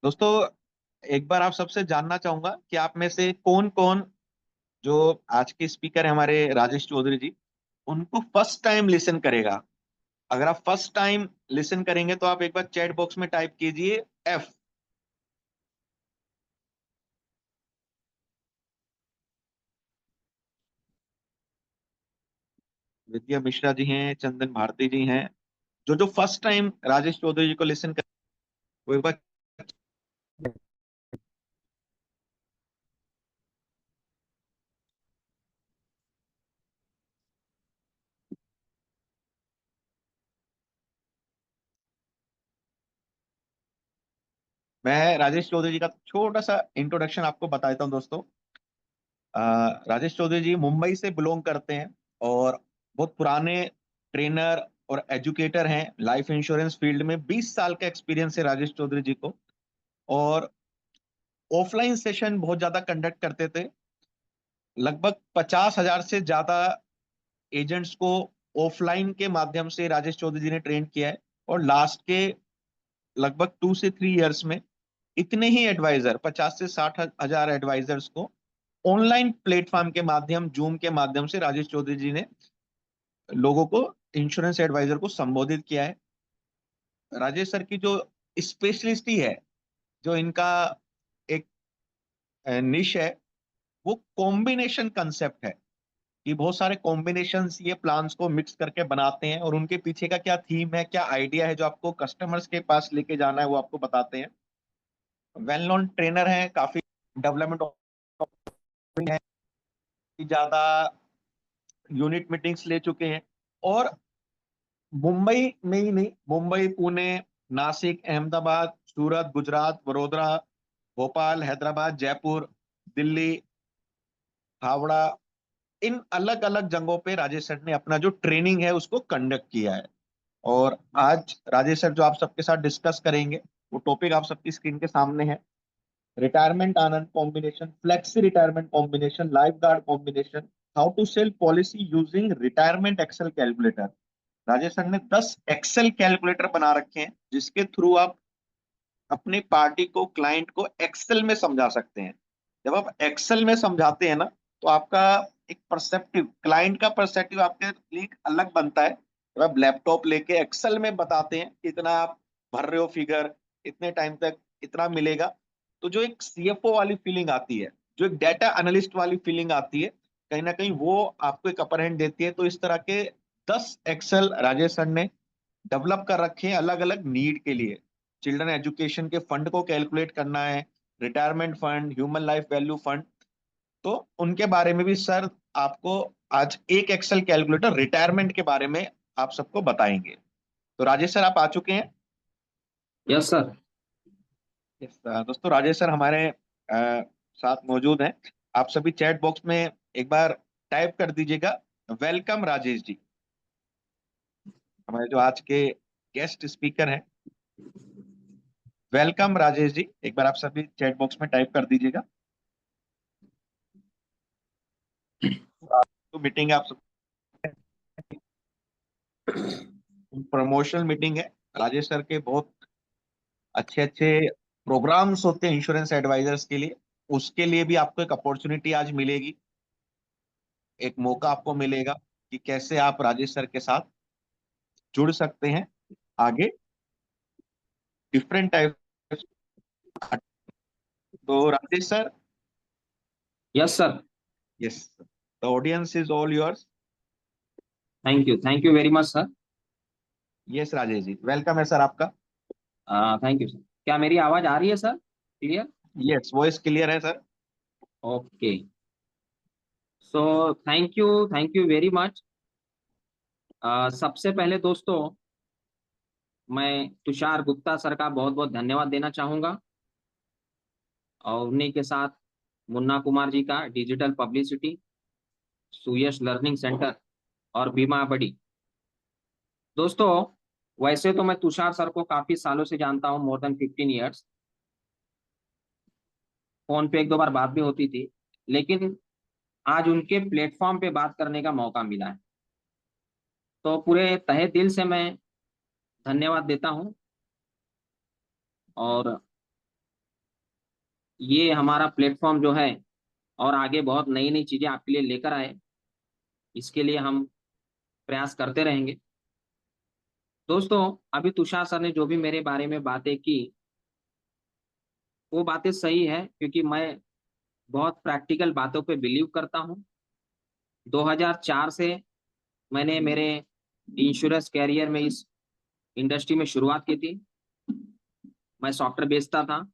दोस्तों, एक बार आप सबसे जानना चाहूंगा कि आप में से कौन कौन जो आज के स्पीकर है हमारे राजेश चौधरी जी, उनको फर्स्ट टाइम लिसन करेगा। अगर आप फर्स्ट टाइम लिसन करेंगे तो आप एक बार चैट बॉक्स में टाइप कीजिए एफ। विद्या मिश्रा जी हैं, चंदन भारती जी हैं, जो जो फर्स्ट टाइम राजेश चौधरी जी को लिसन कर, वो एक बार। मैं राजेश चौधरी जी का छोटा सा इंट्रोडक्शन आपको बता देता हूँ दोस्तों। राजेश चौधरी जी मुंबई से बिलोंग करते हैं और बहुत पुराने ट्रेनर और एजुकेटर हैं। लाइफ इंश्योरेंस फील्ड में 20 साल का एक्सपीरियंस है राजेश चौधरी जी को। और ऑफलाइन सेशन बहुत ज्यादा कंडक्ट करते थे। लगभग 50,000 से ज्यादा एजेंट्स को ऑफलाइन के माध्यम से राजेश चौधरी जी ने ट्रेन किया है। और लास्ट के लगभग 2 से 3 इयर्स में इतने ही एडवाइजर, 50 से 60 हजार एडवाइजर्स को ऑनलाइन प्लेटफॉर्म के माध्यम, जूम के माध्यम से राजेश चौधरी जी ने लोगों को, इंश्योरेंस एडवाइजर को संबोधित किया है। राजेश सर की जो स्पेशलिस्टी है, जो इनका एक निश है, वो कॉम्बिनेशन कंसेप्ट है। कि बहुत सारे कॉम्बिनेशंस ये प्लान्स को मिक्स करके बनाते हैं और उनके पीछे का क्या थीम है, क्या आइडिया है, जो आपको कस्टमर्स के पास लेके जाना है, वो आपको बताते हैं। वेल नोन ट्रेनर हैं, काफी डेवलपमेंट है, ज्यादा यूनिट मीटिंग्स ले चुके हैं। और मुंबई में ही नहीं, मुंबई, पुणे, नासिक, अहमदाबाद, सूरत, गुजरात, वडोदरा, भोपाल, हैदराबाद, जयपुर, दिल्ली, हावड़ा, इन अलग अलग जगहों पे राजेश सर ने अपना जो ट्रेनिंग है उसको कंडक्ट किया है। और आज राजेश सर जो आप सबके साथ डिस्कस करेंगे, वो टॉपिक आप सबकी स्क्रीन के सामने है। Retirement Anand combination, flexi retirement combination, life guard combination, how to sell policy using retirement excel calculator. Rajesh sir ने 10 एक्सेल कैलकुलेटर बना रखे हैं, जिसके थ्रू आप अपनी पार्टी को, क्लाइंट को एक्सेल में समझा सकते हैं। जब आप एक्सेल में समझाते हैं ना, तो आपका एक परसेप्टिव, क्लाइंट का परसेप्टिव आपके लिए एक अलग बनता है। जब आप लैपटॉप लेके एक्सेल में बताते हैं कि इतना आप भर रहे हो फिगर, इतने टाइम तक इतना मिलेगा, तो जो एक सीएफओ वाली फीलिंग आती है, जो एक डेटा एनालिस्ट वाली फीलिंग आती है, कहीं ना कहीं वो आपको एक अपर हैंड देती है। तो इस तरह के 10 एक्सेल राजेश सर ने डेवलप कर रखे हैं अलग अलग नीड के लिए। चिल्ड्रन एजुकेशन के फंड को कैलकुलेट करना है, retirement fund, human life value fund, तो उनके बारे में भी सर आपको आज एक एक्सेल कैलकुलेटर रिटायरमेंट के बारे में आप सबको बताएंगे। तो राजेश सर आप आ चुके हैं। Yes sir. Yes, दोस्तों, राजेश सर हमारे साथ मौजूद हैं। आप सभी चैट बॉक्स में एक बार टाइप कर दीजिएगा, वेलकम राजेश जी। हमारे जो आज के गेस्ट स्पीकर हैं, वेलकम राजेश जी, एक बार आप सभी चैट बॉक्स में टाइप कर दीजिएगा। तो मीटिंग है आप सब, प्रमोशनल मीटिंग है। राजेश सर के बहुत अच्छे अच्छे प्रोग्राम्स होते हैं इंश्योरेंस एडवाइजर्स के लिए। उसके लिए भी आपको एक अपॉर्चुनिटी आज मिलेगी, एक मौका आपको मिलेगा कि कैसे आप राजेश सर के साथ जुड़ सकते हैं आगे, डिफरेंट टाइप। तो Rajesh sir, yes sir. Yes, the audience is all yours. Thank you very much sir. Yes Rajesh ji, welcome है सर आपका। Thank you sir. क्या मेरी आवाज आ रही है sir, clear? Yes, voice clear है sir. Okay. So thank you very much. सबसे पहले दोस्तों, मैं तुषार गुप्ता सर का बहुत बहुत धन्यवाद देना चाहूंगा, और उन्हीं के साथ मुन्ना कुमार जी का, डिजिटल पब्लिसिटी, सुयश लर्निंग सेंटर और बीमा बड़ी। दोस्तों, वैसे तो मैं तुषार सर को काफी सालों से जानता हूँ, मोर देन 15 ईयर्स। फोन पे एक दो बार बात भी होती थी, लेकिन आज उनके प्लेटफॉर्म पे बात करने का मौका मिला है, तो पूरे तहे दिल से मैं धन्यवाद देता हूं। और ये हमारा प्लेटफॉर्म जो है और आगे बहुत नई नई चीजें आपके लिए लेकर आए, इसके लिए हम प्रयास करते रहेंगे। दोस्तों, अभी तुषार सर ने जो भी मेरे बारे में बातें की, वो बातें सही है, क्योंकि मैं बहुत प्रैक्टिकल बातों पे बिलीव करता हूँ। 2004 से मैंने मेरे इंश्योरेंस कैरियर में इस इंडस्ट्री में शुरुआत की थी। मैं सॉफ्टवेयर बेचता था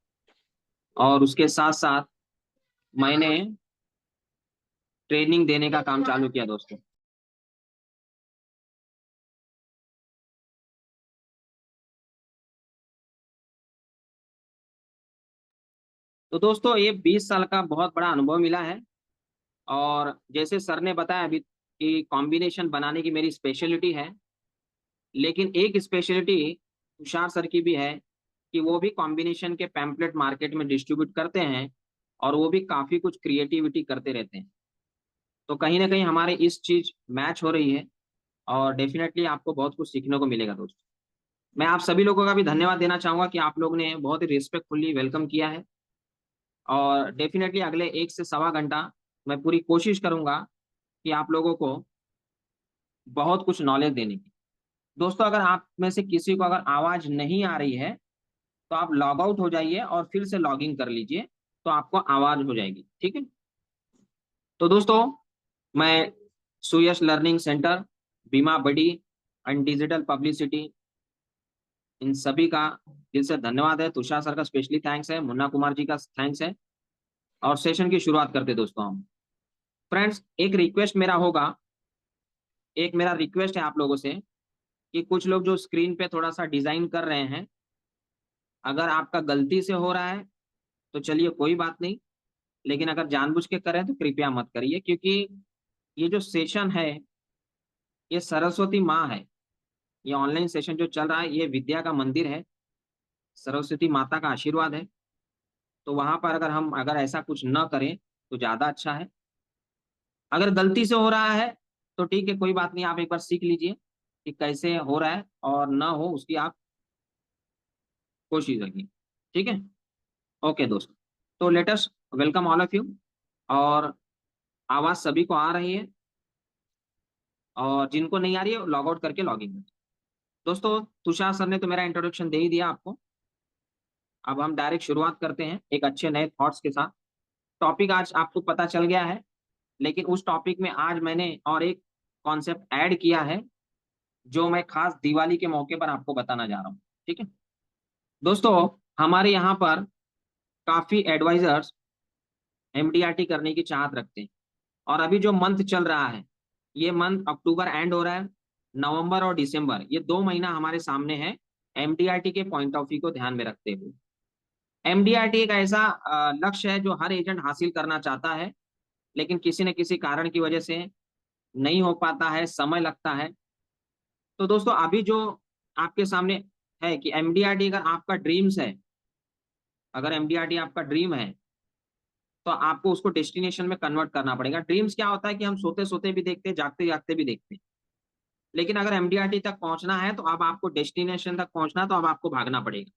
और उसके साथ साथ मैंने ट्रेनिंग देने का काम चालू किया दोस्तों। तो दोस्तों, ये 20 साल का बहुत बड़ा अनुभव मिला है। और जैसे सर ने बताया अभी कि कॉम्बिनेशन बनाने की मेरी स्पेशलिटी है, लेकिन एक स्पेशलिटी तुषार सर की भी है कि वो भी कॉम्बिनेशन के पैम्पलेट मार्केट में डिस्ट्रीब्यूट करते हैं, और वो भी काफी कुछ क्रिएटिविटी करते रहते हैं। तो कहीं ना कहीं हमारे इस चीज मैच हो रही है, और डेफिनेटली आपको बहुत कुछ सीखने को मिलेगा दोस्तों। मैं आप सभी लोगों का भी धन्यवाद देना चाहूंगा कि आप लोग ने बहुत ही रिस्पेक्टफुली वेलकम किया है। और डेफिनेटली अगले 1 से 1.25 घंटा मैं पूरी कोशिश करूंगा कि आप लोगों को बहुत कुछ नॉलेज देने की। दोस्तों, अगर आप में से किसी को अगर आवाज नहीं आ रही है, तो आप लॉग आउट हो जाइए और फिर से लॉग इन कर लीजिए, तो आपको आवाज हो जाएगी, ठीक है। तो दोस्तों, मैं सुयश लर्निंग सेंटर, बीमा बडी एंड डिजिटल पब्लिसिटी, इन सभी का दिल से धन्यवाद है। तुषार सर का स्पेशली थैंक्स है, मुन्ना कुमार जी का थैंक्स है। और सेशन की शुरुआत करते दोस्तों हम। फ्रेंड्स, एक रिक्वेस्ट मेरा होगा, एक मेरा रिक्वेस्ट है आप लोगों से कि कुछ लोग जो स्क्रीन पे थोड़ा सा डिजाइन कर रहे हैं, अगर आपका गलती से हो रहा है तो चलिए कोई बात नहीं, लेकिन अगर जानबूझ के करें तो कृपया मत करिए, क्योंकि ये जो सेशन है, ये सरस्वती माँ है। ये ऑनलाइन सेशन जो चल रहा है, ये विद्या का मंदिर है, सरस्वती माता का आशीर्वाद है। तो वहां पर अगर ऐसा कुछ न करें तो ज्यादा अच्छा है। अगर गलती से हो रहा है तो ठीक है, कोई बात नहीं, आप एक बार सीख लीजिए कि कैसे हो रहा है, और ना हो उसकी आप कोशिश रखिए, ठीक है। ओके दोस्तों, तो let us welcome all of you. और आवाज सभी को आ रही है, और जिनको नहीं आ रही है लॉग आउट करके लॉग इन। दोस्तों, तुषार सर ने तो मेरा इंट्रोडक्शन दे ही दिया आपको। अब हम डायरेक्ट शुरुआत करते हैं एक अच्छे नए थॉट्स के साथ। टॉपिक आज आपको पता चल गया है, लेकिन उस टॉपिक में आज मैंने और एक कॉन्सेप्ट ऐड किया है, जो मैं खास दिवाली के मौके पर आपको बताना जा रहा हूँ, ठीक है। दोस्तों, हमारे यहाँ पर काफी एडवाइजर्स एमडीआरटी करने की चाहत रखते हैं। और अभी जो मंथ चल रहा है, ये मंथ अक्टूबर एंड हो रहा है, नवंबर और दिसंबर, ये 2 महीना हमारे सामने है एमडीआरटी के पॉइंट ऑफ व्यू को ध्यान में रखते हुए। एमडीआरटी एक ऐसा लक्ष्य है जो हर एजेंट हासिल करना चाहता है, लेकिन किसी न किसी कारण की वजह से नहीं हो पाता है, समय लगता है। तो दोस्तों, अभी जो आपके सामने है कि एमडीआरटी अगर आपका ड्रीम्स है, अगर एमडीआरटी आपका ड्रीम है, तो आपको उसको डेस्टिनेशन में कन्वर्ट करना पड़ेगा। ड्रीम्स क्या होता है कि हम सोते सोते भी देखते हैं, जागते जागते भी देखते हैं। लेकिन अगर एमडीआरटी तक पहुंचना है, तो अब आपको डेस्टिनेशन तक पहुंचना है, तो अब आपको भागना पड़ेगा।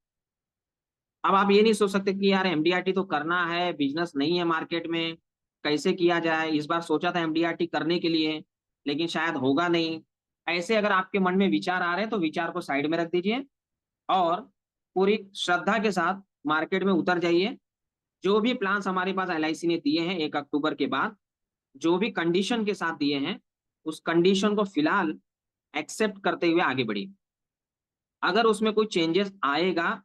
अब आप ये नहीं सोच सकते कि यार एमडीआरटी तो करना है, बिजनेस नहीं है मार्केट में, कैसे किया जाए। इस बार सोचा था एमडीआरटी करने के लिए, लेकिन शायद होगा नहीं। ऐसे अगर आपके मन में विचार आ रहे हैं, तो विचार को साइड में रख दीजिए और पूरी श्रद्धा के साथ मार्केट में उतर जाइए। जो भी प्लान्स हमारे पास एलआईसी ने दिए हैं 1 अक्टूबर के बाद, जो भी कंडीशन के साथ दिए हैं, उस कंडीशन को फिलहाल एक्सेप्ट करते हुए आगे बढ़िए। अगर उसमें कोई चेंजेस आएगा,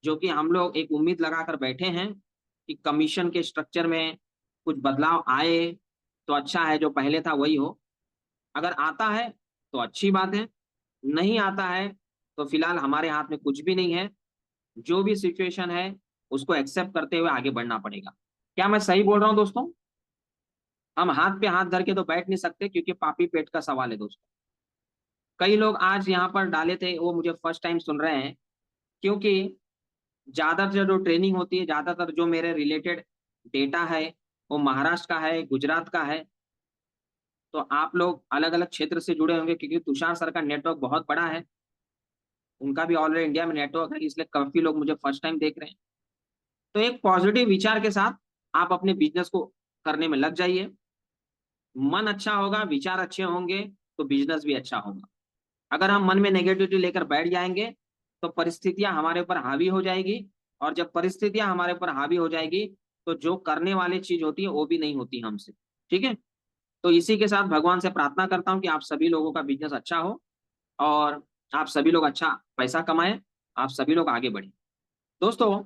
जो कि हम लोग एक उम्मीद लगाकर बैठे हैं कि कमीशन के स्ट्रक्चर में कुछ बदलाव आए, तो अच्छा है, जो पहले था वही हो। अगर आता है तो अच्छी बात है, नहीं आता है तो फिलहाल हमारे हाथ में कुछ भी नहीं है। जो भी सिचुएशन है, उसको एक्सेप्ट करते हुए आगे बढ़ना पड़ेगा। क्या मैं सही बोल रहा हूँ दोस्तों? हम हाथ पे हाथ धर के तो बैठ नहीं सकते, क्योंकि पापी पेट का सवाल है दोस्तों। कई लोग आज यहाँ पर डाले थे, वो मुझे फर्स्ट टाइम सुन रहे हैं, क्योंकि ज्यादातर जो ट्रेनिंग होती है, ज्यादातर जो मेरे रिलेटेड डेटा है, वो महाराष्ट्र का है, गुजरात का है। तो आप लोग अलग अलग क्षेत्र से जुड़े होंगे, क्योंकि तुषार सर का नेटवर्क बहुत बड़ा है। उनका भी ऑल इंडिया में नेटवर्क है, इसलिए काफी लोग मुझे फर्स्ट टाइम देख रहे हैं। तो एक पॉजिटिव विचार के साथ आप अपने बिजनेस को करने में लग जाइए। मन अच्छा होगा, विचार अच्छे होंगे, तो बिजनेस भी अच्छा होगा। अगर हम मन में नेगेटिविटी लेकर बैठ जाएंगे तो परिस्थितियां हमारे ऊपर हावी हो जाएगी, और जब परिस्थितियां हमारे ऊपर हावी हो जाएगी तो जो करने वाली चीज होती है वो भी नहीं होती हमसे। ठीक है। तो इसी के साथ भगवान से प्रार्थना करता हूँ कि आप सभी लोगों का बिजनेस अच्छा हो, और आप सभी लोग अच्छा पैसा कमाएं, आप सभी लोग आगे बढ़े। दोस्तों,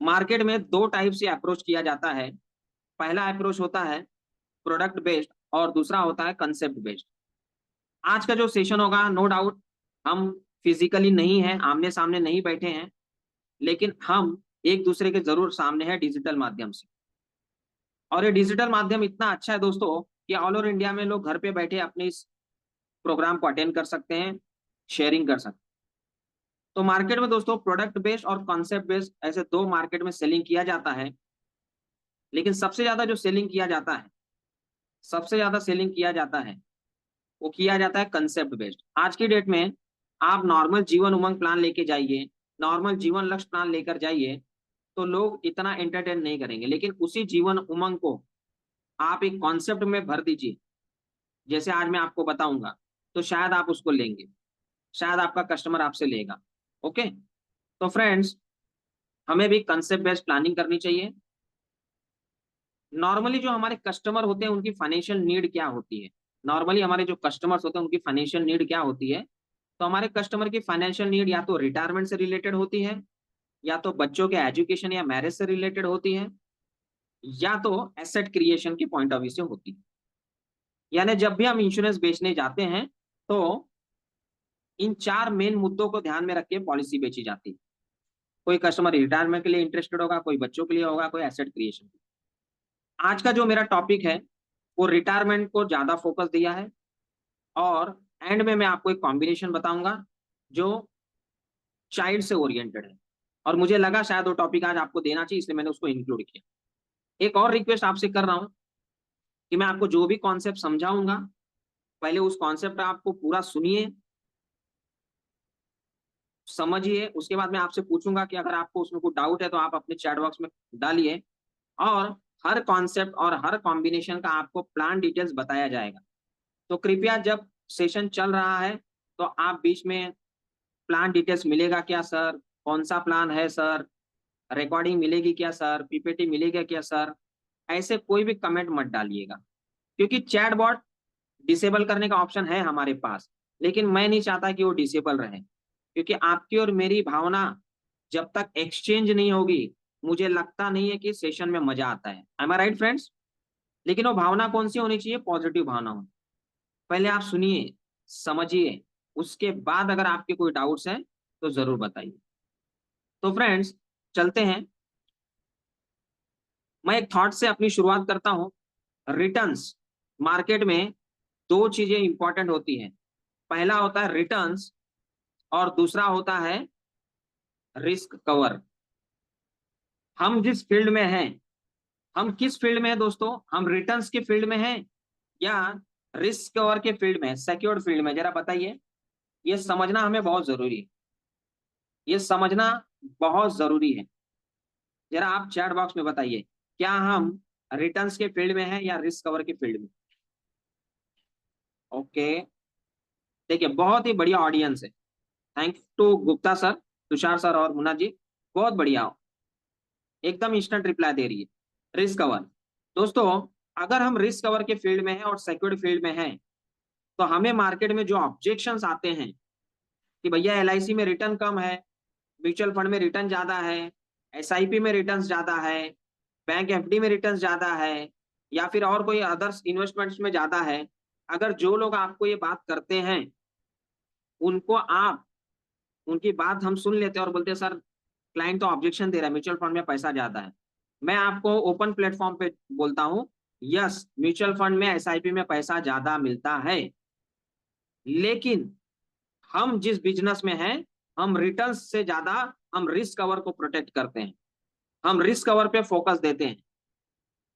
मार्केट में दो टाइप से अप्रोच किया जाता है। पहला अप्रोच होता है प्रोडक्ट बेस्ड, और दूसरा होता है कंसेप्ट बेस्ड। आज का जो सेशन होगा, नो डाउट हम फिजिकली नहीं है, आमने सामने नहीं बैठे हैं, लेकिन हम एक दूसरे के जरूर सामने हैं डिजिटल माध्यम से। और ये डिजिटल माध्यम इतना अच्छा है दोस्तों कि ऑल ओवर इंडिया में लोग घर पे बैठे अपने इस प्रोग्राम को अटेंड कर सकते हैं, शेयरिंग कर सकते हैं। तो मार्केट में दोस्तों प्रोडक्ट बेस्ड और कॉन्सेप्ट बेस्ड ऐसे दो मार्केट में सेलिंग किया जाता है। लेकिन सबसे ज्यादा जो सेलिंग किया जाता है, सबसे ज्यादा सेलिंग किया जाता है, वो किया जाता है कंसेप्ट बेस्ड। आज की डेट में आप नॉर्मल जीवन उमंग प्लान लेके जाइए, नॉर्मल जीवन लक्ष्य प्लान लेकर जाइए, तो लोग इतना एंटरटेन नहीं करेंगे। लेकिन उसी जीवन उमंग को आप एक कॉन्सेप्ट में भर दीजिए, जैसे आज मैं आपको बताऊंगा, तो शायद आप उसको लेंगे, शायद आपका कस्टमर आपसे लेगा। ओके। तो फ्रेंड्स, हमें भी कंसेप्ट बेस्ड प्लानिंग करनी चाहिए। नॉर्मली जो हमारे कस्टमर होते हैं उनकी फाइनेंशियल नीड क्या होती है, नॉर्मली हमारे जो कस्टमर्स होते हैं उनकी फाइनेंशियल नीड क्या होती है। तो हमारे कस्टमर की फाइनेंशियल नीड या तो रिटायरमेंट से रिलेटेड होती है, या तो बच्चों के एजुकेशन या मैरिज से रिलेटेड होती है, या तो एसेट क्रिएशन के पॉइंट ऑफ व्यू से होती है। यानी जब भी हम इंश्योरेंस बेचने जाते हैं तो इन चार मेन मुद्दों को ध्यान में रख के पॉलिसी बेची जाती है। कोई कस्टमर रिटायरमेंट के लिए इंटरेस्टेड होगा, कोई बच्चों के लिए होगा, कोई एसेट क्रिएशन। आज का जो मेरा टॉपिक है वो रिटायरमेंट को ज्यादा फोकस दिया है, और एंड में मैं आपको एक कॉम्बिनेशन बताऊंगा जो चाइल्ड से ओरिएंटेड है, और मुझे लगा शायद वो टॉपिक आज आपको देना चाहिए, इसलिए मैंने उसको इंक्लूड किया। एक और रिक्वेस्ट आपसे कर रहा हूं कि मैं आपको जो भी कॉन्सेप्ट समझाऊंगा, पहले उस कॉन्सेप्ट आपको पूरा सुनिए, समझिए। उसके बाद मैं आपसे पूछूंगा कि अगर आपको उसमें कोई डाउट है तो आप अपने चैट बॉक्स में डालिए, और हर कॉन्सेप्ट और हर कॉम्बिनेशन का आपको प्लान डिटेल्स बताया जाएगा। तो कृपया जब सेशन चल रहा है तो आप बीच में प्लान डिटेल्स मिलेगा क्या सर, कौन सा प्लान है सर, रिकॉर्डिंग मिलेगी क्या सर, पीपीटी मिलेगा क्या सर, ऐसे कोई भी कमेंट मत डालिएगा। क्योंकि चैट बॉट डिसेबल करने का ऑप्शन है हमारे पास, लेकिन मैं नहीं चाहता कि वो डिसेबल रहे, क्योंकि आपकी और मेरी भावना जब तक एक्सचेंज नहीं होगी, मुझे लगता नहीं है कि सेशन में मजा आता है। M I right friends? लेकिन वो भावना कौन सी होनी चाहिए? पॉजिटिव भावना हो। पहले आप सुनिए, समझिए, उसके बाद अगर आपके कोई डाउट्स हैं तो जरूर बताइए। तो फ्रेंड्स, चलते हैं। मैं एक थॉट से अपनी शुरुआत करता हूं। रिटर्न्स, मार्केट में दो चीजें इंपॉर्टेंट होती हैं। पहला होता है रिटर्न्स, और दूसरा होता है रिस्क कवर। हम जिस फील्ड में हैं, हम किस फील्ड में हैं दोस्तों? हम रिटर्न्स के फील्ड में हैं या रिस्क कवर के फील्ड में, सिक्योर्ड फील्ड में? जरा बताइए। ये समझना हमें बहुत जरूरी है, ये समझना बहुत जरूरी है। जरा आप चैट बॉक्स में बताइए, क्या हम रिटर्न्स के फील्ड में हैं या रिस्क कवर के फील्ड में? ओके। देखिए, बहुत ही बढ़िया ऑडियंस है। Thank to Gupta sir, Tushar sir और मुन्ना जी, बहुत बढ़िया हो, एकदम इंस्टेंट रिप्लाई दे रही है। रिस्क कवर, दोस्तों, अगर हम रिस्क कवर के फील्ड में हैं और सिक्योर्ड फील्ड में हैं, तो हमें मार्केट में जो ऑब्जेक्शंस आते हैं कि भैया एलआईसी में रिटर्न कम है, म्यूचुअल फंड में रिटर्न ज्यादा है, एसआईपी में रिटर्न ज्यादा है, बैंक एफडी में रिटर्न ज्यादा है, या फिर और कोई अदर्स इन्वेस्टमेंट्स में ज्यादा है, अगर जो लोग आपको ये बात करते हैं उनको आप, उनकी बात हम सुन लेते हैं और बोलते हैं सर क्लाइंट तो ऑब्जेक्शन दे रहा है, म्यूचुअल फंड में पैसा ज्यादा है, मैं आपको ओपन प्लेटफॉर्म पे बोलता हूँ, यस म्यूचुअल फंड में एसआईपी में पैसा ज्यादा मिलता है, लेकिन हम जिस बिजनेस में हैं, हम रिटर्न से ज्यादा हम रिस्क कवर को प्रोटेक्ट करते हैं, हम रिस्क कवर पे फोकस देते हैं,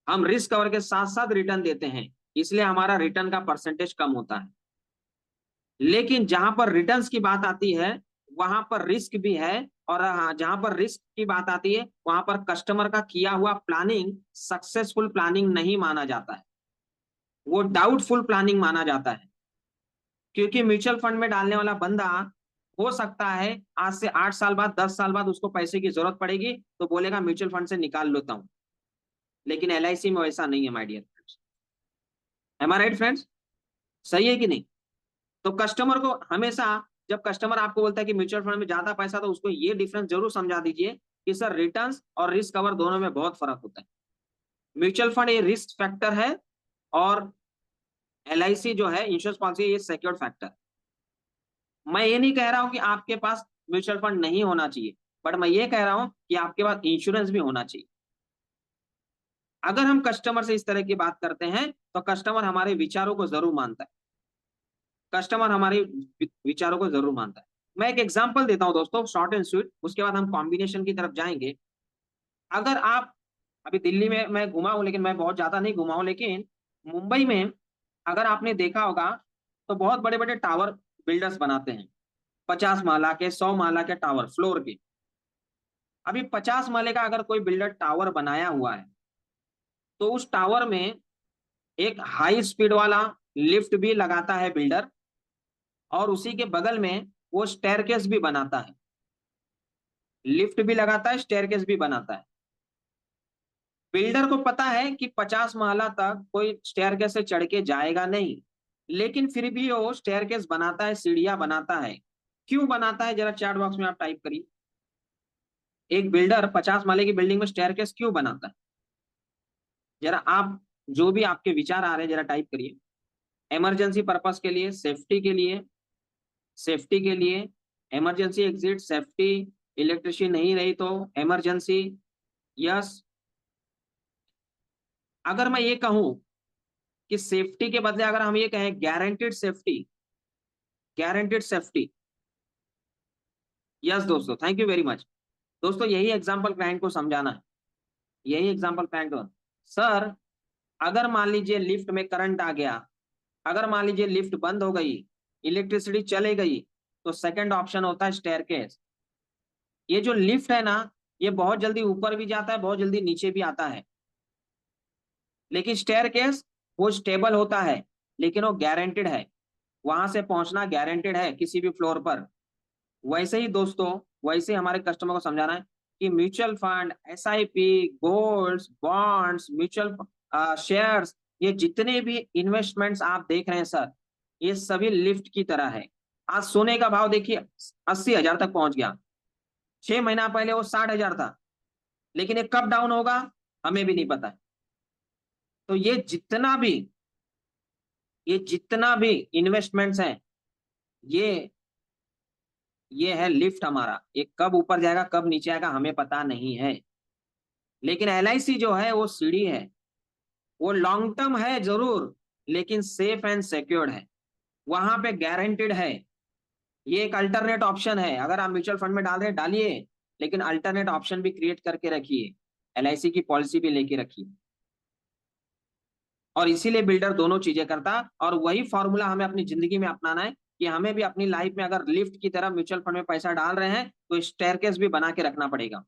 हम रिस्क कवर के साथ साथ रिटर्न देते हैं, इसलिए हमारा रिटर्न का परसेंटेज कम होता है। लेकिन जहां पर रिटर्न्स की बात आती है वहां पर रिस्क भी है। और हाँ, जहां पर रिस्क की बात आती है वहां पर कस्टमर का किया हुआ प्लानिंग सक्सेसफुल प्लानिंग नहीं माना जाता है, वो डाउटफुल प्लानिंग माना जाता है। क्योंकि म्यूचुअल फंड में डालने वाला बंदा हो सकता है आज से 8 साल बाद 10 साल बाद उसको पैसे की जरूरत पड़ेगी तो बोलेगा म्यूचुअल फंड से निकाल लेता हूं। लेकिन एलआईसी में वैसा नहीं है my dear friends. Am I right friends? सही है कि नहीं? तो कस्टमर को हमेशा, जब कस्टमर आपको बोलता है कि म्यूचुअल फंड में ज्यादा पैसा, तो उसको ये डिफरेंस जरूर समझा दीजिए कि सर रिटर्न्स और रिस्क कवर दोनों में बहुत फर्क होता है। म्यूचुअल फंड ये रिस्क फैक्टर है और एलआईसी जो है इंश्योरेंस पॉलिसी ये सिक्योर्ड फैक्टर। मैं ये नहीं कह रहा हूं कि आपके पास म्यूचुअल फंड नहीं होना चाहिए, बट मैं ये कह रहा हूं कि आपके पास इंश्योरेंस भी होना चाहिए। अगर हम कस्टमर से इस तरह की बात करते हैं तो कस्टमर हमारे विचारों को जरूर मानता है, कस्टमर हमारे विचारों को जरूर मानता है। मैं एक एग्जांपल देता हूं दोस्तों, शॉर्ट एंड स्वीट, उसके बाद हम कॉम्बिनेशन की तरफ जाएंगे। अगर आप, अभी दिल्ली में मैं घुमा हूं लेकिन मैं बहुत ज्यादा नहीं घुमा हूं, लेकिन मुंबई में अगर आपने देखा होगा तो बहुत बड़े बड़े टावर बिल्डर्स बनाते हैं, 50 माला के 100 माला के टावर फ्लोर के। अभी 50 माले का अगर कोई बिल्डर टावर बनाया हुआ है तो उस टावर में एक हाई स्पीड वाला लिफ्ट भी लगाता है बिल्डर, और उसी के बगल में वो स्टेयरकेस भी बनाता है, लिफ्ट भी लगाता है, स्टेयरकेस भी बनाता है। बिल्डर को पता है कि 50 माला तक कोई स्टेयरकेस से चढ़ के जाएगा नहीं, लेकिन फिर भी वो स्टेयरकेस बनाता है, सीढ़ियां बनाता है। क्यों बनाता है? जरा चैट बॉक्स में आप टाइप करिए, एक बिल्डर 50 माले की बिल्डिंग में स्टेयरकेस क्यों बनाता है? जरा आप, जो भी आपके विचार आ रहे हैं जरा टाइप करिए। इमरजेंसी पर्पस के लिए, सेफ्टी के लिए, सेफ्टी के लिए, इमरजेंसी एग्जिट, सेफ्टी, इलेक्ट्रिसिटी नहीं रही तो इमरजेंसी। यस। अगर मैं ये कहूं कि सेफ्टी के बदले अगर हम ये कहें guaranteed safety, guaranteed safety. Yes दोस्तों, थैंक यू वेरी मच। दोस्तों यही एग्जांपल क्लाइंट को समझाना है, यही एग्जांपल क्लाइंट को। सर अगर मान लीजिए लिफ्ट में करंट आ गया, अगर मान लीजिए लिफ्ट बंद हो गई, इलेक्ट्रिसिटी चले गई, तो सेकंड ऑप्शन होता है स्टेयरकेस। ये जो लिफ्ट है ना, ये बहुत जल्दी ऊपर भी जाता है, बहुत जल्दी नीचे भी आता है। लेकिन स्टेयरकेस वो स्टेबल होता है, लेकिन वो गारंटेड है, वहां से पहुंचना गारंटेड है किसी भी फ्लोर पर। वैसे ही दोस्तों, वैसे हमारे कस्टमर को समझाना है कि mutual fund, SIP, golds, bonds, mutual shares, ये जितने भी इन्वेस्टमेंट्स आप देख रहे हैं सर, ये सभी लिफ्ट की तरह है। आज सोने का भाव देखिए 80,000 तक पहुंच गया, 6 महीना पहले वो 60,000 था, लेकिन ये कब डाउन होगा हमें भी नहीं पता। तो ये जितना भी इन्वेस्टमेंट्स हैं, ये ये है लिफ्ट हमारा, ये कब ऊपर जाएगा कब नीचे आएगा हमें पता नहीं है। लेकिन एलआईसी जो है वो सीढ़ी है, वो लॉन्ग टर्म है जरूर, लेकिन सेफ एंड सिक्योर्ड है, वहां पे गारंटेड है। ये एक अल्टरनेट ऑप्शन है, अगर आप म्यूचुअल फंड में डाल रहे हैं डालिए, लेकिन अल्टरनेट ऑप्शन भी क्रिएट करके रखिए, एलआईसी की पॉलिसी भी लेके रखिए। और इसीलिए बिल्डर दोनों चीजें करता, और वही फॉर्मूला हमें अपनी जिंदगी में अपनाना है कि हमें भी अपनी लाइफ में अगर लिफ्ट की तरह म्यूचुअल फंड में पैसा डाल रहे हैं तो स्टेयरकेस भी बना के रखना पड़ेगा,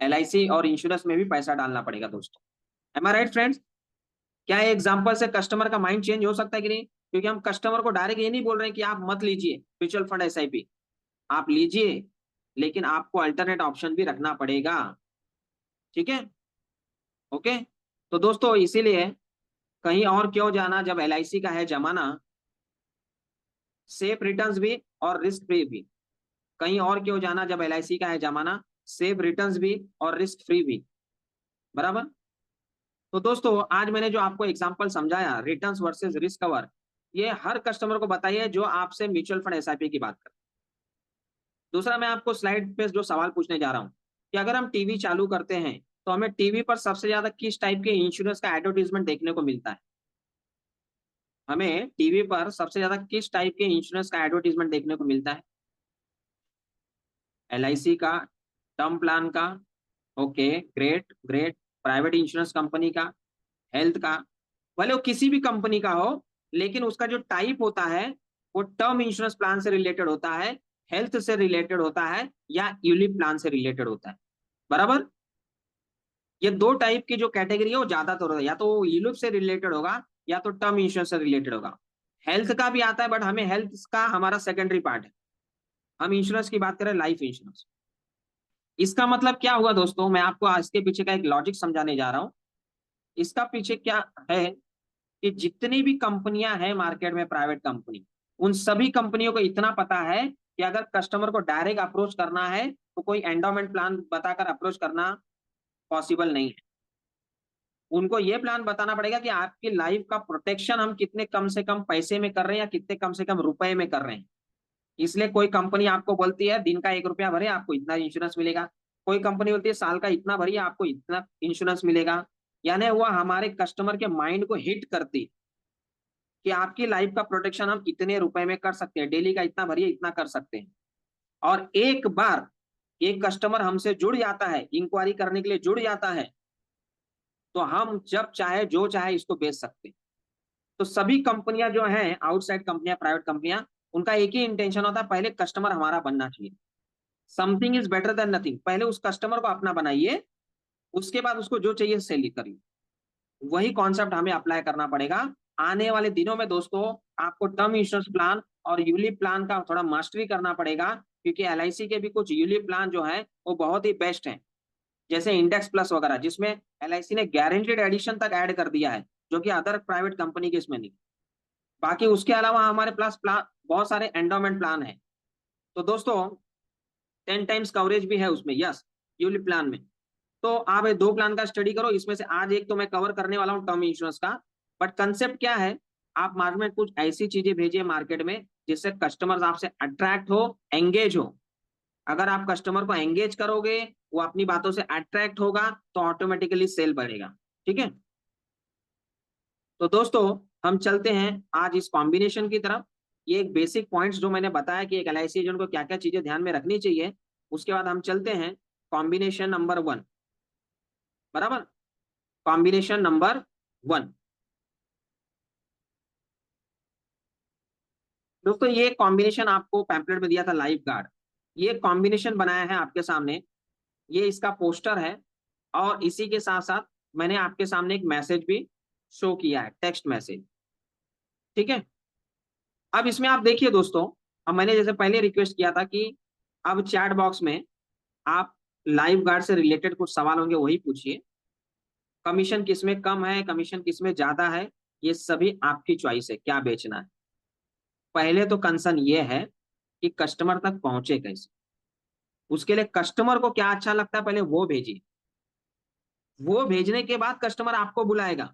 एलआईसी और इंश्योरेंस में भी पैसा डालना पड़ेगा दोस्तों। M I right friends? क्या ये एग्जांपल से कस्टमर का माइंड चेंज हो सकता है कि नहीं? क्योंकि हम कस्टमर को डायरेक्ट ये नहीं बोल रहे हैं कि आप मत लीजिए म्यूचुअल फंड एसआईपी, आप लीजिए, लेकिन आपको अल्टरनेट ऑप्शन भी रखना पड़ेगा। ठीक है? ओके। तो दोस्तों इसीलिए कहीं और क्यों जाना जब एलआईसी का है जमाना, सेफ रिटर्न्स भी और रिस्क फ्री भी। कहीं और क्यों जाना जब एलआईसी का है जमाना, सेफ रिटर्न्स भी और रिस्क फ्री भी। बराबर। तो दोस्तों आज मैंने जो आपको एग्जांपल समझाया रिटर्न्स वर्सेस रिस्क कवर, ये हर कस्टमर को बताइए जो आपसे म्यूचुअल फंड एसआईपी की बात करे। दूसरा, मैं आपको स्लाइड पे जो सवाल पूछने जा रहा हूँ कि अगर हम टीवी चालू करते हैं तो हमें टीवी पर सबसे ज्यादा किस टाइप के इंश्योरेंस का एडवर्टीजमेंट देखने को मिलता है? हमें टीवी पर सबसे ज्यादा किस टाइप के इंश्योरेंस का एडवर्टीजमेंट देखने को मिलता है? एलआईसी का, टर्म प्लान का, okay great great, private insurance company का, हेल्थ का, भले वो किसी भी कंपनी का हो, लेकिन उसका जो टाइप होता है वो टर्म इंश्योरेंस प्लान से रिलेटेड होता है, हेल्थ से रिलेटेड होता है या यूलिप प्लान से रिलेटेड होता है, बराबर। ये दो टाइप की जो कैटेगरी है वो ज्यादातर होता है, या तो यूलिप से रिलेटेड होगा या तो टर्म इंश्योरेंस से रिलेटेड होगा। हेल्थ का भी आता है, बट हमें हेल्थ का हमारा सेकेंडरी पार्ट है, हम इंश्योरेंस की बात करें, लाइफ इंश्योरेंस। इसका मतलब क्या हुआ दोस्तों, मैं आपको आज के पीछे का एक लॉजिक समझाने जा रहा हूँ। इसका पीछे क्या है कि जितनी भी कंपनियां हैं मार्केट में, प्राइवेट कंपनी, उन सभी कंपनियों को इतना पता है कि अगर कस्टमर को डायरेक्ट अप्रोच करना है तो कोई एंडोमेंट प्लान बताकर अप्रोच करना पॉसिबल नहीं है। उनको ये प्लान बताना पड़ेगा कि आपकी लाइफ का प्रोटेक्शन हम कितने कम से कम पैसे में कर रहे हैं या कितने कम से कम रुपए में कर रहे हैं। इसलिए कोई कंपनी आपको बोलती है दिन का 1 रुपया भरे आपको इतना इंश्योरेंस मिलेगा, कोई कंपनी बोलती है साल का इतना भरिए आपको इतना इंश्योरेंस मिलेगा। यानी वह हमारे कस्टमर के माइंड को हिट करती कि आपकी लाइफ का प्रोटेक्शन हम इतने रुपए में कर सकते हैं, डेली का इतना भरिए इतना कर सकते हैं। और एक बार एक कस्टमर हमसे जुड़ जाता है, इंक्वायरी करने के लिए जुड़ जाता है, तो हम जब चाहे जो चाहे इसको बेच सकते हैं। तो सभी कंपनियां जो हैं, आउटसाइड कंपनियां, प्राइवेट कंपनियां, उनका एक ही इंटेंशन होता है, पहले कस्टमर हमारा बनना चाहिए। Something is better than nothing, पहले उस कस्टमर को अपना बनाइए, उसके बाद उसको जो चाहिए सेल करिए। वही कॉन्सेप्ट हमें अप्लाई करना पड़ेगा। आने वाले दिनों में दोस्तों आपको टर्म इंश्योरेंस प्लान और यूलिप प्लान का थोड़ा मास्टरी करना पड़ेगा, क्योंकि एलआईसी के भी कुछ यूलिप प्लान जो है वो बहुत ही बेस्ट हैं, जैसे इंडेक्स प्लस वगैरह, जिसमें एलआईसी ने गारंटीड एडिशन तक ऐड कर दिया है, जो कि अदर प्राइवेट कंपनी के इसमें नहीं। बाकी उसके अलावा हमारे पास प्लान बहुत सारे एंडोमेंट प्लान है। तो दोस्तों 10 टाइम्स कवरेज भी है उसमें, यस, यूलिप प्लान में। तो आप ये दो प्लान का स्टडी करो, इसमें से आज एक तो मैं कवर करने वाला हूँ टर्म इंश्योरेंस का। बट कंसेप्ट क्या है, आप मार्केट में कुछ ऐसी चीजें भेजिए मार्केट में जिससे कस्टमर्स आपसे अट्रैक्ट हो, एंगेज हो। अगर आप कस्टमर को एंगेज करोगे, वो अपनी बातों से अट्रैक्ट होगा, तो ऑटोमेटिकली सेल बढ़ेगा। ठीक है, तो दोस्तों हम चलते हैं आज इस कॉम्बिनेशन की तरफ। ये एक बेसिक पॉइंट्स जो मैंने बताया कि एक एलआईसी एजेंट को क्या क्या चीजें ध्यान में रखनी चाहिए, उसके बाद हम चलते हैं कॉम्बिनेशन नंबर 1, बराबर। कॉम्बिनेशन नंबर 1, दोस्तों ये कॉम्बिनेशन आपको पैम्पलेट में दिया था, लाइफ गार्ड। ये कॉम्बिनेशन बनाया है आपके सामने, ये इसका पोस्टर है। और इसी के साथ साथ मैंने आपके सामने एक मैसेज भी शो किया है, टेक्स्ट मैसेज। ठीक है, अब इसमें आप देखिए दोस्तों, अब मैंने जैसे पहले रिक्वेस्ट किया था कि अब चैट बॉक्स में आप लाइफ गार्ड से रिलेटेड कुछ सवाल होंगे वही पूछिए। कमीशन किसमें कम है, कमीशन किसमें ज्यादा है, ये सभी आपकी चॉइस है क्या बेचना है। पहले तो कंसर्न ये है कि कस्टमर तक पहुंचे कैसे, उसके लिए कस्टमर को क्या अच्छा लगता है पहले वो भेजिए। वो भेजने के बाद कस्टमर आपको बुलाएगा,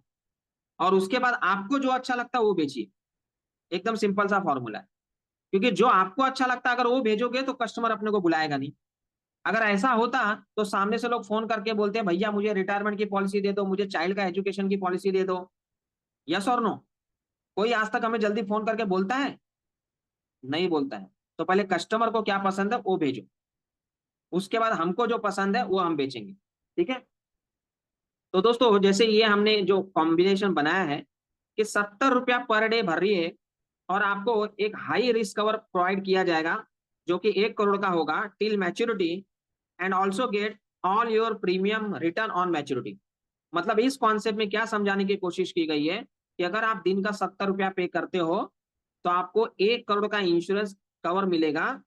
और उसके बाद आपको जो अच्छा लगता है वो बेचिए। एकदम सिंपल सा फॉर्मूला है, क्योंकि जो आपको अच्छा लगता है अगर वो भेजोगे तो कस्टमर अपने को बुलाएगा नहीं। अगर ऐसा होता तो सामने से लोग फोन करके बोलते हैं भैया मुझे रिटायरमेंट की पॉलिसी दे दो, मुझे चाइल्ड का एजुकेशन की पॉलिसी दे दो। यस और नो? कोई आज तक हमें जल्दी फोन करके बोलता है? नहीं बोलता है। तो पहले कस्टमर को क्या पसंद है वो भेजो, उसके बाद हमको जो पसंद है वो हम बेचेंगे। ठीक है, तो दोस्तों जैसे ये हमने जो कॉम्बिनेशन बनाया है कि 70 रुपया पर डे भर रही है, और आपको एक हाई रिस्क कवर प्रोवाइड किया जाएगा जो कि 1 करोड़ का होगा till maturity, and also get all your premium return on maturity. मतलब इस कॉन्सेप्ट में क्या समझाने की कोशिश की गई है कि अगर आप दिन का 70 रुपया पे करते हो तो आपको 1 करोड़ का इंश्योरेंस कवर मिलेगा,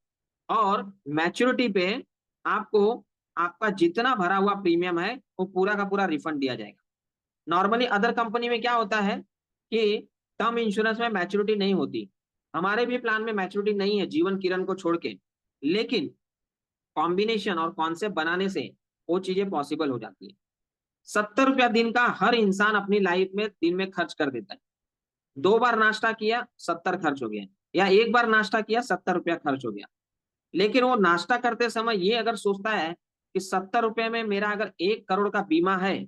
और मैच्योरिटी पे आपको आपका जितना भरा हुआ प्रीमियम है वो पूरा का पूरा रिफंड दिया जाएगा। नॉर्मली अदर कंपनी में क्या होता है कि टर्म इंश्योरेंस में मैच्योरिटी नहीं होती, हमारे भी प्लान में मैच्योरिटी नहीं है जीवन किरण को छोड़ के, लेकिन कॉम्बिनेशन और कॉन्सेप्ट बनाने से वो चीजें पॉसिबल हो जाती है। 70 रुपया दिन का हर इंसान अपनी लाइफ में दिन में खर्च कर देता है। 2 बार नाश्ता किया 70 खर्च हो गया, या एक बार नाश्ता किया 70 रुपया खर्च हो गया। लेकिन वो नाश्ता करते समय ये अगर सोचता है कि 70 रुपये में मेरा अगर 1 करोड़ का बीमा है,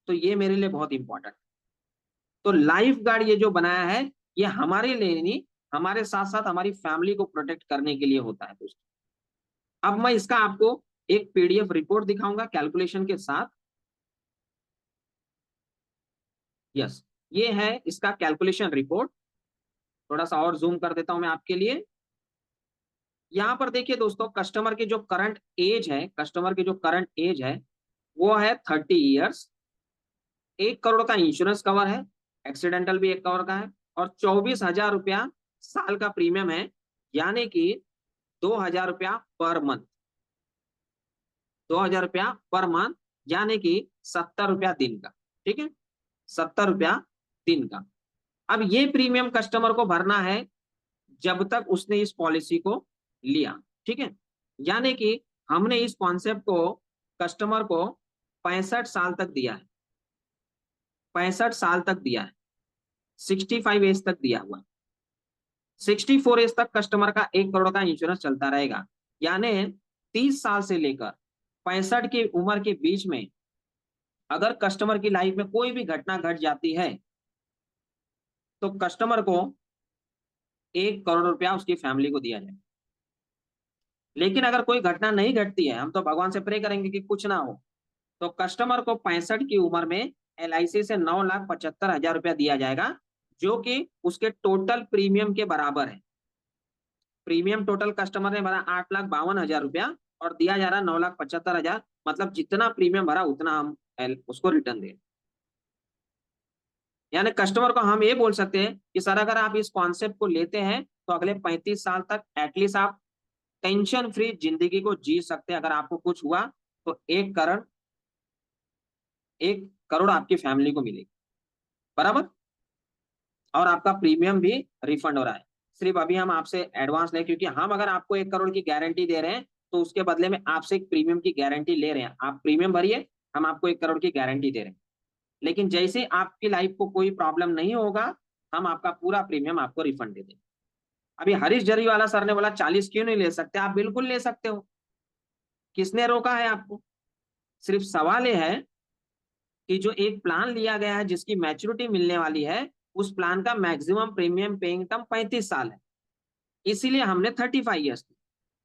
तो ये मेरे लिए बहुत इंपॉर्टेंट। तो लाइफ गार्ड ये जो बनाया है ये हमारे लिए नहीं, हमारे साथ साथ हमारी फैमिली को प्रोटेक्ट करने के लिए होता है दोस्तों। अब मैं इसका आपको एक पीडीएफ रिपोर्ट दिखाऊंगा कैलकुलेशन के साथ। यस, ये है इसका कैलकुलेशन रिपोर्ट। थोड़ा सा और जूम कर देता हूं मैं आपके लिए। यहाँ पर देखिए दोस्तों, कस्टमर की जो करंट एज है वो है 30 ईयर्स। 1 करोड़ का इंश्योरेंस कवर है, एक्सीडेंटल भी 1 करोड़ का है, और 24,000 रुपया साल का प्रीमियम है, यानी कि 2,000 रुपया पर मंथ। 2,000 रुपया पर मंथ, यानी कि 70 रुपया दिन का। ठीक है, 70 रुपया दिन का। अब ये प्रीमियम कस्टमर को भरना है जब तक उसने इस पॉलिसी को लिया। ठीक है, यानी कि हमने इस कॉन्सेप्ट को कस्टमर को 65 साल तक दिया है। 65 साल तक दिया है, 65 एज तक दिया हुआ है। 64 एज तक कस्टमर का 1 करोड़ का इंश्योरेंस चलता रहेगा, यानी 30 साल से लेकर 65 की उम्र के बीच में अगर कस्टमर की लाइफ में कोई भी घटना घट जाती है तो कस्टमर को 1 करोड़ रुपया उसकी फैमिली को दिया जाए। लेकिन अगर कोई घटना नहीं घटती है, हम तो भगवान से प्रे करेंगे कि कुछ ना हो, तो कस्टमर को 65 की उम्र में LIC से 9,75,000 रुपया दिया जाएगा, जो कि उसके टोटल प्रीमियम के बराबर है। प्रीमियम टोटल कस्टमर ने भरा 8,52,000 रुपया, और दिया जा रहा 9,75,000, मतलब जितना प्रीमियम भरा उतना हम उसको रिटर्न दें। यानी कस्टमर को हम ये बोल सकते हैं कि सर अगर आप इस कॉन्सेप्ट को लेते हैं तो अगले 35 साल तक एटलीस्ट आप टेंशन फ्री जिंदगी को जी सकते हैं। अगर आपको कुछ हुआ तो 1 करोड़, 1 करोड़ आपकी फैमिली को मिलेगी, बराबर। और आपका प्रीमियम भी रिफंड हो रहा है। सिर्फ अभी हम आपसे एडवांस ले, क्योंकि हम अगर आपको 1 करोड़ की गारंटी दे रहे हैं तो उसके बदले में आपसे एक प्रीमियम की गारंटी ले रहे हैं। आप प्रीमियम भरिए, हम आपको 1 करोड़ की गारंटी दे रहे हैं। लेकिन जैसे आपकी लाइफ को कोई प्रॉब्लम नहीं होगा, हम आपका पूरा प्रीमियम आपको रिफंड दे देंगे। अभी हरीश जरीवाला सर ने बोला 40 क्यों नहीं ले सकते, आप बिल्कुल ले सकते हो। किसने रोका है आपको? सिर्फ सवाल ये है कि जो एक प्लान लिया गया है जिसकी मैच्योरिटी मिलने वाली है, उस प्लान का मैक्सिमम प्रीमियम पेइंग टर्म 35 साल है, इसीलिए हमने 35 ईयर्स।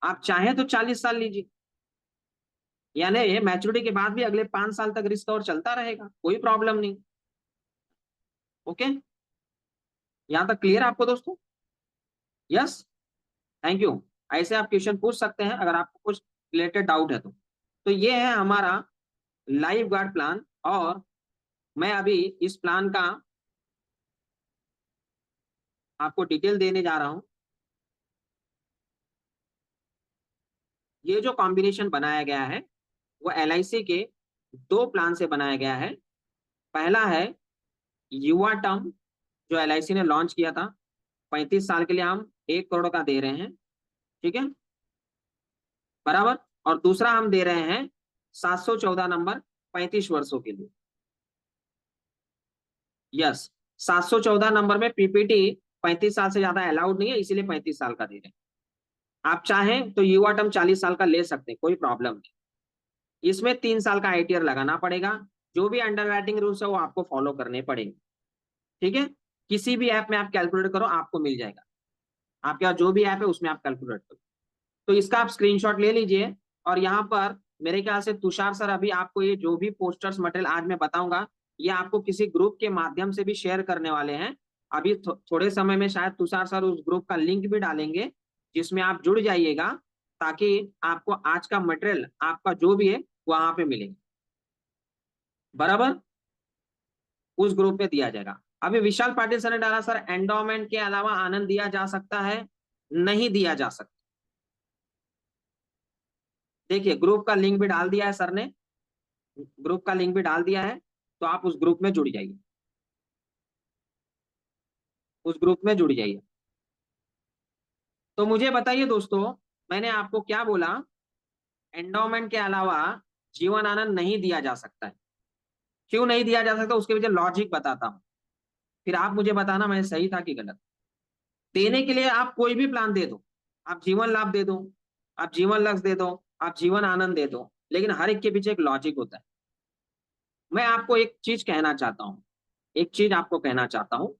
आप चाहें तो 40 साल लीजिए, यानी ये मैच्योरिटी के बाद भी अगले 5 साल तक रिस्क और चलता रहेगा, कोई प्रॉब्लम नहीं। ओके, यहां तक क्लियर आपको दोस्तों? Yes, thank you. ऐसे आप क्वेश्चन पूछ सकते हैं अगर आपको कुछ रिलेटेड डाउट है तो ये है हमारा लाइफ गार्ड प्लान। और मैं अभी इस प्लान का आपको डिटेल देने जा रहा हूं। ये जो कॉम्बिनेशन बनाया गया है वो LIC के 2 प्लान से बनाया गया है। पहला है युवा टर्म, जो LIC ने लॉन्च किया था। 35 साल के लिए हम 1 करोड़ का दे रहे हैं, ठीक है, बराबर। और दूसरा हम दे रहे हैं 714 नंबर, 35 वर्षों के लिए। यस, 714 नंबर में PPT 35 साल से ज्यादा अलाउड नहीं है, इसीलिए 35 साल का दे रहे हैं। आप चाहें तो युवा टर्म 40 साल का ले सकते हैं, कोई प्रॉब्लम नहीं। इसमें 3 साल का ITR लगाना पड़ेगा। जो भी अंडर राइटिंग रूल्स है वो आपको फॉलो करने पड़ेंगे, ठीक है। किसी भी ऐप में आप कैलकुलेट करो, आपको मिल जाएगा। आपके पास जो भी ऐप है उसमें आप कैलकुलेट करो। तो इसका आप स्क्रीनशॉट ले लीजिए। और यहाँ पर मेरे ख्याल से तुषार सर अभी आपको ये जो भी पोस्टर्स मटेरियल आज मैं बताऊंगा, ये आपको किसी ग्रुप के माध्यम से भी शेयर करने वाले हैं। अभी थोड़े समय में शायद तुषार सर उस ग्रुप का लिंक भी डालेंगे, जिसमें आप जुड़ जाइएगा, ताकि आपको आज का मटेरियल आपका जो भी है वहां पे मिलेगा, बराबर। उस ग्रुप में दिया जाएगा। अभी विशाल पाटिल सर ने डाला, सर एंडोमेंट के अलावा आनंद दिया जा सकता है? नहीं दिया जा सकता। देखिए ग्रुप का लिंक भी डाल दिया है सर ने, ग्रुप का लिंक भी डाल दिया है, तो आप उस ग्रुप में जुड़ जाइए, उस ग्रुप में जुड़ जाइए। तो मुझे बताइए दोस्तों, मैंने आपको क्या बोला? एंडोमेंट के अलावा जीवन आनंद नहीं दिया जा सकता है। क्यों नहीं दिया जा सकता, उसके पीछे लॉजिक बताता हूं, फिर आप मुझे बताना मैं सही था कि गलत। देने के लिए आप कोई भी प्लान दे दो, आप जीवन लाभ दे दो, आप जीवन लक्ष्य दे दो, आप जीवन आनंद दे दो, लेकिन हर एक के पीछे एक लॉजिक होता है। मैं आपको एक चीज कहना चाहता हूँ, एक चीज आपको कहना चाहता हूँ।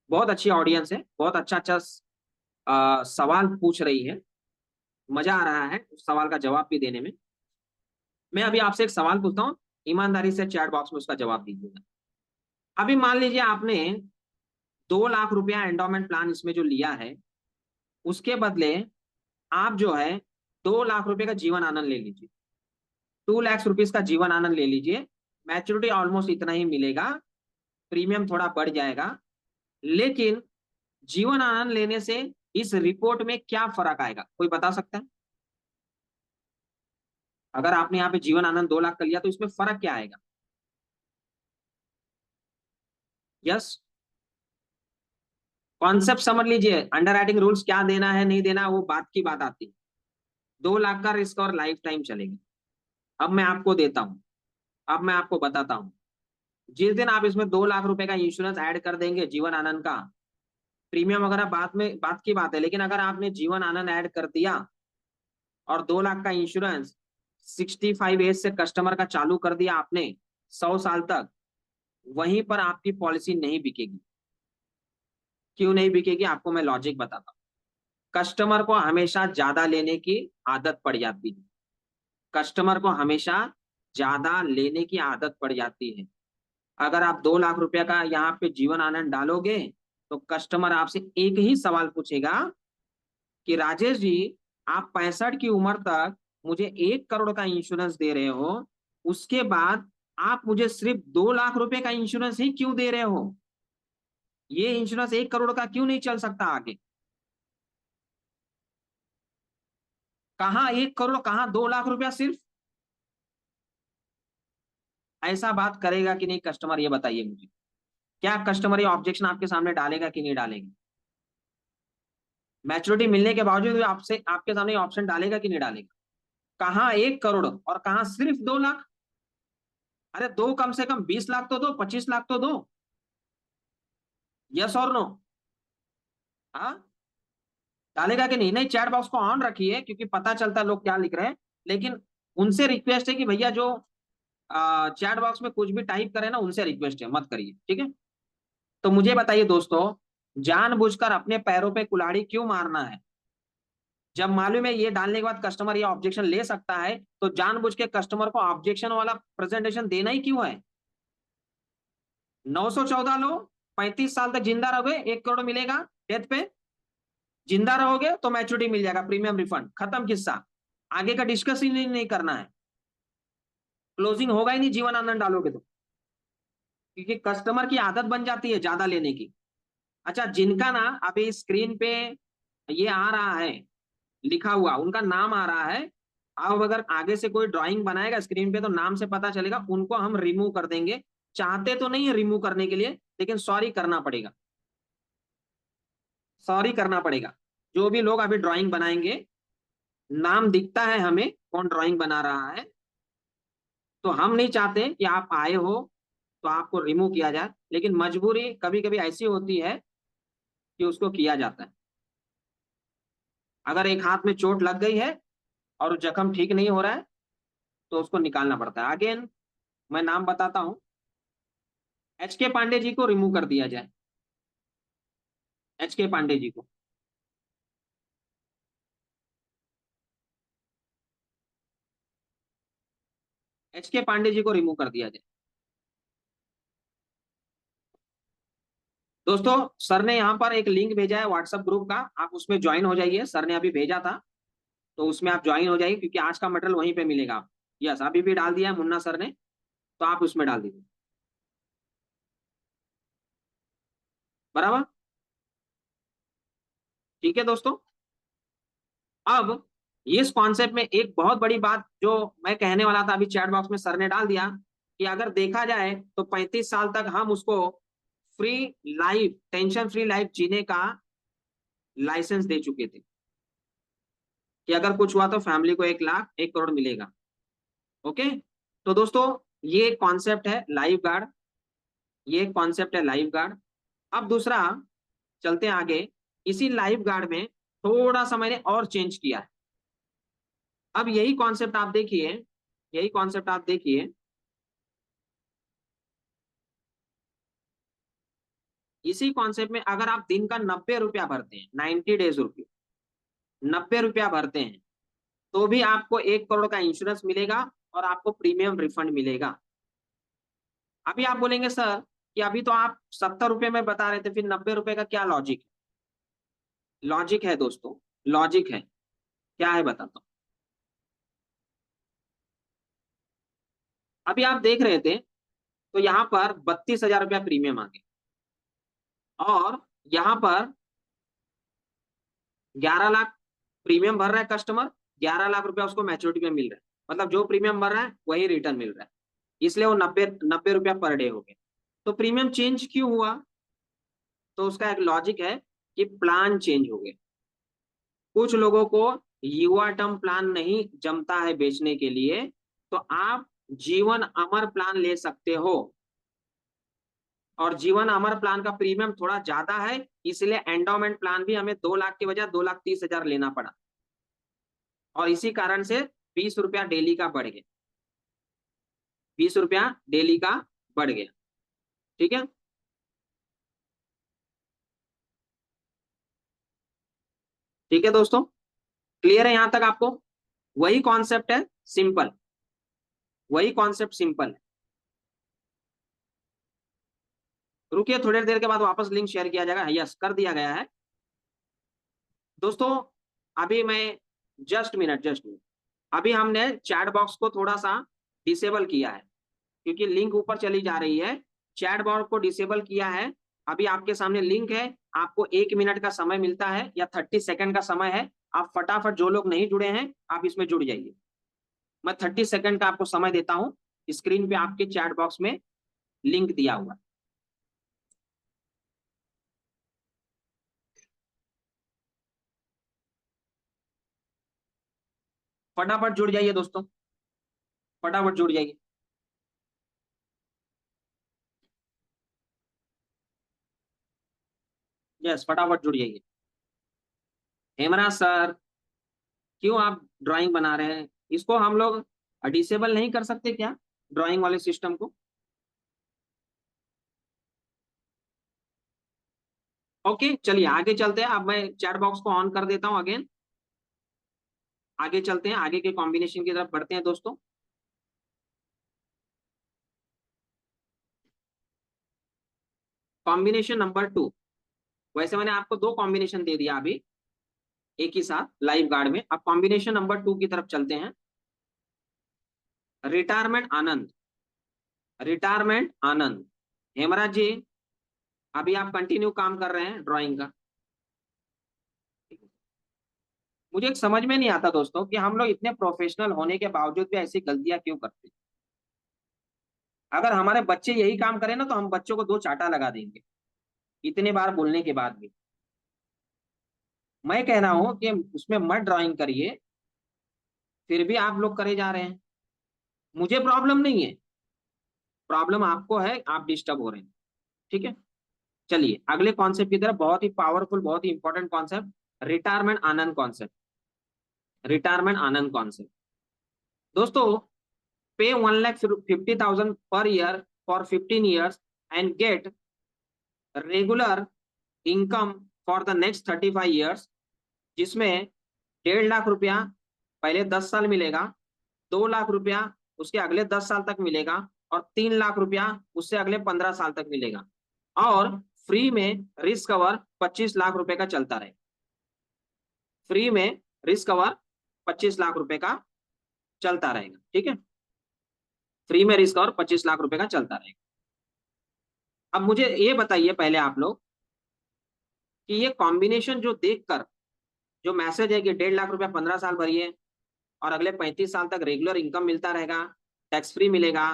बहुत अच्छी ऑडियंस है, बहुत अच्छा अच्छा सवाल पूछ रही है, मजा आ रहा है उस सवाल का जवाब भी देने में। मैं अभी आपसे एक सवाल पूछता हूँ, ईमानदारी से चैट बॉक्स में उसका जवाब दीजिएगा। अभी मान लीजिए आपने 2 लाख रुपया एंडोमेंट प्लान इसमें जो लिया है, उसके बदले आप जो है 2 लाख रुपए का जीवन आनंद ले लीजिए, 2 लाख रुपीज का जीवन आनंद ले लीजिए। मैच्योरिटी ऑलमोस्ट इतना ही मिलेगा, प्रीमियम थोड़ा बढ़ जाएगा, लेकिन जीवन आनंद लेने से इस रिपोर्ट में क्या फर्क आएगा, कोई बता सकता है? अगर आपने यहाँ पे जीवन आनंद 2 लाख कर लिया तो इसमें फर्क क्या आएगा? यस, कॉन्सेप्ट समझ लीजिए, अंडर राइटिंग रूल्स क्या देना है नहीं देना वो बात की बात आती है। 2 लाख का रिस्क और लाइफ टाइम चलेगा। अब मैं आपको देता हूं, अब मैं आपको बताता हूं, जिस दिन आप इसमें 2 लाख रुपए का इंश्योरेंस ऐड कर देंगे जीवन आनंद का, प्रीमियम वगैरह बाद में बात की बात है, लेकिन अगर आपने जीवन आनंद ऐड कर दिया और 2 लाख का इंश्योरेंस 65 एज से कस्टमर का चालू कर दिया आपने 100 साल तक, वहीं पर आपकी पॉलिसी नहीं बिकेगी। क्यों नहीं बिकेगी, आपको मैं लॉजिक बताता हूँ। कस्टमर को हमेशा ज्यादा लेने की आदत पड़ जाती है, कस्टमर को हमेशा ज्यादा लेने की आदत पड़ जाती है। अगर आप 2 लाख रुपए का यहाँ पे जीवन आनंद डालोगे तो कस्टमर आपसे एक ही सवाल पूछेगा कि राजेश जी, आप 65 की उम्र तक मुझे 1 करोड़ का इंश्योरेंस दे रहे हो, उसके बाद आप मुझे सिर्फ 2 लाख रुपए का इंश्योरेंस ही क्यों दे रहे हो? ये इंश्योरेंस 1 करोड़ का क्यों नहीं चल सकता आगे? कहाँ 1 करोड़, कहाँ 2 लाख रुपया सिर्फ? ऐसा बात करेगा कि नहीं कस्टमर, ये बताइए मुझे। क्या कस्टमर ये ऑब्जेक्शन आपके सामने डालेगा कि नहीं डालेगा? मैच्योरिटी मिलने के बावजूद भी आपसे आपके सामने ऑप्शन डालेगा कि नहीं डालेगा? कहाँ 1 करोड़ और कहाँ सिर्फ 2 लाख? अरे दो, कम से कम 20 लाख तो दो, 25 लाख तो दो। यस और नो? हाँ, डालेगा कि नहीं? नहीं, चैट बॉक्स को ऑन रखिए क्योंकि पता चलता है लोग क्या लिख रहे हैं, लेकिन उनसे रिक्वेस्ट है कि भैया जो चैट बॉक्स में कुछ भी टाइप करे ना, उनसे रिक्वेस्ट है मत करिए, ठीक है? तो मुझे बताइए दोस्तों, जानबूझकर अपने पैरों पे कुल्हाड़ी क्यों मारना है? जब मालूम है ये डालने के बाद कस्टमर ये ऑब्जेक्शन ले सकता है, तो जानबूझ के कस्टमर को ऑब्जेक्शन वाला प्रेजेंटेशन देना ही क्यों है? 914 लो, 35 साल तक जिंदा रहोगे 1 करोड़ मिलेगा डेथ पे, जिंदा रहोगे तो मैच्योरिटी मिल जाएगा, प्रीमियम रिफंड, खत्म किस्सा। आगे का डिस्कस ही नहीं करना है, क्लोजिंग होगा ही नहीं जीवन आनंद डालोगे तो, क्योंकि कस्टमर की आदत बन जाती है ज्यादा लेने की। अच्छा, जिनका ना अभी स्क्रीन पे ये आ रहा है लिखा हुआ, उनका नाम आ रहा है, अब अगर आगे से कोई ड्राइंग बनाएगा स्क्रीन पे तो नाम से पता चलेगा, उनको हम रिमूव कर देंगे। चाहते तो नहीं है रिमूव करने के लिए, लेकिन सॉरी करना पड़ेगा, सॉरी करना पड़ेगा। जो भी लोग अभी ड्राइंग बनाएंगे, नाम दिखता है हमें कौन ड्राइंग बना रहा है, तो हम नहीं चाहते कि आप आए हो तो आपको रिमूव किया जाए, लेकिन मजबूरी कभी कभी ऐसी होती है कि उसको किया जाता है। अगर एक हाथ में चोट लग गई है और जख्म ठीक नहीं हो रहा है तो उसको निकालना पड़ता है। अगेन मैं नाम बताता हूं, HK पांडे जी को रिमूव कर दिया जाए, HK पांडे जी को। HK पांडे जी को रिमूव कर दिया जाए। दोस्तों, सर ने यहाँ पर एक लिंक भेजा है व्हाट्सएप ग्रुप का, आप उसमें ज्वाइन हो जाइए, सर ने अभी भेजा था, तो उसमें आप ज्वाइन हो जाइए क्योंकि आज का मटेरियल वहीं पे मिलेगा आप। यस, अभी भी डाल दिया है मुन्ना सर ने, तो आप उसमें डाल दीजिए, बराबर? ठीक है दोस्तों। अब इस कॉन्सेप्ट में एक बहुत बड़ी बात जो मैं कहने वाला था, अभी चैट बॉक्स में सर ने डाल दिया, कि अगर देखा जाए तो 35 साल तक हम उसको free life, tension free life जीने का लाइसेंस दे चुके थे, कि अगर कुछ हुआ तो फैमिली को 1 लाख 1 करोड़ मिलेगा। ओके, तो दोस्तों ये कॉन्सेप्ट है लाइफ गार्ड, ये कॉन्सेप्ट है लाइफ गार्ड। अब दूसरा, चलते हैं आगे, इसी लाइफ गार्ड में थोड़ा सा मैंने और चेंज किया है। अब यही कॉन्सेप्ट आप देखिए, यही कॉन्सेप्ट आप देखिए, इसी कॉन्सेप्ट में अगर आप दिन का 90 रुपया भरते हैं, 90 डेज रुपये, 90 रुपया भरते हैं, तो भी आपको 1 करोड़ का इंश्योरेंस मिलेगा और आपको प्रीमियम रिफंड मिलेगा। अभी आप बोलेंगे सर कि अभी तो आप 70 रुपये में बता रहे थे, फिर 90 रुपए का क्या लॉजिक है? लॉजिक है दोस्तों, लॉजिक है। क्या है बताता हूँ। अभी आप देख रहे थे तो यहाँ पर 32,000 रुपया प्रीमियम आ गया, और यहाँ पर 11 लाख प्रीमियम भर रहा है कस्टमर, 11 लाख रुपया उसको मैच्योरिटी में मिल रहा है। मतलब जो प्रीमियम भर रहा है वही रिटर्न मिल रहा है, इसलिए वो 90 90 रुपया पर डे हो गया। तो प्रीमियम चेंज क्यों हुआ? तो उसका एक लॉजिक है कि प्लान चेंज हो गया। कुछ लोगों को युवा टर्म प्लान नहीं जमता है बेचने के लिए, तो आप जीवन अमर प्लान ले सकते हो। और जीवन अमर प्लान का प्रीमियम थोड़ा ज्यादा है, इसलिए एंडोमेंट प्लान भी हमें 2 लाख के बजाय 2,30,000 लेना पड़ा, और इसी कारण से 20 रुपया डेली का बढ़ गया, 20 रुपया डेली का बढ़ गया। ठीक है, ठीक है दोस्तों, क्लियर है यहां तक आपको? वही कॉन्सेप्ट है, सिंपल, वही कॉन्सेप्ट सिंपल है। रुकिए, थोड़ी देर के बाद वापस लिंक शेयर किया जाएगा। यस, कर दिया गया है दोस्तों। अभी मैं जस्ट मिनट, अभी हमने चैट बॉक्स को थोड़ा सा डिसेबल किया है, क्योंकि लिंक ऊपर चली जा रही है। चैट बॉक्स को डिसेबल किया है। अभी आपके सामने लिंक है, आपको 1 मिनट का समय मिलता है या 30 सेकंड का समय है। आप फटाफट, जो लोग नहीं जुड़े हैं आप इसमें जुड़ जाइए। मैं 30 सेकंड का आपको समय देता हूं। स्क्रीन पे आपके चैट बॉक्स में लिंक दिया हुआ है। फटाफट जुड़ जाइए दोस्तों, फटाफट जुड़ जाइए। यस, फटाफट जुड़ जाइए। हेमराज सर, क्यों आप ड्राइंग बना रहे हैं? इसको हम लोग डिसेबल नहीं कर सकते क्या, ड्राइंग वाले सिस्टम को? ओके, चलिए आगे चलते हैं। अब मैं चैट बॉक्स को ऑन कर देता हूं अगेन। आगे चलते हैं, आगे के कॉम्बिनेशन की तरफ बढ़ते हैं दोस्तों। Combination number 2। वैसे मैंने आपको 2 कॉम्बिनेशन दे दिया अभी एक ही साथ लाइव गार्ड में। अब कॉम्बिनेशन नंबर 2 की तरफ चलते हैं। रिटायरमेंट आनंद, रिटायरमेंट आनंद। हेमराज जी, अभी आप कंटिन्यू काम कर रहे हैं ड्राइंग का। मुझे एक समझ में नहीं आता दोस्तों कि हम लोग इतने प्रोफेशनल होने के बावजूद भी ऐसी गलतियां क्यों करते हैं। अगर हमारे बच्चे यही काम करें ना, तो हम बच्चों को 2 चांटा लगा देंगे, इतने बार बोलने के बाद भी। मैं कह रहा हूं कि उसमें मत ड्राइंग करिए, फिर भी आप लोग करे जा रहे हैं। मुझे प्रॉब्लम नहीं है, प्रॉब्लम आपको है, आप डिस्टर्ब हो रहे हैं। ठीक है, चलिए अगले कॉन्सेप्ट की तरफ। बहुत ही पावरफुल, बहुत ही important concept, retirement Anand concept. Retirement Anand concept दोस्तों, pay 1,50,000 per year for 15 years and get regular income for the next 35 years, जिसमें 1.5 लाख रुपया पहले 10 साल मिलेगा, 2 लाख रुपया उसके अगले 10 साल तक मिलेगा, और 3 लाख रुपया उससे अगले 15 साल तक मिलेगा। और फ्री में रिस्क कवर 25 लाख रुपए का चलता रहे। फ्री में रिस्क कवर 25 लाख रुपए का चलता रहेगा। ठीक है, फ्री में रिस्क कवर 25 लाख रुपए का चलता रहेगा। अब मुझे ये बताइए पहले आप लोग कि ये कॉम्बिनेशन जो देखकर, जो मैसेज है कि 1.5 लाख रुपया 15 साल भरिए और अगले 35 साल तक रेगुलर इनकम मिलता रहेगा, टैक्स फ्री मिलेगा,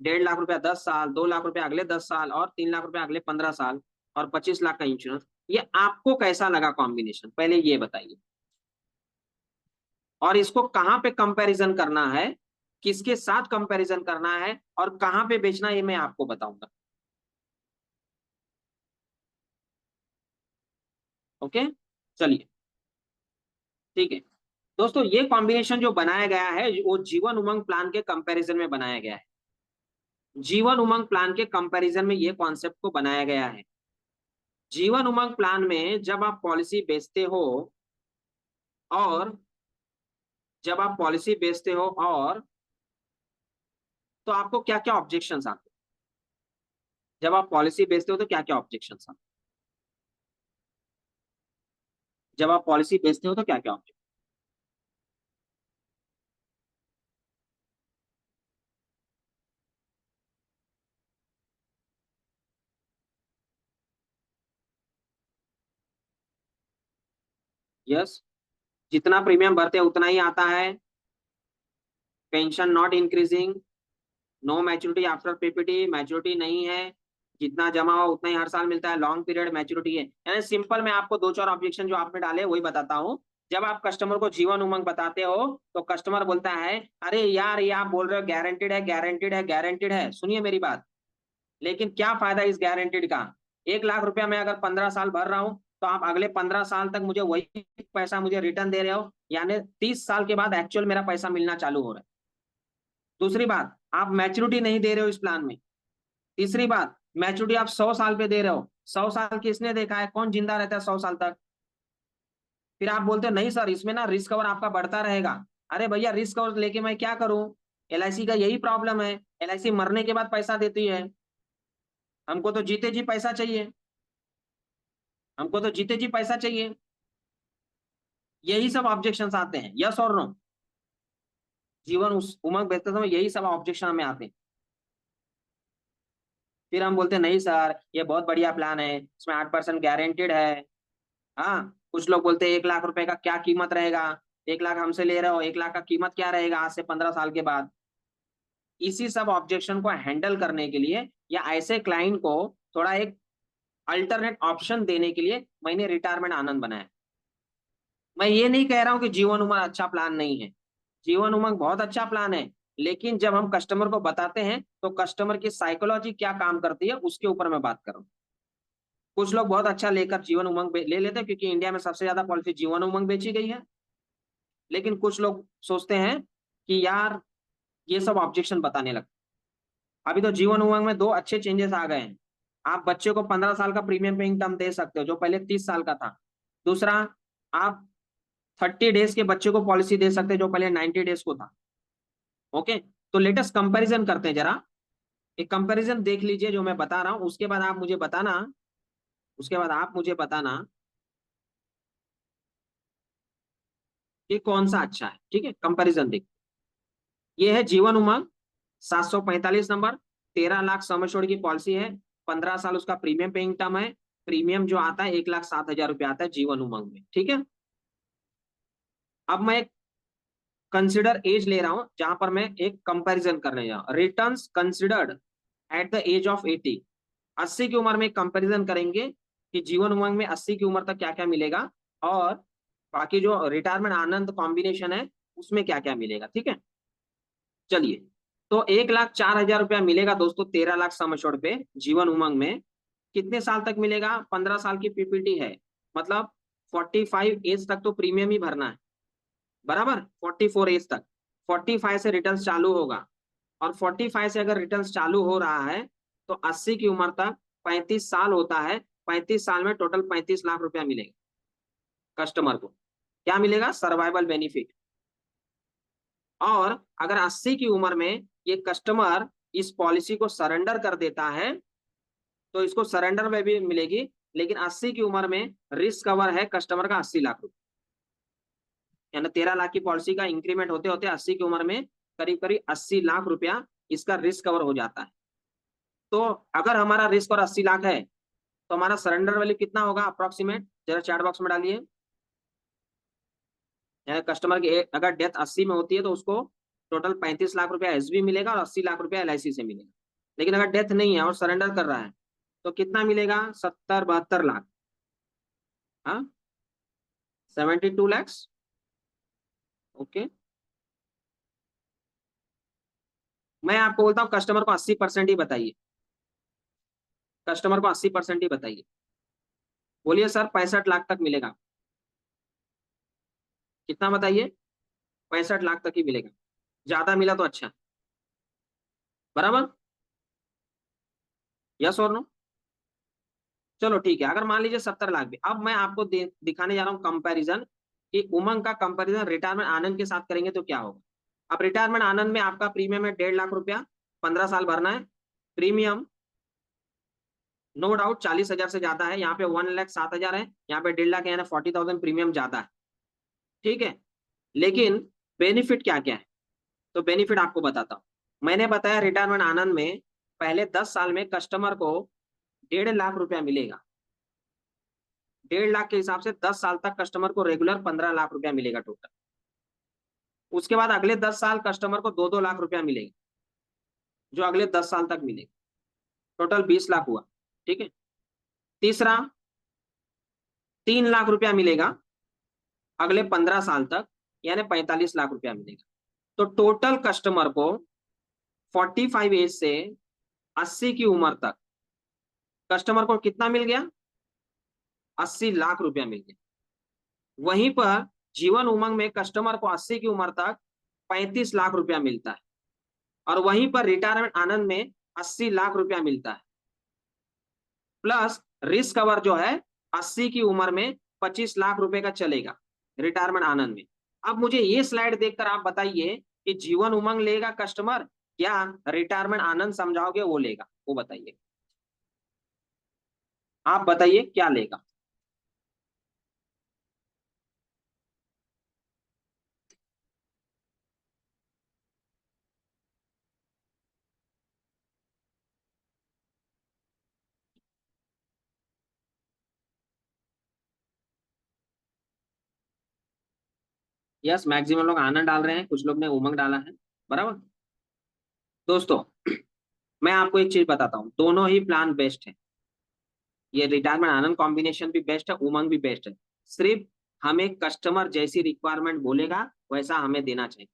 1.5 लाख रुपया 10 साल, 2 लाख रुपया अगले 10 साल, और 3 लाख रुपया अगले 15 साल, और 25 लाख का इंश्योरेंस, ये आपको कैसा लगा कॉम्बिनेशन, पहले ये बताइए। और इसको कहाँ पे कंपैरिजन करना है, किसके साथ कंपैरिजन करना है, और कहाँ पे बेचना, ये मैं आपको बताऊंगा। ओके, चलिए, ठीक है दोस्तों। ये कॉम्बिनेशन जो बनाया गया है वो जीवन उमंग प्लान के कंपैरिजन में बनाया गया है। जीवन उमंग प्लान के कंपैरिजन में ये कॉन्सेप्ट को बनाया गया है। जीवन उमंग प्लान में जब आप पॉलिसी बेचते हो, और जब आप पॉलिसी बेचते हो, और तो आपको क्या क्या ऑब्जेक्शंस आते हैं? जब आप पॉलिसी बेचते हो तो क्या क्या ऑब्जेक्शंस आते हैं? जब आप पॉलिसी बेचते हो तो क्या क्या ऑब्जेक्शन? यस, जितना प्रीमियम भरते हैं उतना ही आता है। Pension not increasing, no maturity after PPT, maturity नहीं है, जितना जमा हो उतना ही हर साल मिलता है, लॉन्ग पीरियड मैच्योरिटी है। यानी सिंपल, मैं आपको दो चार ऑब्जेक्शन जो आपने डाले वही बताता हूँ। जब आप कस्टमर को जीवन उमंग बताते हो तो कस्टमर बोलता है, अरे यार ये आप बोल रहे हो गारंटेड है, गारंटेड है, गारंटेड है। सुनिए मेरी बात, लेकिन क्या फायदा इस गारंटेड का? 1 लाख रुपया मैं अगर 15 साल भर रहा हूँ, तो आप अगले 15 साल तक मुझे वही पैसा मुझे रिटर्न दे रहे हो, यानी 30 साल के बाद एक्चुअल मेरा पैसा मिलना चालू हो रहा है। दूसरी बात, आप मैच्योरिटी नहीं दे रहे हो इस प्लान में। तीसरी बात, मैच्योरिटी आप 100 साल पे दे रहे हो। 100 साल किसने देखा है? कौन जिंदा रहता है 100 साल तक? फिर आप बोलते हो नहीं सर, इसमें ना रिस्क कवर आपका बढ़ता रहेगा। अरे भैया, रिस्क कवर लेके मैं क्या करूं? एलआईसी का यही प्रॉब्लम है, एलआईसी मरने के बाद पैसा देती है। हमको तो जीते जी पैसा चाहिए, हमको तो जीते जी पैसा चाहिए। यही सब ऑब्जेक्शन आते हैं, यस और नो? जीवन उस उमंग बेचते समय यही सब ऑब्जेक्शन हमें आते हैं। फिर हम बोलते हैं नहीं सर, ये बहुत बढ़िया प्लान है, इसमें 8% गारंटेड है। हाँ, कुछ लोग बोलते हैं 1 लाख रुपए का क्या कीमत रहेगा? 1 लाख हमसे ले रहे हो, 1 लाख का कीमत क्या रहेगा आज से 15 साल के बाद? इसी सब ऑब्जेक्शन को हैंडल करने के लिए या ऐसे क्लाइंट को थोड़ा एक अल्टरनेट ऑप्शन देने के लिए मैंने रिटायरमेंट आनंद बनाया। मैं ये नहीं कह रहा हूं कि जीवन उमंग अच्छा प्लान नहीं है, जीवन उमंग बहुत अच्छा प्लान है। लेकिन जब हम कस्टमर को बताते हैं तो कस्टमर की साइकोलॉजी क्या काम करती है उसके ऊपर मैं बात कर रहा हूँ। कुछ लोग बहुत अच्छा लेकर जीवन उमंग ले लेते हैं, क्योंकि इंडिया में सबसे ज्यादा पॉलिसी जीवन उमंग बेची गई है। लेकिन कुछ लोग सोचते हैं कि यार ये सब ऑब्जेक्शन बताने लगते। अभी तो जीवन उमंग में दो अच्छे चेंजेस आ गए हैं। आप बच्चे को 15 साल का प्रीमियम पेइंग टर्म दे सकते हो, जो पहले 30 साल का था। दूसरा, आप 30 डेज के बच्चे को पॉलिसी दे सकते हैं, जो पहले 90 डेज को था। ओके, तो लेटेस्ट कंपैरिजन करते हैं जरा। एक कंपैरिजन देख लीजिए जो मैं बता रहा हूं, उसके बाद आप मुझे बताना, उसके बाद आप मुझे बताना कि कौन सा अच्छा है। ठीक है, कंपैरिजन देख। ये है जीवन उमंग, 745 नंबर, 13 लाख सम एश्योर्ड की पॉलिसी है, 15 साल उसका प्रीमियम पेइंग टर्म है। प्रीमियम जो आता है 1,07,000 रुपया आता है जीवन उमंग में। ठीक है, अब मैं एक कंसिडर एज ले रहा हूं, जहां पर मैं एक कंपैरिजन करने जा रहा हूं। Returns considered at the age of 80, 80 की उम्र में कंपैरिजन करेंगे कि जीवन उमंग में 80 की उम्र तक क्या क्या मिलेगा, और बाकी जो रिटायरमेंट आनंद कॉम्बिनेशन है उसमें क्या क्या मिलेगा। ठीक है, चलिए। तो 1,04,000 रुपया मिलेगा दोस्तों, 13 लाख सम एश्योर्ड पे जीवन उमंग में। कितने साल तक मिलेगा? 15 साल की पीपीटी है, मतलब 45 एज तक तो प्रीमियम ही भरना है, बराबर। 44 एज तक, 45 से रिटर्न चालू होगा, और 45 से अगर रिटर्न चालू हो रहा है तो 80 की उम्र तक 35 साल होता है। 35 साल में टोटल 35 लाख रुपया मिलेगा कस्टमर को। क्या मिलेगा? Survival benefit. और अगर 80 की उम्र में ये कस्टमर इस पॉलिसी को सरेंडर कर देता है तो इसको सरेंडर में भी मिलेगी, लेकिन 80 की उम्र में रिस्क कवर है कस्टमर का 80 लाख रुपया। यानी 13 लाख की पॉलिसी का इंक्रीमेंट होते होते 80 की उम्र में करीब करीब 80 लाख रुपया इसका रिस्क कवर हो जाता है। तो अगर हमारा रिस्क और 80 लाख है तो हमारा सरेंडर वैल्यू कितना होगा अप्रोक्सीमेट? जरा चैट बॉक्स में डालिए। यानी कस्टमर की अगर डेथ 80 में होती है तो उसको टोटल 35 लाख रुपया एसबी मिलेगा और 80 लाख रुपया एलआईसी से मिलेगा। लेकिन अगर डेथ नहीं है और सरेंडर कर रहा है तो कितना मिलेगा? 70-72 लाख। हाँ, 72 लैक्स। ओके, मैं आपको बोलता हूँ कस्टमर को 80% ही बताइए, कस्टमर को 80% ही बताइए। बोलिए सर 65 लाख तक मिलेगा। कितना बताइए? 65 लाख तक ही मिलेगा। ज्यादा मिला तो अच्छा, बराबर। यस और नो? चलो ठीक है, अगर मान लीजिए 70 लाख भी। अब मैं आपको दिखाने जा रहा हूँ कंपैरिजन, कि उमंग का कंपैरिजन रिटायरमेंट आनंद के साथ करेंगे तो क्या होगा। अब रिटायरमेंट आनंद में आपका प्रीमियम है 1,50,000 रुपया, 15 साल भरना है। प्रीमियम नो डाउट 40,000 से ज्यादा है, यहाँ पे 1,07,000 है, यहाँ पे 1,50,000 है, यानी 40,000 प्रीमियम ज्यादा है। ठीक है, लेकिन बेनिफिट क्या क्या है? तो बेनिफिट आपको बताता हूँ। मैंने बताया रिटायरमेंट आनंद में पहले 10 साल में कस्टमर को 1,50,000 रुपया मिलेगा। 1.5 लाख के हिसाब से 10 साल तक कस्टमर को रेगुलर 15 लाख रुपया मिलेगा टोटल। उसके बाद अगले 10 साल कस्टमर को 2-2 लाख रुपया मिलेगा, जो अगले 10 साल तक मिलेगा। टोटल 20 लाख हुआ। ठीक है। तीसरा, 3 लाख रुपया मिलेगा अगले 15 साल तक, यानी 45 लाख रुपया मिलेगा। तो टोटल कस्टमर को 45 एज से 80 की उम्र तक कस्टमर को कितना मिल गया? 80 लाख रुपया मिल गया। वहीं पर जीवन उमंग में कस्टमर को 80 की उम्र तक 35 लाख रुपया मिलता है, और वहीं पर रिटायरमेंट आनंद में 80 लाख रुपया मिलता है, प्लस रिस्क कवर जो है 80 की उम्र में 25 लाख रुपए का चलेगा रिटायरमेंट आनंद में। अब मुझे ये स्लाइड देखकर आप बताइए कि जीवन उमंग लेगा कस्टमर या रिटायरमेंट आनंद समझाओगे वो लेगा? वो बताइए, आप बताइए क्या लेगा? यस, मैक्सिमम लोग आनंद डाल रहे हैं, कुछ लोग ने उमंग डाला है। बराबर दोस्तों, मैं आपको एक चीज बताता हूँ, दोनों ही प्लान बेस्ट है। ये रिटायरमेंट आनंद कॉम्बिनेशन भी बेस्ट है, उमंग भी बेस्ट है। सिर्फ हमें कस्टमर जैसी रिक्वायरमेंट बोलेगा वैसा हमें देना चाहिए।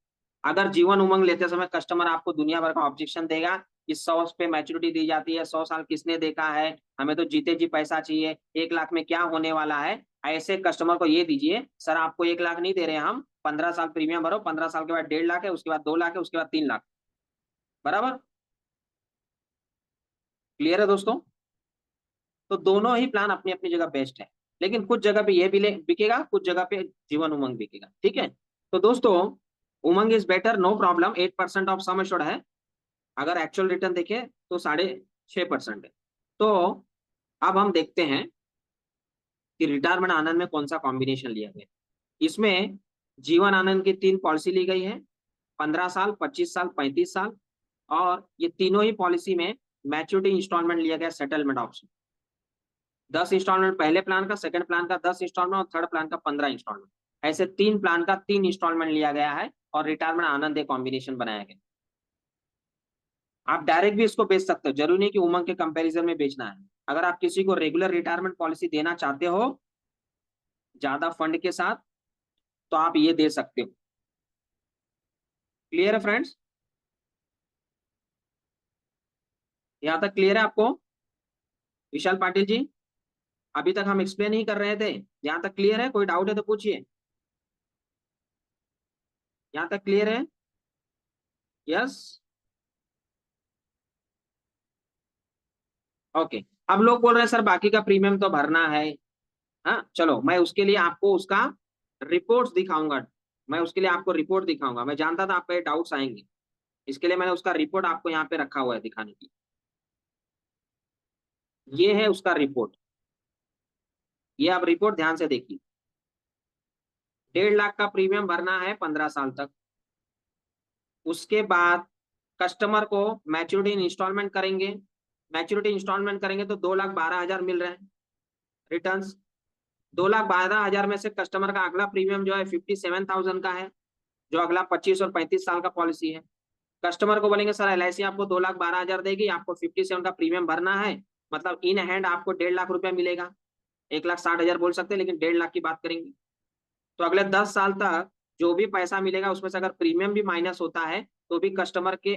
अगर जीवन उमंग लेते समय कस्टमर आपको दुनिया भर का ऑब्जेक्शन देगा कि 100 पे मैच्योरिटी दी जाती है, 100 साल किसने देखा है, हमें तो जीते जी पैसा चाहिए, 1 लाख में क्या होने वाला है, ऐसे कस्टमर को ये दीजिए, सर आपको 1 लाख नहीं दे रहे हम, 15 साल प्रीमियम भरो, 15 साल के बाद 1.5 लाख है, उसके बाद 2 लाख है, उसके बाद 3 लाख। बराबर, क्लियर है दोस्तों? तो दोनों ही प्लान अपनी अपनी जगह बेस्ट है, लेकिन कुछ जगह पे ये बिकेगा, कुछ जगह पे जीवन उमंग बिकेगा। ठीक है। तो दोस्तों, Umang is better, no problem, 8% of sum assured है। अगर एक्चुअल रिटर्न देखें तो 6.5% है। तो अब हम देखते हैं कि रिटायरमेंट आनंद में कौन सा कॉम्बिनेशन लिया गया। इसमें जीवन आनंद की 3 पॉलिसी ली गई है, 15 साल, 25 साल, 35 साल, और ये तीनों ही पॉलिसी में मैच्योरिटी इंस्टॉलमेंट लिया गया, सेटलमेंट ऑप्शन। 10 इंस्टॉलमेंट पहले प्लान का, सेकंड प्लान का 10 इंस्टॉलमेंट, और थर्ड प्लान का 15 इंस्टॉलमेंट। ऐसे 3 प्लान का 3 इंस्टॉलमेंट लिया गया है, और रिटायरमेंट आनंद एक कॉम्बिनेशन बनाया गया। आप डायरेक्ट भी इसको बेच सकते हो, जरूरी नहीं कि उमंग के कंपैरिजन में बेचना है। अगर आप किसी को रेगुलर रिटायरमेंट पॉलिसी देना चाहते हो ज्यादा फंड के साथ, तो आप ये दे सकते हो। क्लियर है फ्रेंड्स? यहाँ तक क्लियर है आपको? विशाल पाटिल जी, अभी तक हम एक्सप्लेन ही कर रहे थे, यहाँ तक क्लियर है? कोई डाउट है तो पूछिए। यहाँ तक क्लियर है? Yes, okay. अब लोग बोल रहे हैं सर बाकी का प्रीमियम तो भरना है। हाँ, चलो मैं उसके लिए आपको उसका रिपोर्ट्स दिखाऊंगा। मैं उसके लिए आपको रिपोर्ट दिखाऊंगा, मैं जानता था आपके डाउट्स आएंगे, इसके लिए मैंने उसका रिपोर्ट आपको यहाँ पे रखा हुआ है दिखाने की। ये है उसका रिपोर्ट, ये आप रिपोर्ट ध्यान से देखिए। 1.5 लाख का प्रीमियम भरना है 15 साल तक। उसके बाद कस्टमर को मैच्योरिटी इंस्टॉलमेंट करेंगे, मैच्योरिटी इंस्टॉलमेंट करेंगे तो 2,12,000 मिल रहे हैं रिटर्न। 2,12,000 में से कस्टमर का अगला प्रीमियम जो है 57,000 का है, जो अगला 25 और 35 साल का पॉलिसी है। कस्टमर को बोलेंगे सर LIC आपको 2,12,000 देगी, आपको 57 का प्रीमियम भरना है, मतलब इन हैंड आपको 1.5 लाख रुपया मिलेगा। 1,60,000 बोल सकते हैं, लेकिन 1.5 लाख की बात करेंगे। तो अगले 10 साल तक जो भी पैसा मिलेगा उसमें से अगर प्रीमियम भी माइनस होता है तो भी कस्टमर के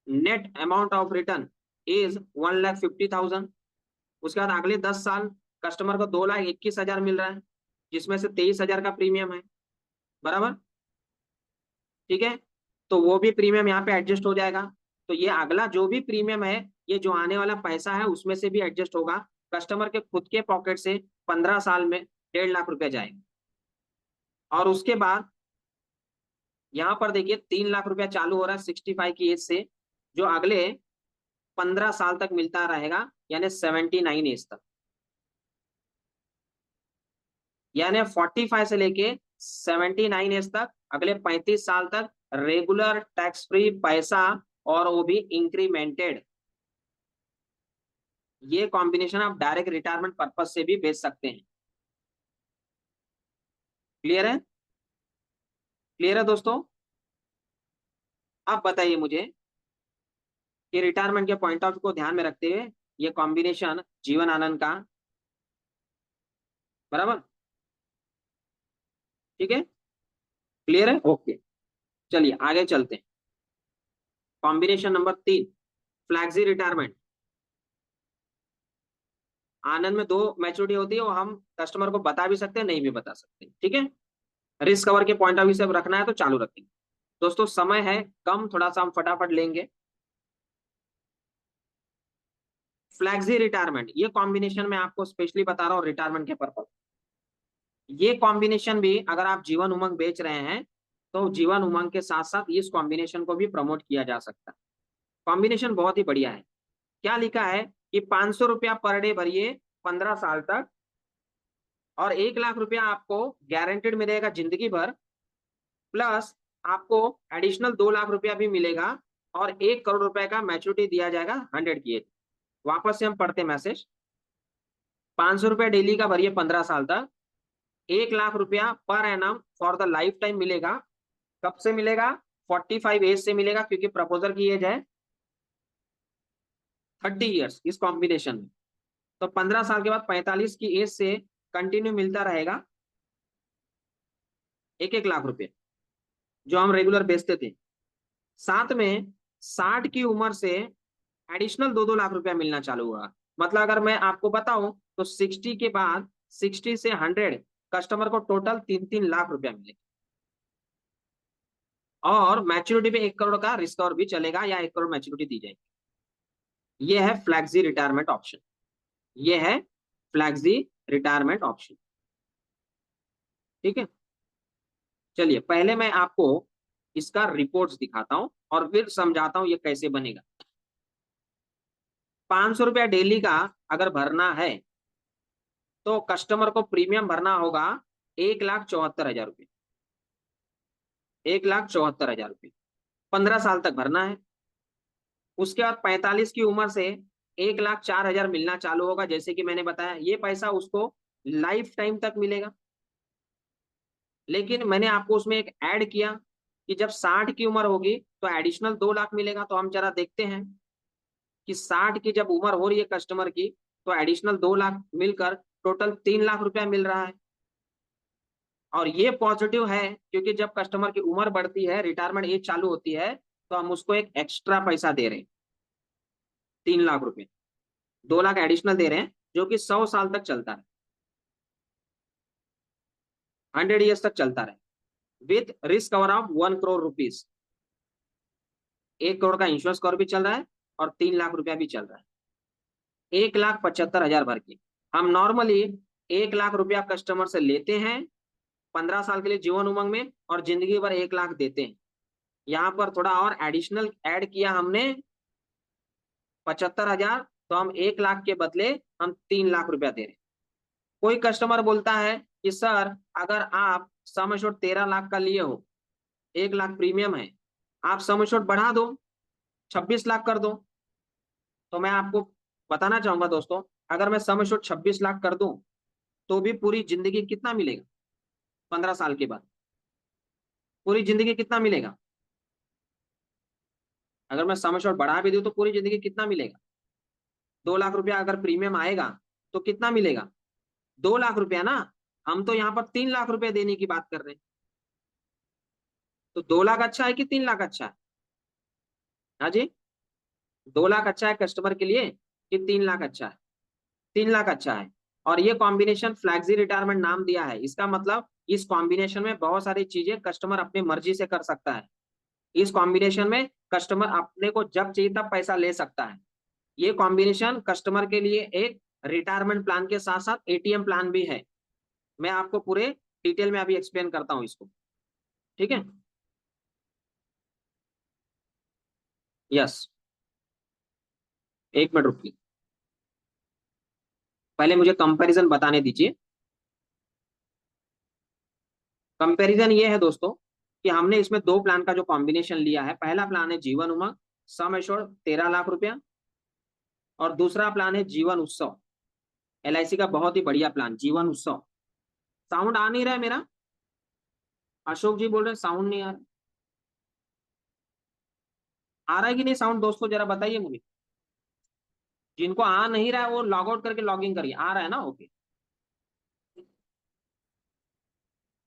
net amount of return is 1,50,000। उसके बाद अगले 10 साल कस्टमर को 2,21,000 मिल रहा है, जिसमें से 23,000 का प्रीमियम है। बराबर, ठीक है। तो वो भी प्रीमियम यहाँ पे एडजस्ट हो जाएगा। तो ये अगला जो भी प्रीमियम है, ये जो आने वाला पैसा है उसमें से भी एडजस्ट होगा। कस्टमर के खुद के पॉकेट से 15 साल में 1.5 लाख रुपया जाएगा। और उसके बाद यहाँ पर देखिए 3 लाख रुपया चालू हो रहा है 65 की एज से, जो अगले 15 साल तक मिलता रहेगा, यानी 79 एज तक। यानी 45 से लेके 79 एज तक, अगले 35 साल तक रेगुलर टैक्स फ्री पैसा, और वो भी इंक्रीमेंटेड। ये कॉम्बिनेशन आप डायरेक्ट रिटायरमेंट पर्पज से भी बेच सकते हैं। क्लियर है? क्लियर है दोस्तों? अब बताइए मुझे कि रिटायरमेंट के पॉइंट ऑफ व्यू को ध्यान में रखते हुए ये कॉम्बिनेशन जीवन आनंद का, बराबर, ठीक है, क्लियर है, ओके। चलिए आगे चलते हैं। Combination number 3, flexi retirement. Anand में 2 मैच्योरिटी होती है, वो हम कस्टमर को बता भी सकते हैं, नहीं भी बता सकते, ठीक है। रिस्क कवर के पॉइंट ऑफ व्यू से रखना है तो चालू रखेंगे। दोस्तों समय है कम, थोड़ा सा हम फटाफट लेंगे। फ्लैक्सी रिटायरमेंट, ये कॉम्बिनेशन मैं आपको स्पेशली बता रहा हूँ रिटायरमेंट के पर्पज। ये कॉम्बिनेशन भी अगर आप जीवन उमंग बेच रहे हैं तो जीवन उमंग के साथ साथ इस कॉम्बिनेशन को भी प्रमोट किया जा सकता है। कॉम्बिनेशन बहुत ही बढ़िया है। क्या लिखा है कि 500 रुपया पर डे भरिए 15 साल तक, और 1 लाख रुपया आपको गारंटेड मिलेगा जिंदगी भर, प्लस आपको एडिशनल 2 लाख रुपया भी मिलेगा, और 1 करोड़ रुपए का मैच्योरिटी दिया जाएगा 100 की एज। वापस से हम पढ़ते मैसेज। 500 रुपया डेली का भरिए 15 साल तक, 1 लाख रुपया per annum for the life time मिलेगा। कब से मिलेगा? 45 एज से मिलेगा, क्योंकि प्रपोजल की एज है 30 ईयर्स इस कॉम्बिनेशन में। तो 15 साल के बाद 45 की एज से कंटिन्यू मिलता रहेगा 1-1 लाख रुपए, जो हम रेगुलर बेचते थे। साथ में 60 की उम्र से एडिशनल 2-2 लाख रुपया मिलना चालू हुआ। मतलब अगर मैं आपको बताऊं तो 60 के बाद, 60 से 100 कस्टमर को टोटल 3-3 लाख रुपया मिलेगा, और मैच्योरिटी पे 1 करोड़ का रिस्क और भी चलेगा, या 1 करोड़ मैच्योरिटी दी जाएगी। ये है फ्लैक्सी रिटायरमेंट ऑप्शन। ये है फ्लैक्सी रिटायरमेंट ऑप्शन, ठीक है। चलिए पहले मैं आपको इसका रिपोर्ट्स दिखाता हूं और फिर समझाता हूं ये कैसे बनेगा। 500 रुपया डेली का अगर भरना है तो कस्टमर को प्रीमियम भरना होगा 1,74,000 रुपये। 1,74,000 रुपये 15 साल तक भरना है। उसके बाद 45 की उम्र से 1,04,000 मिलना चालू होगा। जैसे कि मैंने बताया, ये पैसा उसको लाइफ टाइम तक मिलेगा। लेकिन मैंने आपको उसमें एक ऐड किया कि जब 60 की उम्र होगी तो एडिशनल 2 लाख मिलेगा। तो हम जरा देखते हैं कि 60 की जब उम्र हो रही है कस्टमर की, तो एडिशनल 2 लाख मिलकर टोटल 3 लाख रुपया मिल रहा है। और ये पॉजिटिव है, क्योंकि जब कस्टमर की उम्र बढ़ती है, रिटायरमेंट एज चालू होती है, तो हम उसको एक एक्स्ट्रा पैसा दे रहे हैं, 3 लाख रुपए। 2 लाख एडिशनल दे रहे हैं, जो कि 100 साल तक चलता है, 100 ईयर्स तक चलता रहे, with risk cover of 1 crore rupees. 1 crore का इंश्योरेंस कवर भी चल रहा है, और 3 लाख रुपया भी चल रहा है। 1,75,000 भर के हम नॉर्मली 1 लाख रुपया कस्टमर से लेते हैं 15 साल के लिए जीवन उमंग में, और जिंदगी भर 1 लाख देते हैं। यहाँ पर थोड़ा और एडिशनल ऐड किया हमने 75,000, तो हम 1 लाख के बदले हम 3 लाख रुपया दे रहे हैं। कोई कस्टमर बोलता है कि सर अगर आप सम एश्योर्ड 13 लाख का लिए हो, 1 लाख प्रीमियम है, आप सम एश्योर्ड बढ़ा दो, 26 लाख कर दो। तो मैं आपको बताना चाहूंगा दोस्तों, अगर मैं सम एश्योर्ड 26 लाख कर दूं तो भी पूरी जिंदगी कितना मिलेगा? 15 साल के बाद पूरी जिंदगी कितना मिलेगा? अगर मैं सम एश्योर्ड बढ़ा भी दूं तो पूरी जिंदगी कितना मिलेगा? 2 लाख रुपया अगर प्रीमियम आएगा तो कितना मिलेगा? 2 लाख रुपया ना। हम तो यहाँ पर 3 लाख रुपया देने की बात कर रहे हैं। तो 2 लाख अच्छा है कि 3 लाख अच्छा है? हाँ जी, 2 लाख अच्छा है कस्टमर के लिए कि 3 लाख अच्छा है? 3 लाख अच्छा है। और ये कॉम्बिनेशन फ्लैक्सी रिटायरमेंट नाम दिया है, इसका मतलब इस कॉम्बिनेशन में बहुत सारी चीजें कस्टमर अपनी मर्जी से कर सकता है। इस कॉम्बिनेशन में कस्टमर अपने को जब चाहिए तब पैसा ले सकता है। ये कॉम्बिनेशन कस्टमर के लिए एक रिटायरमेंट प्लान के साथ साथ एटीएम प्लान भी है। मैं आपको पूरे डिटेल में अभी एक्सप्लेन करता हूँ इसको, ठीक है। यस, एक मिनट रुकिए, पहले मुझे कंपैरिजन बताने दीजिए। कंपैरिजन ये है दोस्तों कि हमने इसमें 2 प्लान का जो कॉम्बिनेशन लिया है। पहला प्लान है जीवन उमंग, सम एश्योर्ड 13 लाख रुपया, और दूसरा प्लान है जीवन उत्सव, LIC का बहुत ही बढ़िया प्लान जीवन उत्सव। साउंड आ नहीं रहा है मेरा? अशोक जी बोल रहे हैं साउंड नहीं आ रहा है कि नहीं साउंड? दोस्तों जरा बताइए मुझे, जिनको आ नहीं रहा है वो लॉग आउट करके लॉग इन करिए। आ रहा है ना? Okay,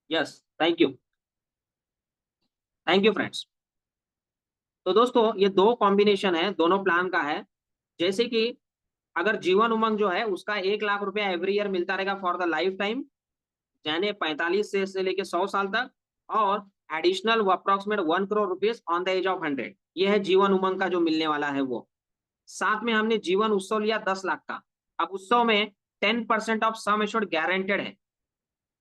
yes, thank you, thank you friends. तो दोस्तों ये दो कॉम्बिनेशन है, दोनों प्लान का है। जैसे कि अगर जीवन उमंग जो है उसका 1 लाख रुपया एवरी ईयर मिलता रहेगा फॉर द लाइफ टाइम, यानी 45 से लेके 100 साल तक, और additional approximate 1 crore rupees on the age of 100। ये है जीवन उमंग का जो मिलने वाला है वो। साथ में हमने जीवन उत्सव लिया 10 लाख का। अब उत्सव में 10% ऑफ सम एश्योर्ड गारंटेड है,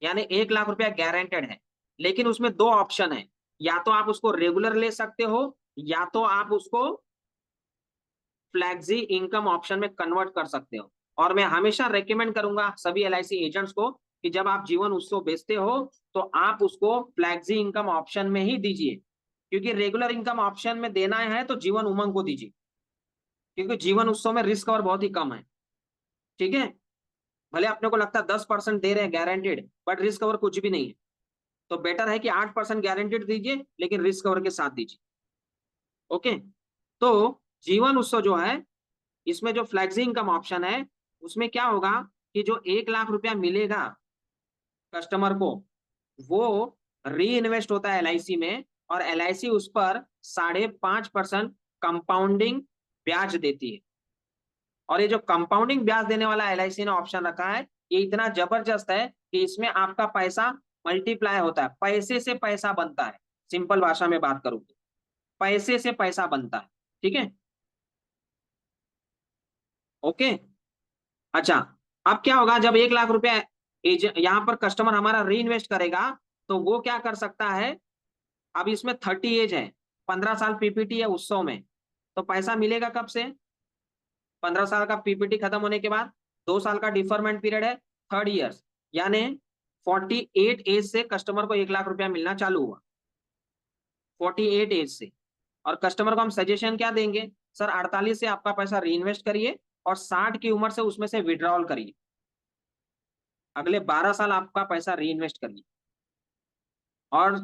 यानी 1 लाख रुपया गारंटेड है। लेकिन उसमें दो ऑप्शन है, या तो आप उसको रेगुलर ले सकते हो, या तो आप उसको फ्लैक्सी इनकम ऑप्शन में कन्वर्ट कर सकते हो। और मैं हमेशा रेकमेंड करूंगा सभी LIC एजेंट्स को कि जब आप जीवन उत्सव बेचते हो तो आप उसको फ्लैक्सी इनकम ऑप्शन में ही दीजिए, क्योंकि रेगुलर इनकम ऑप्शन में देना है तो जीवन उमंग को दीजिए, क्योंकि जीवन उत्सव में रिस्क और बहुत ही कम है। ठीक है, भले अपने को लगता है 10% दे रहे हैं गारंटेड, बट रिस्क कवर कुछ भी नहीं है। तो बेटर है कि 8% गारंटेड दीजिए लेकिन रिस्क कवर के साथ दीजिए। ओके, तो जीवन उत्सव जो है इसमें जो फ्लैक्सी इनकम ऑप्शन है उसमें क्या होगा कि जो 1 लाख रुपया मिलेगा कस्टमर को, वो री इन्वेस्ट होता है LIC में, और LIC उस पर 5.5% कंपाउंडिंग ब्याज देती है। और ये जो कंपाउंडिंग ब्याज देने वाला LIC ने ऑप्शन रखा है, ये इतना जबरदस्त है कि इसमें आपका पैसा मल्टीप्लाई होता है, पैसे से पैसा बनता है। सिंपल भाषा में बात करूं तो पैसे से पैसा बनता है। ठीक है, ओके। अच्छा, अब क्या होगा जब 1 लाख रुपया यहाँ पर कस्टमर हमारा री इन्वेस्ट करेगा, तो वो क्या कर सकता है? अब इसमें 30 एज है, 15 साल PPT है उत्सव में, तो पैसा मिलेगा कब से? 15 साल का PPT खत्म होने के बाद 2 साल का डिफरमेंट पीरियड है, 3 ईयर्स, यानी 48 एज से कस्टमर को 1 लाख रुपया मिलना चालू हुआ, 48 एज से। और कस्टमर को हम सजेशन क्या देंगे? सर 48 से आपका पैसा री इन्वेस्ट करिए और 60 की उम्र से उसमें से विड्रॉल करिए, अगले 12 साल आपका पैसा री इन्वेस्ट करिए। और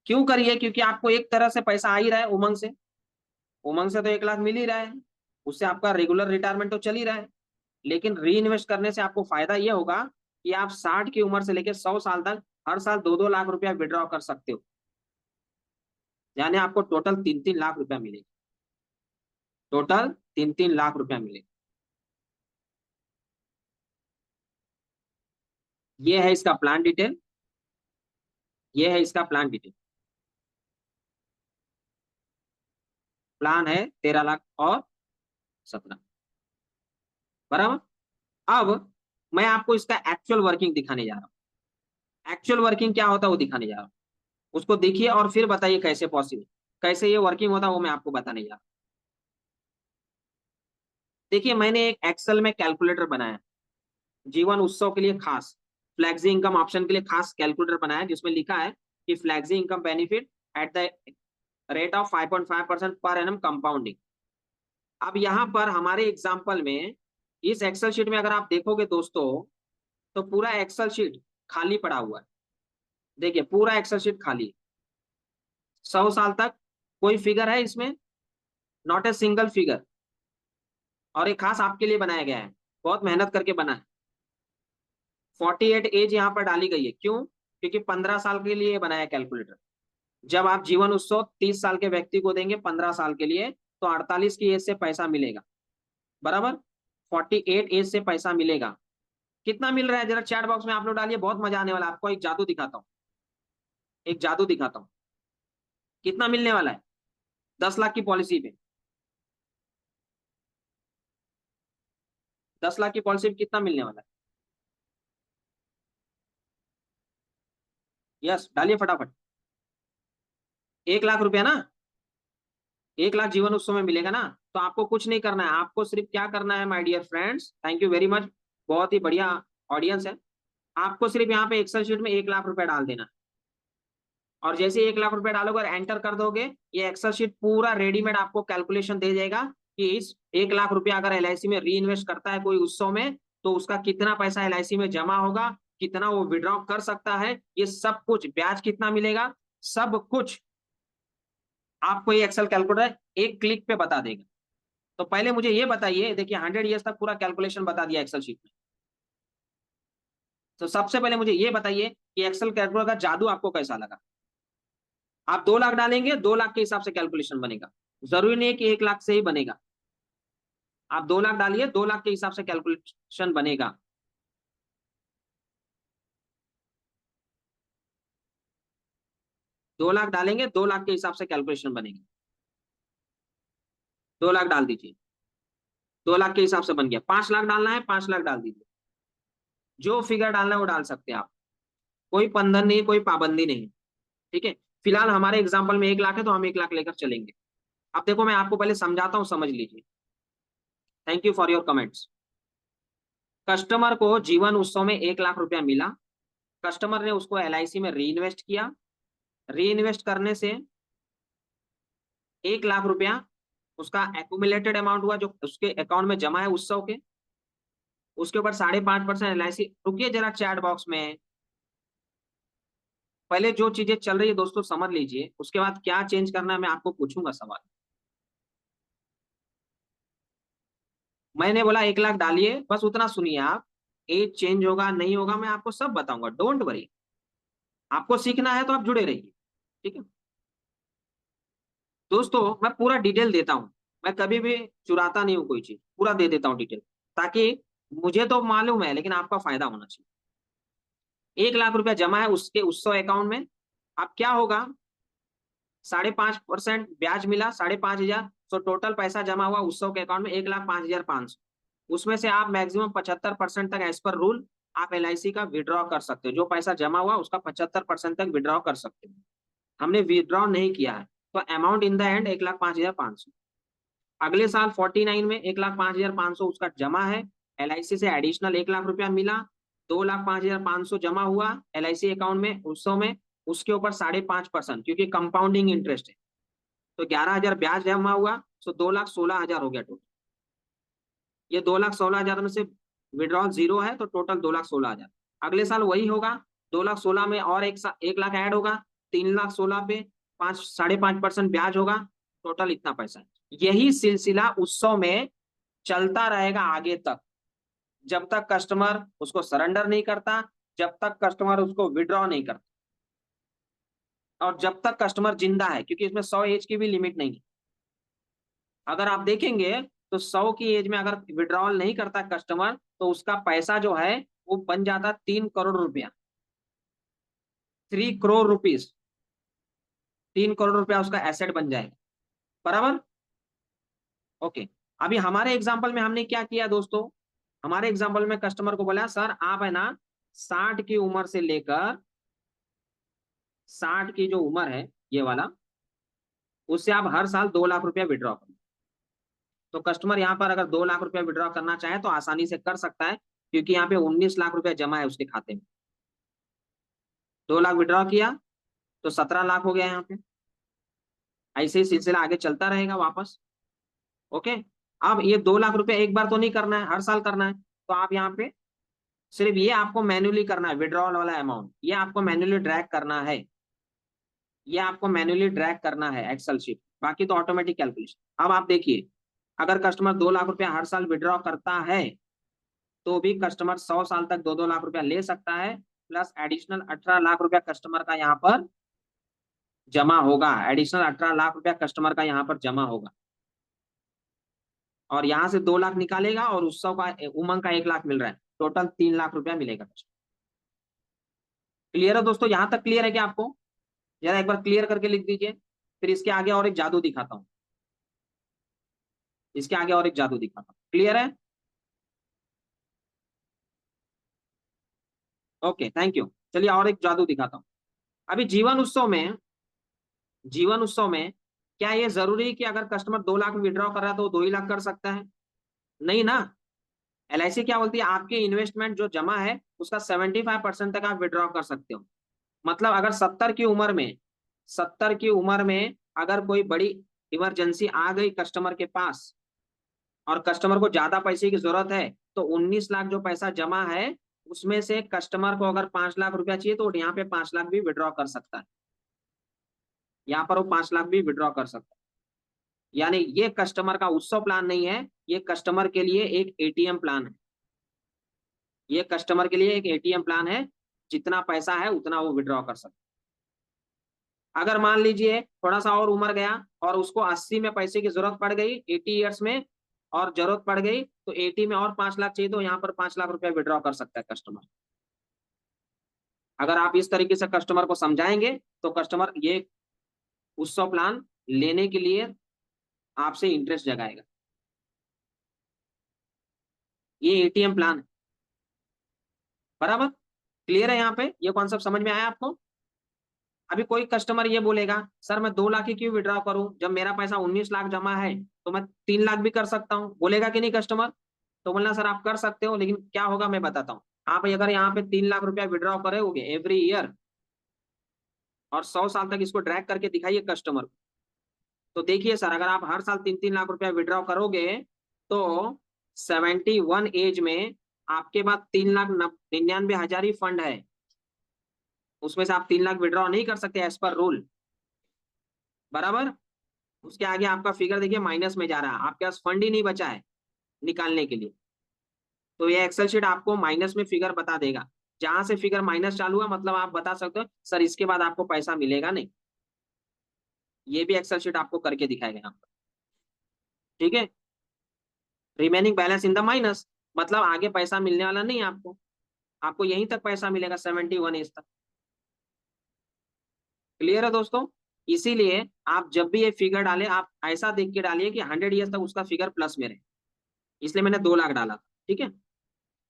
क्यों करिए? क्योंकि आपको एक तरह से पैसा आ ही रहा है उमंग से, उमंग से तो 1 लाख मिल ही रहा है, उससे आपका रेगुलर रिटायरमेंट तो चल ही रहा है। लेकिन री इन्वेस्ट करने से आपको फायदा ये होगा कि आप 60 की उम्र से लेकर 100 साल तक हर साल 2-2 लाख रुपया विड्रॉ कर सकते हो, यानी आपको टोटल 3-3 लाख रुपया मिलेगा, टोटल 3-3 लाख रुपया मिलेगा। ये है इसका प्लान डिटेल, ये है इसका प्लान डिटेल। प्लान है 13 लाख और 17, बराबर। अब मैं आपको इसका एक्चुअल वर्किंग दिखाने जा रहा हूँ, एक्चुअल वर्किंग क्या होता है वो दिखाने जा रहा हूँ। उसको देखिए और फिर बताइए कैसे पॉसिबल, कैसे ये वर्किंग होता है वो मैं आपको बताने जा रहा हूँ। देखिए मैंने एक एक्सेल में कैलकुलेटर बनाया, जीवन उत्सव के लिए खास, फ्लैक्सी इनकम ऑप्शन के लिए खास कैलकुलेटर बनाया, जिसमें लिखा है कि flexi income benefit at the rate of 5.5% per annum compounding. अब यहाँ पर हमारे एग्जाम्पल में इस एक्सेल शीट में अगर आप देखोगे दोस्तों, तो पूरा एक्सेल शीट खाली पड़ा हुआ है। देखिए पूरा एक्सेल शीट खाली है, 100 साल तक कोई फिगर है इसमें? Not a single figure. और एक खास आपके लिए बनाया गया है, बहुत मेहनत करके बना है। 48 एज यहाँ पर डाली गई है, क्यों? क्योंकि 15 साल के लिए बनाया कैलकुलेटर। जब आप जीवन उत्सव 30 साल के व्यक्ति को देंगे 15 साल के लिए, तो 48 की एज से पैसा मिलेगा, बराबर। 48 एज से पैसा मिलेगा, कितना मिल रहा है जरा चैट बॉक्स में आप लोग डालिए, बहुत मजा आने वाला है। आपको एक जादू दिखाता हूँ, एक जादू दिखाता हूँ। कितना मिलने वाला है 10 लाख की पॉलिसी पे? 10 लाख की पॉलिसी पे कितना मिलने वाला है? यस, डालिए फटाफट। 1 लाख रुपया ना, 1 लाख जीवन उत्सव में मिलेगा ना। तो आपको कुछ नहीं करना है, आपको सिर्फ क्या करना है my dear friends, thank you very much, बहुत ही बढ़िया ऑडियंस है। आपको सिर्फ यहाँ पे एक्सेल शीट में 1 लाख रुपया डाल देना, और जैसे 1 लाख रुपया डालोगे और एंटर कर दोगे, ये एक्सेल शीट पूरा रेडीमेड आपको कैलकुलेशन दे जाएगा कि इस 1 लाख रुपया अगर LIC में री इन्वेस्ट करता है कोई उत्सव में, तो उसका कितना पैसा LIC में जमा होगा, कितना वो विड्रॉ कर सकता है, ये सब कुछ, ब्याज कितना मिलेगा, सब कुछ आपको ये एक्सेल कैलकुलेटर एक क्लिक पे बता देगा। तो पहले मुझे ये बताइए, देखिए 100 ईयर्स तक पूरा कैलकुलेशन बता दिया एक्सेल शीट में। तो सबसे पहले मुझे ये बताइए कि एक्सेल कैलकुलेटर का जादू आपको कैसा लगा। आप 2 लाख डालेंगे, 2 लाख के हिसाब से कैलकुलेशन बनेगा, जरूरी नहीं है कि 1 लाख से ही बनेगा। आप 2 लाख डालिए, 2 लाख के हिसाब से कैलकुलेशन बनेगा। 2 लाख डालेंगे, 2 लाख के हिसाब से कैलकुलेशन बनेगी। 2 लाख डाल दीजिए, 2 लाख के हिसाब से बन गया। 5 लाख डालना है, 5 लाख डाल दीजिए, जो फिगर डालना है वो डाल सकते हैं आप, कोई बंधन नहीं, कोई पाबंदी नहीं। ठीक है, फिलहाल हमारे एग्जाम्पल में 1 लाख है तो हम 1 लाख लेकर चलेंगे। अब देखो, मैं आपको पहले समझाता हूं, समझ लीजिए। Thank you for your comments. Customer को जीवन उत्सव में 1 लाख रुपया मिला, कस्टमर ने उसको LIC में री इन्वेस्ट किया, री इन्वेस्ट करने से 1 लाख रुपया उसका एक्यूमुलेटेड अमाउंट हुआ, जो उसके अकाउंट में जमा है उत्सव के। उसके ऊपर 5.5% LIC, रुकिए जरा चैट बॉक्स में, पहले जो चीजें चल रही है दोस्तों समझ लीजिए, उसके बाद क्या चेंज करना है मैं आपको पूछूंगा सवाल। मैंने बोला 1 लाख डालिए, बस उतना सुनिए आप। एज चेंज होगा नहीं होगा मैं आपको सब बताऊंगा, डोंट वरी। आपको सीखना है तो आप जुड़े रहिए, ठीक है दोस्तों। मैं पूरा डिटेल देता हूं, मैं कभी भी चुराता नहीं हूं कोई चीज, पूरा दे देता हूं डिटेल, ताकि मुझे तो मालूम है लेकिन आपका फायदा होना चाहिए। 1 लाख रुपया जमा है उसके उत्सव अकाउंट में। अब क्या होगा, 5.5% ब्याज मिला, 5,500। तो टोटल पैसा जमा हुआ उत्सव के अकाउंट में 1,05,500। उसमें से आप मैक्सिमम 75% तक, एज पर रूल, आप LIC का विड्रॉ कर सकते हो। जो पैसा जमा हुआ उसका 75% तक विड्रॉ कर सकते हो। हमने विड्रॉ नहीं किया है, तो अमाउंट इन द एंड 1,05,500। अगले साल 49 में 1,05,500 उसका जमा है, LIC से एडिशनल 1 लाख रुपया मिला, 2,05,500 जमा हुआ LIC अकाउंट में उत्सव में। उसके ऊपर 5.5%, क्योंकि कंपाउंडिंग इंटरेस्ट है, तो 11,000 ब्याज जमा हुआ, तो 2,16,000 हो गया टोटल। ये 2,16,000 में से विड्रॉल जीरो है, तो टोटल 2,16,000। अगले साल वही होगा, 2,16,000 में और 1 लाख ऐड होगा, 3,16,000 पे 5.5% ब्याज होगा, टोटल इतना पैसा है। यही सिलसिला उत्सव में चलता रहेगा आगे तक, जब तक कस्टमर उसको सरेंडर नहीं करता, जब तक कस्टमर उसको विड्रॉ नहीं करता, और जब तक कस्टमर जिंदा है, क्योंकि इसमें 100 एज की भी लिमिट नहीं है। अगर आप देखेंगे तो 100 की एज में अगर विड्रॉल नहीं करता कस्टमर, तो उसका पैसा जो है वो बन जाता 3 करोड़ रुपया, 3 करोड़ रुपीज, 3 करोड़ रुपया उसका एसेट बन जाएगा, बराबर। ओके, अभी हमारे एग्जाम्पल में हमने क्या किया दोस्तों, हमारे एग्जाम्पल में कस्टमर को बोला, सर आप है ना 60 की उम्र से लेकर, 60 की जो उम्र है ये वाला, उससे आप हर साल 2 लाख रुपया विड्रॉ करो। तो कस्टमर यहाँ पर अगर 2 लाख रुपया विड्रॉ करना चाहे तो आसानी से कर सकता है, क्योंकि यहाँ पे 19 लाख रुपया जमा है उसके खाते में। 2 लाख विड्रॉ किया तो 17 लाख हो गया यहाँ पे। ऐसे ही सिलसिला आगे चलता रहेगा वापस। ओके, अब ये 2 लाख रुपया एक बार तो नहीं करना है, हर साल करना है। तो आप यहाँ पे सिर्फ ये आपको मैन्युअली करना है, विड्रॉल वाला अमाउंट ये आपको मैन्युअली ड्रैग करना है, ये आपको मैन्युअली ड्रैग करना है एक्सेल शीट, बाकी तो ऑटोमेटिक कैलकुलेशन। अब आप देखिए, अगर कस्टमर 2 लाख रुपया हर साल विड्रॉ करता है, तो भी कस्टमर 100 साल तक 2-2 लाख रुपया ले सकता है, प्लस एडिशनल 18 लाख रुपया कस्टमर का यहाँ पर जमा होगा, एडिशनल 18 लाख रुपया कस्टमर का यहाँ पर जमा होगा। और यहाँ से 2 लाख निकालेगा और उत्सव का, उमंग का 1 लाख मिल रहा है, टोटल 3 लाख रुपया मिलेगा। क्लियर है दोस्तों, यहाँ तक क्लियर है क्या आपको? जरा एक बार क्लियर करके लिख दीजिए, फिर इसके आगे और एक जादू दिखाता हूँ, इसके आगे और एक जादू दिखाता हूँ। क्लियर है? Okay, thank you. चलिए और एक जादू दिखाता हूँ। अभी जीवन उत्सव में, जीवन उत्सव में क्या ये जरूरी है कि अगर कस्टमर 2 लाख विड्रॉ कर रहा है तो 2 ही लाख कर सकता है? नहीं ना। LIC क्या बोलती है, आपके इन्वेस्टमेंट जो जमा है उसका 75% तक आप विड्रॉ कर सकते हो। मतलब अगर 70 की उम्र में, 70 की उम्र में अगर कोई बड़ी इमरजेंसी आ गई कस्टमर के पास, और कस्टमर को ज्यादा पैसे की जरूरत है, तो 19 लाख जो पैसा जमा है उसमें से कस्टमर को अगर 5 लाख रुपया चाहिए तो यहाँ पे 5 लाख भी विड्रॉ कर सकता है। यहाँ पर वो 5 लाख भी विड्रॉ कर सकता है। यानी ये कस्टमर का उत्सव प्लान नहीं है, ये कस्टमर के लिए एक एटीएम प्लान है। ये कस्टमर के लिए एक एटीएम प्लान है, जितना पैसा है उतना वो विड्रॉ कर सकता है। अगर मान लीजिए थोड़ा सा और उम्र गया और उसको 80 में पैसे की जरूरत पड़ गई, 80 ईयर्स में, और जरूरत पड़ गई तो 80 में और 5 लाख चाहिए, तो यहाँ पर 5 लाख रुपया विड्रॉ कर सकता है कस्टमर। अगर आप इस तरीके से कस्टमर को समझाएंगे तो कस्टमर ये उत्सव प्लान लेने के लिए आपसे इंटरेस्ट जगाएगा। ये एटीएम प्लान है। बराबर क्लियर है? यहाँ पे ये कॉन्सेप्ट समझ में आया आपको? अभी कोई कस्टमर ये बोलेगा सर मैं 2 लाख ही क्यों विड्रॉ करूं, जब मेरा पैसा 19 लाख जमा है तो मैं 3 लाख भी कर सकता हूं, बोलेगा कि नहीं कस्टमर? तो बोलना सर आप कर सकते हो, लेकिन क्या होगा मैं बताता हूँ। आप अगर यहाँ पे 3 लाख रुपया विड्रॉ करोगे एवरी ईयर और 100 साल तक इसको ड्रैग करके दिखाइए कस्टमर को, तो देखिए सर अगर आप हर साल 3-3 लाख रुपया विड्रॉ करोगे तो 71 एज में आपके पास 3,99,000 ही फंड है। उसमें से आप 3 लाख विड्रॉ नहीं कर सकते एज पर रूल। बराबर उसके आगे आपका फिगर देखिए माइनस में जा रहा है, आपके पास फंड ही नहीं बचा है निकालने के लिए। तो ये एक्सेल शीट आपको माइनस में फिगर बता देगा। जहां से फिगर माइनस चालू है मतलब आप बता सकते हो सर इसके बाद आपको पैसा मिलेगा नहीं। ये भी एक्सेल शीट आपको करके दिखाएगा यहाँ पर। ठीक है, remaining balance in the minus, मतलब आगे पैसा मिलने वाला नहीं आपको, आपको यहीं तक पैसा मिलेगा 71 एज तक। क्लियर है दोस्तों? इसीलिए आप जब भी ये फिगर डालें आप ऐसा देख के डालिए कि 100 ईयर्स तक उसका फिगर प्लस में रहे। इसलिए मैंने 2 लाख डाला था। ठीक है।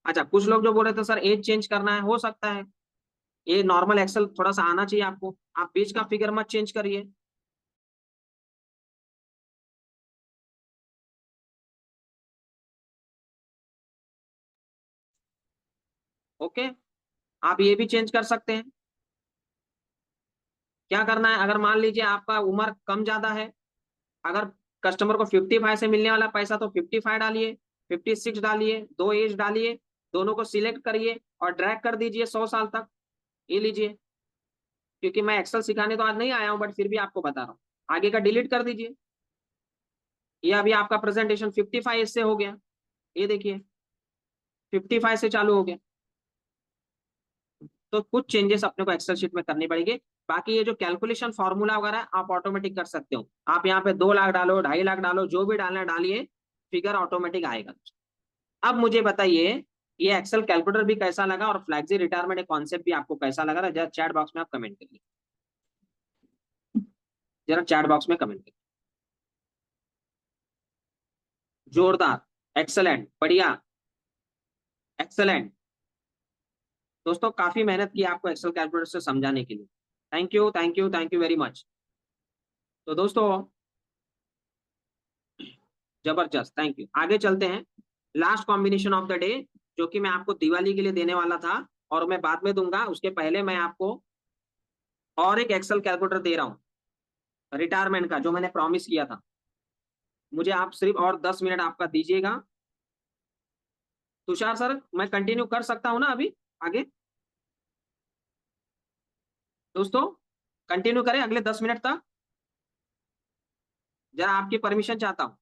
अच्छा कुछ लोग जो बोल रहे थे सर एज चेंज करना है, हो सकता है, ये नॉर्मल एक्सेल थोड़ा सा आना चाहिए आपको, आप बीच का फिगर मत चेंज करिए। ओके, आप ये भी चेंज कर सकते हैं। क्या करना है, अगर मान लीजिए आपका उम्र कम ज्यादा है, अगर कस्टमर को 55 से मिलने वाला पैसा तो 55 डालिए, 56 डालिए, दो एज डालिए, दोनों को सिलेक्ट करिए और ड्रैग कर दीजिए 100 साल तक। ये लीजिए, क्योंकि मैं एक्सेल सिखाने तो आज नहीं आया हूं बट फिर भी आपको बता रहा हूँ। आगे का डिलीट कर दीजिए। ये अभी आपका प्रेजेंटेशन 55 से हो गया, ये देखिए 55 से चालू हो गया। तो कुछ चेंजेस अपने को एक्सेल शीट में करनी पड़ेगी। बाकी ये जो कैलकुलेशन फॉर्मूला वगैरह आप ऑटोमेटिक कर सकते हो। आप यहाँ पे 2 लाख डालो, 2.5 लाख डालो, जो भी डालना डालिए, फिगर ऑटोमेटिक आएगा। अब मुझे बताइए ये एक्सेल कैलकुलेटर भी कैसा लगा और फ्लैक्सी रिटायरमेंट एक कॉन्सेप्ट भी आपको कैसा लगा? जरा चैट बॉक्स में आप कमेंट करिए, जरा चैट बॉक्स में कमेंट करिए। जोरदार, एक्सेलेंट, बढ़िया, एक्सेलेंट। दोस्तों काफी मेहनत की आपको एक्सेल कैलकुलेटर से समझाने के लिए। Thank you, thank you, thank you very much. तो दोस्तों जबरदस्त, थैंक यू। आगे चलते हैं, last combination of the day जो कि मैं आपको दिवाली के लिए देने वाला था और मैं बाद में दूंगा, उसके पहले मैं आपको और एक एक्सेल कैलकुलेटर दे रहा हूँ रिटायरमेंट का, जो मैंने प्रॉमिस किया था। मुझे आप सिर्फ और 10 मिनट आपका दीजिएगा। तुषार सर मैं कंटिन्यू कर सकता हूं ना अभी आगे? दोस्तों कंटिन्यू करें अगले 10 मिनट तक? जरा आपकी परमिशन चाहता हूं।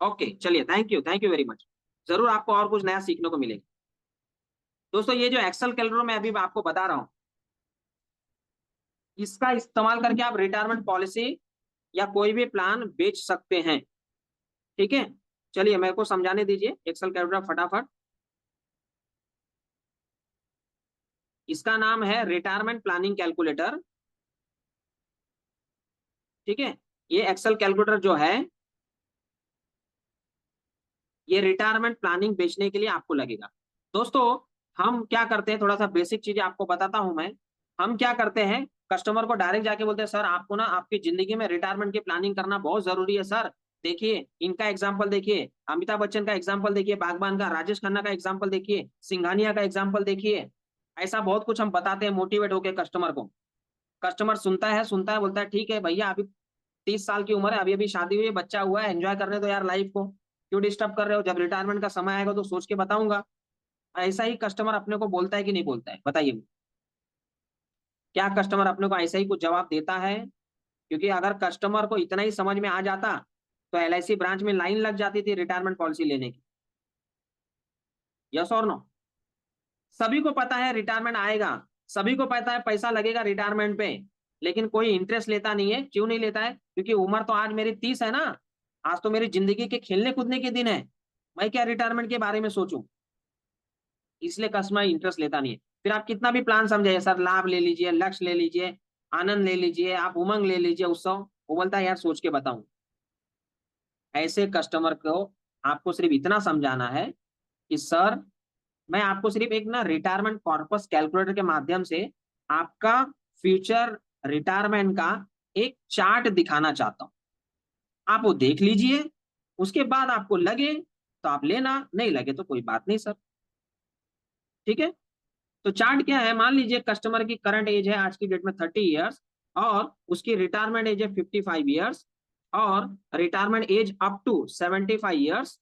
ओके चलिए, थैंक यू वेरी मच। जरूर आपको और कुछ नया सीखने को मिलेगा। दोस्तों ये जो एक्सेल कैलकुलेटर मैं अभी आपको बता रहा हूं, इसका इस्तेमाल करके आप रिटायरमेंट पॉलिसी या कोई भी प्लान बेच सकते हैं। ठीक है, चलिए मेरे को समझाने दीजिए एक्सेल कैलकुलेटर फटाफट। इसका नाम है रिटायरमेंट प्लानिंग कैलकुलेटर। ठीक है, ये एक्सेल कैलकुलेटर जो है ये रिटायरमेंट प्लानिंग बेचने के लिए आपको लगेगा। दोस्तों हम क्या करते हैं, थोड़ा सा बेसिक चीजें आपको बताता हूं मैं। हम क्या करते हैं, कस्टमर को डायरेक्ट जाके बोलते हैं सर आपको ना आपकी जिंदगी में रिटायरमेंट की प्लानिंग करना बहुत जरूरी है सर। देखिए इनका एग्जाम्पल देखिए, अमिताभ बच्चन का एग्जाम्पल देखिए, बागबान का, राजेश खन्ना का एग्जाम्पल देखिए, सिंघानिया का एग्जाम्पल देखिए। ऐसा बहुत कुछ हम बताते हैं मोटिवेट होकर कस्टमर को। कस्टमर सुनता है बोलता है ठीक है भैया अभी 30 साल की उम्र है, अभी अभी शादी हुई है, बच्चा हुआ है, एंजॉय करने दो यार लाइफ को, क्यों डिस्टर्ब कर रहे हो? जब रिटायरमेंट का समय आएगा तो सोच के बताऊंगा। ऐसा ही कस्टमर अपने को बोलता है कि नहीं बोलता है, बताइए। क्या कस्टमर अपने को ऐसा ही कुछ जवाब देता है? क्योंकि अगर कस्टमर को इतना ही समझ में आ जाता तो एलआईसी ब्रांच में लाइन लग जाती थी रिटायरमेंट पॉलिसी लेने की। यस और नो? सभी को पता है रिटायरमेंट आएगा, सभी को पता है पैसा लगेगा रिटायरमेंट पे, लेकिन कोई इंटरेस्ट लेता नहीं है। क्यों नहीं लेता है? क्योंकि उम्र तो आज मेरी 30 है ना, आज तो मेरी जिंदगी के खेलने कूदने के दिन है, मैं क्या रिटायरमेंट के बारे में सोचूं? इसलिए कस्टमर इंटरेस्ट लेता नहीं है। फिर आप कितना भी प्लान समझाइए, सर लाभ ले लीजिए, लक्ष्य ले लीजिए, आनंद ले लीजिए, आप उमंग ले लीजिए, उत्सव, वो बोलता है यार सोच के बताऊं। ऐसे कस्टमर को आपको सिर्फ इतना समझाना है कि सर, मैं आपको सिर्फ एक ना रिटायरमेंट कॉर्पस कैलकुलेटर के माध्यम से आपका फ्यूचर रिटायरमेंट का एक चार्ट दिखाना चाहता हूं, आप वो देख लीजिए, उसके बाद आपको लगे तो आप लेना, नहीं लगे तो कोई बात नहीं सर। ठीक है? तो चार्ट क्या है, मान लीजिए कस्टमर की करंट एज है आज की डेट में 30 ईयर्स, और उसकी रिटायरमेंट एज है 55 ईयर्स, और retirement age up to 75 years,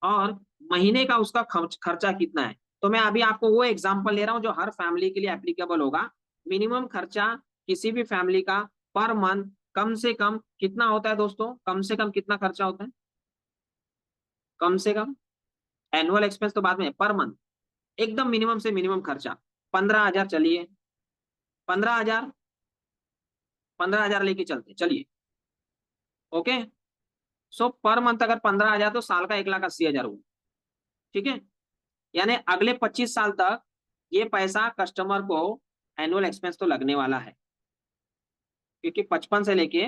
और महीने का उसका खर्चा कितना है। तो मैं अभी आपको वो एग्जांपल ले रहा हूं जो हर फैमिली के लिए एप्लीकेबल होगा। मिनिमम खर्चा किसी भी फैमिली का पर मंथ कम से कम कितना होता है दोस्तों? कम से कम कितना खर्चा होता है? कम से कम, एनुअल एक्सपेंस तो बाद में, पर मंथ एकदम मिनिमम से मिनिमम खर्चा 15,000, चलिए 15,000, 15,000 लेके चलते, चलिए। ओके, सो पर मंथ अगर 15,000 तो साल का 1,80,000 हुआ। ठीक है? यानी अगले 25 साल तक ये पैसा कस्टमर को एनुअल एक्सपेंस तो लगने वाला है, क्योंकि 55 से लेके,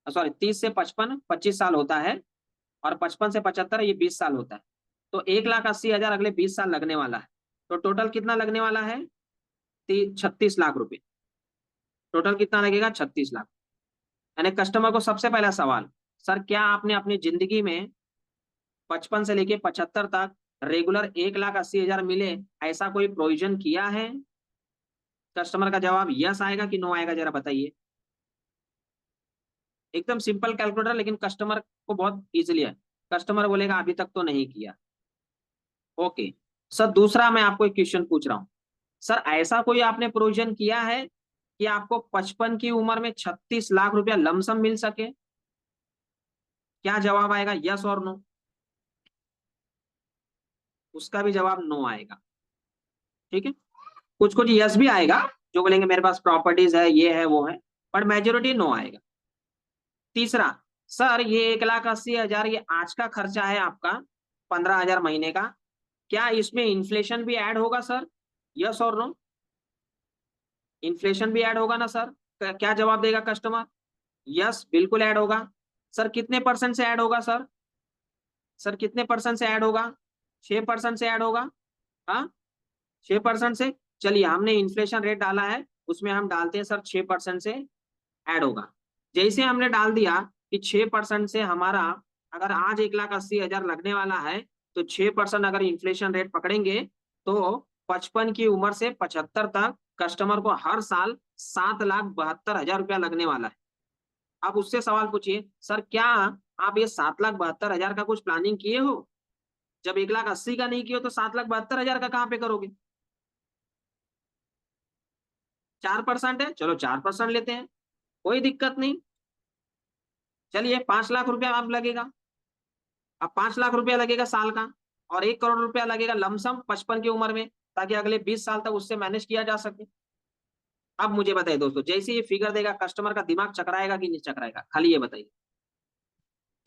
सॉरी 30 से 55 25 साल होता है, और 55 से 75 ये 20 साल होता है। तो 1,80,000 अगले 20 साल लगने वाला है। तो टोटल कितना लगने वाला है? 36 लाख रुपए। टोटल कितना लगेगा? 36 लाख। यानी कस्टमर को सबसे पहला सवाल, सर क्या आपने अपनी जिंदगी में 55 से लेके 75 तक रेगुलर 1,80,000 मिले, ऐसा कोई प्रोविजन किया है? कस्टमर का जवाब यस आएगा कि नो आएगा, जरा बताइए। एकदम सिंपल कैलकुलेटर, लेकिन कस्टमर को बहुत इजीली है। कस्टमर बोलेगा अभी तक तो नहीं किया। ओके सर, दूसरा मैं आपको एक क्वेश्चन पूछ रहा हूं, सर ऐसा कोई आपने प्रोविजन किया है कि आपको 55 की उम्र में 36 लाख रुपया लमसम मिल सके? क्या जवाब आएगा, यस और नो? उसका भी जवाब नो आएगा। ठीक है? कुछ कुछ यस भी आएगा, जो बोलेंगे मेरे पास प्रॉपर्टीज है, ये है वो है, पर मेजोरिटी नो आएगा। तीसरा, सर ये 1,80,000 ये आज का खर्चा है आपका, 15,000 महीने का, क्या इसमें इन्फ्लेशन भी ऐड होगा सर? यस और नो? इन्फ्लेशन भी ऐड होगा ना सर? क्या जवाब देगा कस्टमर? यस बिल्कुल ऐड होगा। सर कितने परसेंट से ऐड होगा सर? सर कितने परसेंट से ऐड होगा? 6% से ऐड होगा। हाँ, 6% से। चलिए हमने इन्फ्लेशन रेट डाला है, उसमें हम डालते हैं सर 6% से ऐड होगा। जैसे हमने डाल दिया कि 6% से हमारा, अगर आज 1,80,000 लगने वाला है, तो 6% अगर इन्फ्लेशन रेट पकड़ेंगे, तो 55 की उम्र से 75 तक कस्टमर को हर साल 7,72,000 रुपया लगने वाला है। आप उससे सवाल पूछिए, सर क्या आप ये 7,72,000 का कुछ प्लानिंग किए हो? जब 1,80,000 का नहीं किए हो तो 7,72,000 का कहाँ पे करोगे? 4% है, चलो 4% लेते हैं, कोई दिक्कत नहीं। चलिए 5 लाख रुपया आप लगेगा। अब 5 लाख रुपया लगेगा साल का, और 1 करोड़ रुपया लगेगा लमसम 55 की उम्र में, ताकि अगले 20 साल तक उससे मैनेज किया जा सके। अब मुझे बताइए दोस्तों, जैसे ये फिगर देगा कस्टमर का दिमाग चकराएगा कि नहीं चकराएगा? खाली ये बताइए।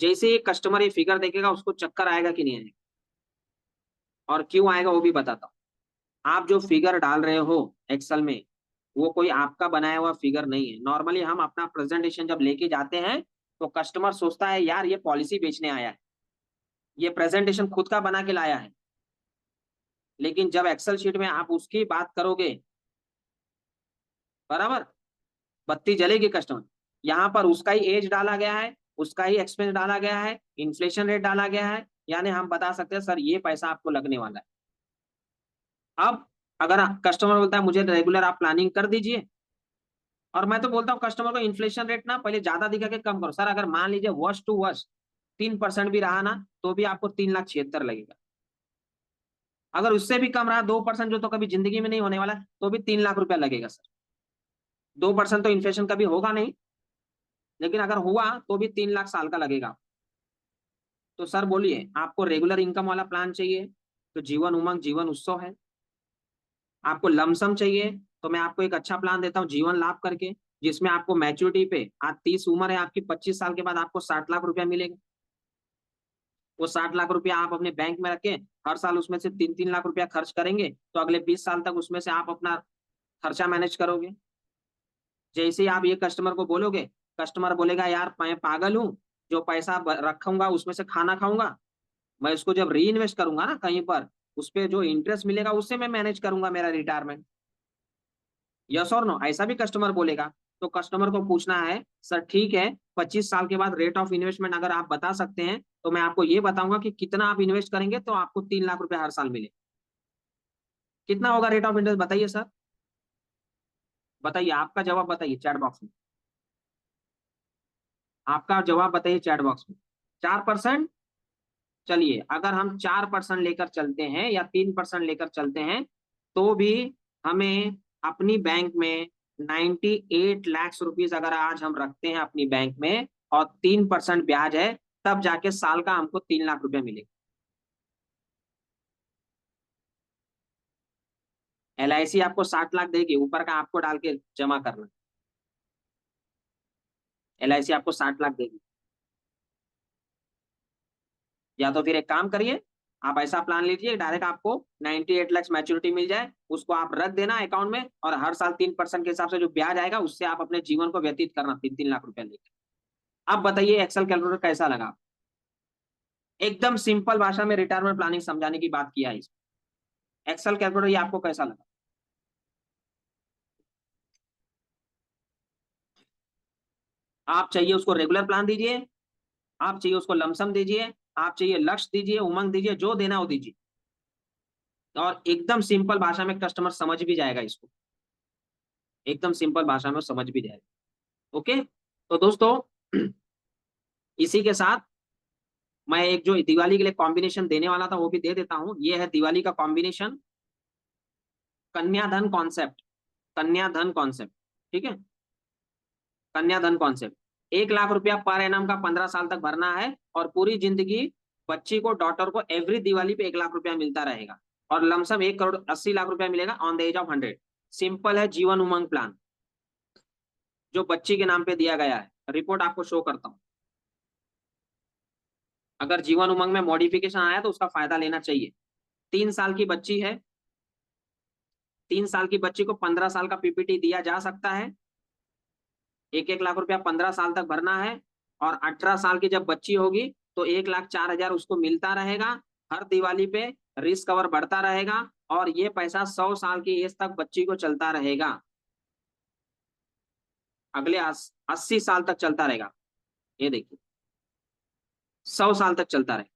जैसे ये कस्टमर ये फिगर देखेगा उसको चक्कर आएगा कि नहीं आएगा? और क्यों आएगा वो भी बताता हूँ। आप जो फिगर डाल रहे हो एक्सेल में, वो कोई आपका बनाया हुआ फिगर नहीं है। नॉर्मली हम अपना प्रेजेंटेशन जब लेके जाते हैं तो कस्टमर सोचता है यार ये पॉलिसी बेचने आया है, ये प्रेजेंटेशन खुद का बना के लाया है। लेकिन जब एक्सेल शीट में आप उसकी बात करोगे, बराबर, बत्ती जलेगी कस्टमर। यहाँ पर उसका ही एज डाला गया है, उसका ही एक्सपेंस डाला गया है, इन्फ्लेशन रेट डाला गया है, यानी हम बता सकते हैं सर ये पैसा आपको लगने वाला है। अब अगर कस्टमर बोलता है मुझे रेगुलर आप प्लानिंग कर दीजिए, और मैं तो बोलता हूँ कस्टमर को इन्फ्लेशन रेट ना पहले ज्यादा दिखा के कम करो सर। अगर मान लीजिए वर्स्ट टू वर्स्ट 3% भी रहा ना, तो भी आपको 3,76,000 लगेगा। अगर उससे भी कम रहा 2%, जो तो कभी जिंदगी में नहीं होने वाला, तो भी 3 लाख रुपया लगेगा सर। 2% तो इन्फ्लेशन कभी होगा नहीं, लेकिन अगर हुआ तो भी 3 लाख साल का लगेगा। तो सर बोलिए, आपको रेगुलर इनकम वाला प्लान चाहिए तो जीवन उमंग जीवन उत्सव है। आपको लमसम चाहिए तो मैं आपको एक अच्छा प्लान देता हूँ जीवन लाभ करके, जिसमें आपको मैच्योरिटी पे, आज 30 उम्र है आपकी, 25 साल के बाद आपको 60 लाख रुपया मिलेगा। वो 60 लाख रुपया आप अपने बैंक में रखें, हर साल उसमें से 3-3 लाख रुपया खर्च करेंगे, तो अगले 20 साल तक उसमें से आप अपना खर्चा मैनेज करोगे। जैसे ही आप ये कस्टमर को बोलोगे, कस्टमर बोलेगा यार मैं पागल हूँ, जो पैसा रखूंगा उसमें से खाना खाऊंगा, मैं उसको जब री इन्वेस्ट करूंगा ना कहीं पर, उस पर जो इंटरेस्ट मिलेगा उससे मैं मैनेज करूंगा मेरा रिटायरमेंट। यस और नो, ऐसा भी कस्टमर बोलेगा। तो कस्टमर को पूछना है सर ठीक है, 25 साल के बाद रेट ऑफ इन्वेस्टमेंट अगर आप बता सकते हैं, तो मैं आपको ये बताऊंगा कि कितना आप इन्वेस्ट करेंगे तो आपको 3 लाख रुपया हर साल मिले। कितना होगा रेट ऑफ इंटरेस्ट बताइए सर। बताइए, आपका जवाब बताइए चैट बॉक्स में। आपका जवाब बताइए चैट बॉक्स में। 4%। चलिए, अगर हम 4% लेकर चलते हैं या 3% लेकर चलते हैं, तो भी हमें अपनी बैंक में 98 लाख रुपीज अगर आज हम रखते हैं अपनी बैंक में, और 3% ब्याज है, तब जाके साल का हमको 3 लाख रुपया मिलेगा। LIC आपको 60 लाख देगी, ऊपर का आपको डाल के जमा करना। LIC आपको 60 लाख देगी। या तो फिर एक काम करिए, आप ऐसा प्लान लीजिए डायरेक्ट आपको 98 लाख मैच्योरिटी मिल जाए, उसको आप रख देना अकाउंट में, और हर साल 3% के हिसाब से जो ब्याज आएगा उससे आप अपने जीवन को व्यतीत करना 3-3 लाख रुपया लेकर। अब बताइए एक्सेल कैलकुलेटर कैसा लगा। एकदम सिंपल भाषा में रिटायरमेंट प्लानिंग समझाने की बात किया है इसमें। एक्सेल कैलकुलेटर ये आपको कैसा लगा। आप चाहिए उसको रेगुलर प्लान दीजिए, आप चाहिए उसको लमसम दीजिए, आप चाहिए लक्ष्य दीजिए, उमंग दीजिए, जो देना हो दीजिए, और एकदम सिंपल भाषा में कस्टमर समझ भी जाएगा इसको। एकदम सिंपल भाषा में समझ भी जाएगा। ओके, तो दोस्तों इसी के साथ मैं एक जो दिवाली के लिए कॉम्बिनेशन देने वाला था वो भी दे देता हूं। ये है दिवाली का कॉम्बिनेशन, कन्याधन कॉन्सेप्ट। कन्याधन कॉन्सेप्ट, ठीक है। कन्याधन कॉन्सेप्ट, 1 लाख रुपया पर एनम का 15 साल तक भरना है, और पूरी जिंदगी बच्ची को, डॉटर को एवरी दिवाली पे 1 लाख रुपया मिलता रहेगा, और लमसम 1 करोड़ 80 लाख रुपया मिलेगा on the age of 100। Simple है जीवन उमंग प्लान, जो बच्ची के नाम पे दिया गया है। रिपोर्ट आपको शो करता हूँ। अगर जीवन उमंग में मॉडिफिकेशन आया तो उसका फायदा लेना चाहिए। 3 साल की बच्ची है, 3 साल की बच्ची को 15 साल का PPT दिया जा सकता है। 1-1 लाख रुपया 15 साल तक भरना है, और 18 साल की जब बच्ची होगी तो 1,04,000 उसको मिलता रहेगा हर दिवाली पे। रिस्क कवर बढ़ता रहेगा, और ये पैसा 100 साल की एज तक बच्ची को चलता रहेगा। अगले 80 साल तक चलता रहेगा। ये देखिए, 100 साल तक चलता रहेगा।